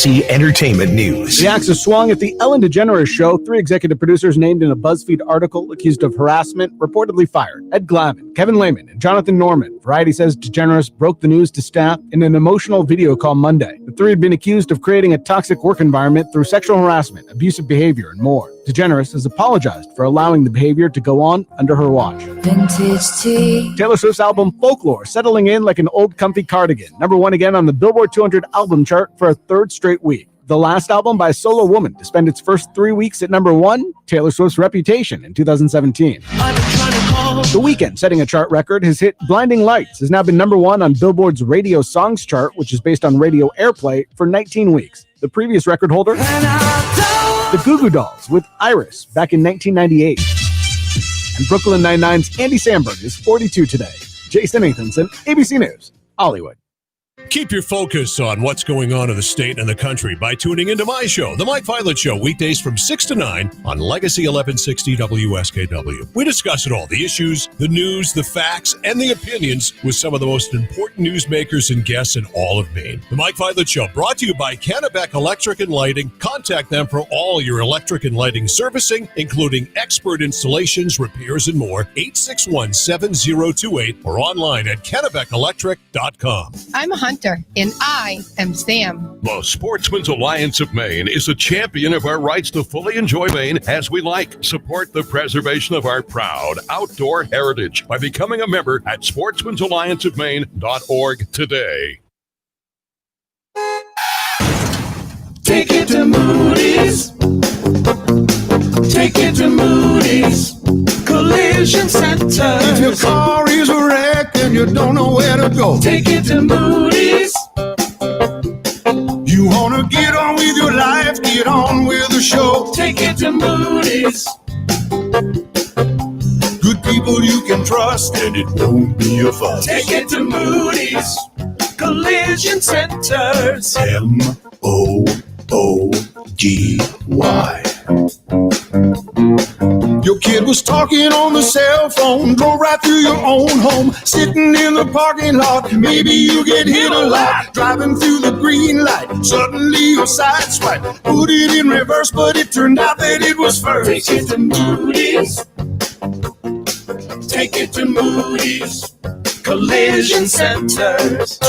Legacy Entertainment News. The axe is swung at the Ellen DeGeneres Show. 3 executive producers named in a BuzzFeed article accused of harassment reportedly fired. Ed Glavin, Kevin Lehman, and Jonathan Norman. Variety says DeGeneres broke the news to staff in an emotional video call Monday. The 3 had been accused of creating a toxic work environment through sexual harassment, abusive behavior, and more. DeGeneres has apologized for allowing the behavior to go on under her watch. Vintage tea. Taylor Swift's album Folklore settling in like an old comfy cardigan. Number 1 again on the Billboard 200 album chart for a 3rd straight week. The last album by a solo woman to spend its first 3 weeks at number 1, Taylor Swift's Reputation in 2017. The Weeknd, setting a chart record, his hit Blinding Lights has now been number 1 on Billboard's Radio Songs chart, which is based on radio airplay, for 19 weeks. The previous record holder, the Goo Goo Dolls with Iris back in 1998. And Brooklyn Nine-Nine's Andy Samberg is 42 today. Jason Nathanson, ABC News, Hollywood. Keep your focus on what's going on in the state and the country by tuning into my show, The Mike Violet Show, weekdays from 6 to 9 on Legacy 1160 WSKW. We discuss it all, the issues, the news, the facts, and the opinions with some of the most important newsmakers and guests in all of Maine. The Mike Violet Show, brought to you by Kennebec Electric and Lighting. Contact them for all your electric and lighting servicing, including expert installations, repairs, and more. 861-7028 or online at KennebecElectric.com. I'm a hunter, and I am Sam. The Sportsman's Alliance of Maine is a champion of our rights to fully enjoy Maine as we like. Support the preservation of our proud outdoor heritage by becoming a member at sportsmansallianceofmaine.org today. Take it to Moody's. Take it to Moody's Collision Center. If your car is a wreck and you don't know where to go, take it to Moody's. You want to get on with your life, get on with the show. Take it to Moody's. Good people you can trust and it won't be a fuss. Take it to Moody's Collision Centers. MOODY. Your kid was talking on the cell phone, drove right through your own home, sitting in the parking lot. Maybe you get hit a lot, driving through the green light. Suddenly your side swipe, put it in reverse, but it turned out that it was first. Take it to Moody's. Take it to Moody's Collision Centers.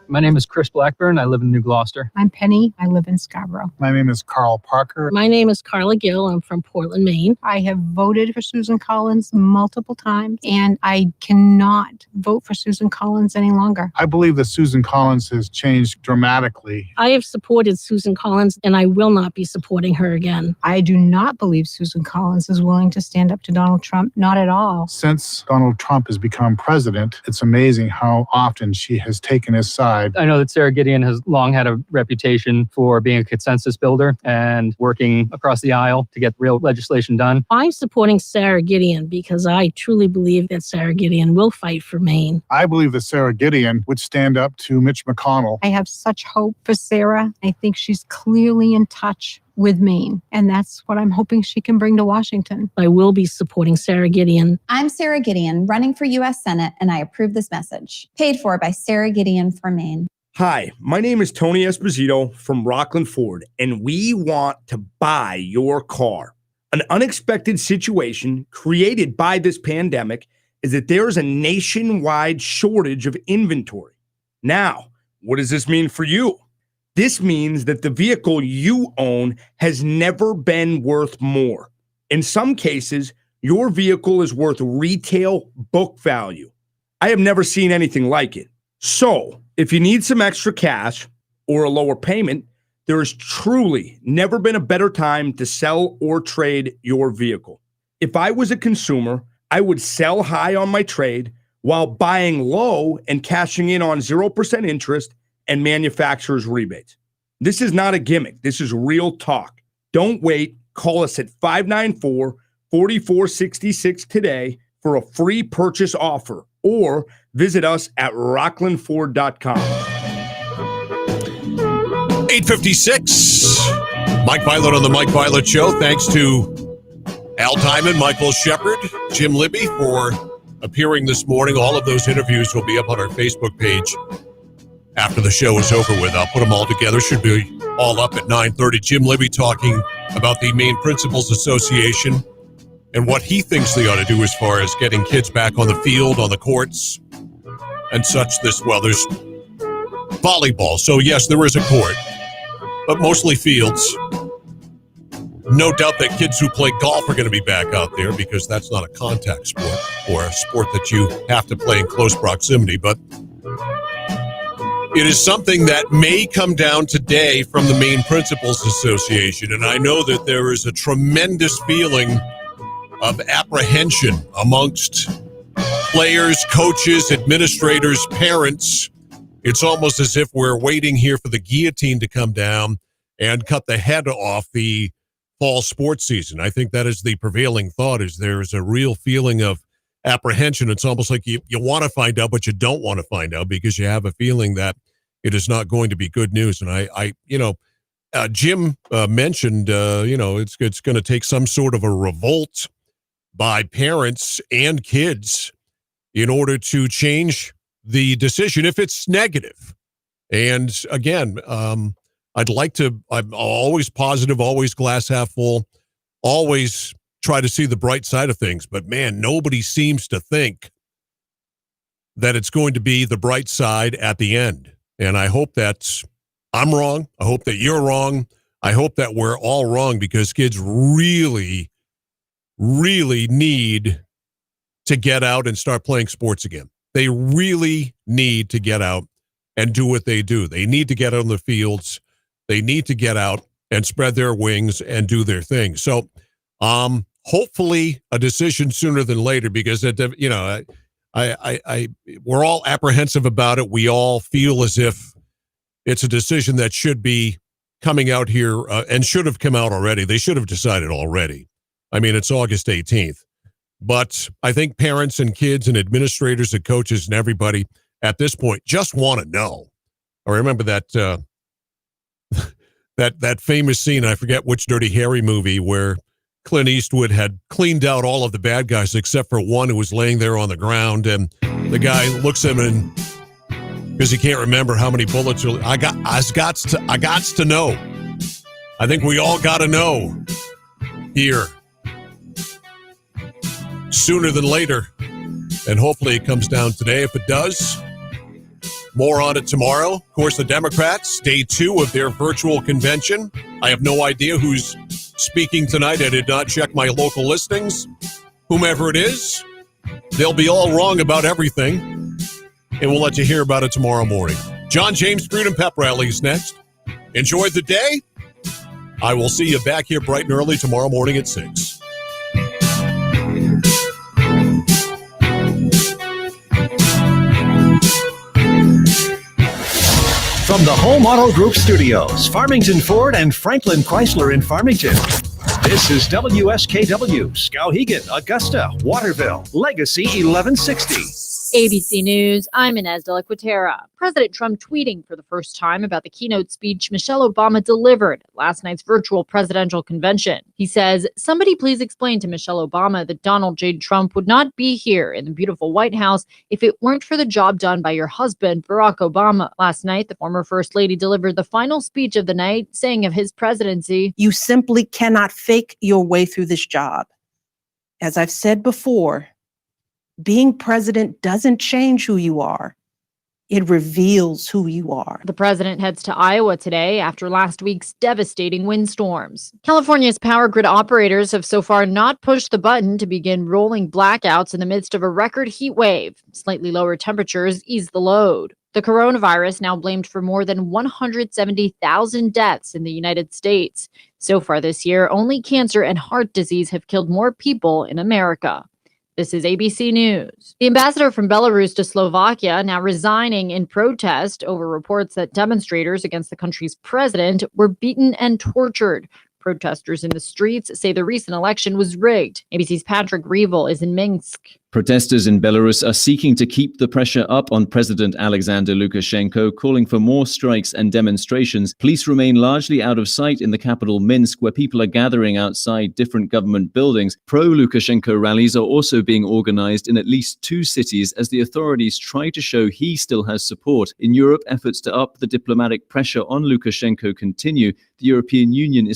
My name is Chris Blackburn. I live in New Gloucester. I'm Penny. I live in Scarborough. My name is Carl Parker. My name is Carla Gill. I'm from Portland, Maine. I have voted for Susan Collins multiple times, and I cannot vote for Susan Collins any longer. I believe that Susan Collins has changed dramatically. I have supported Susan Collins, and I will not be supporting her again. I do not believe Susan Collins is willing to stand up to Donald Trump. Not at all. Since Donald Trump has become president, it's amazing how often she has taken his side. I know that Sarah Gideon has long had a reputation for being a consensus builder and working across the aisle to get real legislation done. I'm supporting Sarah Gideon because I truly believe that Sarah Gideon will fight for Maine. I believe that Sarah Gideon would stand up to Mitch McConnell. I have such hope for Sarah. I think she's clearly in touch with Maine, and that's what I'm hoping she can bring to Washington. I will be supporting Sarah Gideon. I'm Sarah Gideon, running for U.S. Senate, and I approve this message. Paid for by Sarah Gideon for Maine. Hi, my name is Tony Esposito from Rockland Ford, and we want to buy your car. An unexpected situation created by this pandemic is that there is a nationwide shortage of inventory. Now, what does this mean for you? This means that the vehicle you own has never been worth more. In some cases, your vehicle is worth retail book value. I have never seen anything like it. So, if you need some extra cash or a lower payment, there has truly never been a better time to sell or trade your vehicle. If I was a consumer, I would sell high on my trade while buying low and cashing in on 0% interest and manufacturer's rebates. This is not a gimmick. This is real talk. Don't wait. Call us at 594-4466 today for a free purchase offer, or visit us at rocklandford.com. 8:56. Mike Violet on the Mike Violet Show. Thanks to Al Timon, Michael Shepard, Jim Libby for appearing this morning. All of those interviews will be up on our Facebook page after the show is over with. I'll put them all together. Should be all up at 9:30. Jim Libby talking about the Maine Principals Association and what he thinks they ought to do as far as getting kids back on the field, on the courts, and such. There's volleyball. So, yes, there is a court, but mostly fields. No doubt that kids who play golf are going to be back out there because that's not a contact sport or a sport that you have to play in close proximity. But it is something that may come down today from the Maine Principals Association. And I know that there is a tremendous feeling of apprehension amongst players, coaches, administrators, parents. It's almost as if we're waiting here for the guillotine to come down and cut the head off the fall sports season. I think that is the prevailing thought, is there's a real feeling of apprehension. It's almost like you want to find out, but you don't want to find out because you have a feeling that it is not going to be good news. And Jim mentioned, it's going to take some sort of a revolt by parents and kids in order to change the decision if it's negative. And again, I'm always positive, always glass half full, always try to see the bright side of things. But man, nobody seems to think that it's going to be the bright side at the end. And I hope that I'm wrong. I hope that you're wrong. I hope that we're all wrong, because kids really, really need to get out and start playing sports again. They really need to get out and do what they do. They need to get on the fields. They need to get out and spread their wings and do their thing. So hopefully a decision sooner than later, because we're all apprehensive about it. We all feel as if it's a decision that should be coming out here and should have come out already. They should have decided already. I mean, it's August 18th. But I think parents and kids and administrators and coaches and everybody at this point just want to know. I remember that that famous scene, I forget which Dirty Harry movie, where Clint Eastwood had cleaned out all of the bad guys except for one who was laying there on the ground, and the guy looks at him and, because he can't remember how many bullets are, I got to know. I think we all got to know here sooner than later, and hopefully it comes down today. If it does, more on it tomorrow. Of course, the Democrats, day 2 of their virtual convention. I have no idea who's speaking tonight. I did not check my local listings. Whomever it is, they'll be all wrong about everything, and we'll let you hear about it tomorrow morning. John James Freedom Pep Rally is next. Enjoy the day. I will see you back here bright and early tomorrow morning at 6. From the Home Auto Group Studios, Farmington Ford and Franklin Chrysler in Farmington. This is WSKW, Skowhegan, Augusta, Waterville, Legacy 1160. ABC News, I'm Inez de la Quatera. President Trump tweeting for the first time about the keynote speech Michelle Obama delivered at last night's virtual presidential convention. He says, "Somebody please explain to Michelle Obama that Donald J. Trump would not be here in the beautiful White House if it weren't for the job done by your husband, Barack Obama." Last night, the former First Lady delivered the final speech of the night, saying of his presidency, "You simply cannot fake your way through this job. As I've said before, being president doesn't change who you are. It reveals who you are." The president heads to Iowa today after last week's devastating windstorms. California's power grid operators have so far not pushed the button to begin rolling blackouts in the midst of a record heat wave. Slightly lower temperatures ease the load. The coronavirus now blamed for more than 170,000 deaths in the United States. So far this year, only cancer and heart disease have killed more people in America. This is ABC News. The ambassador from Belarus to Slovakia now resigning in protest over reports that demonstrators against the country's president were beaten and tortured. Protesters in the streets say the recent election was rigged. ABC's Patrick Reevell is in Minsk. Protesters in Belarus are seeking to keep the pressure up on President Alexander Lukashenko, calling for more strikes and demonstrations. Police remain largely out of sight in the capital Minsk, where people are gathering outside different government buildings. Pro-Lukashenko rallies are also being organized in at least 2 cities as the authorities try to show he still has support. In Europe, efforts to up the diplomatic pressure on Lukashenko continue. The European Union is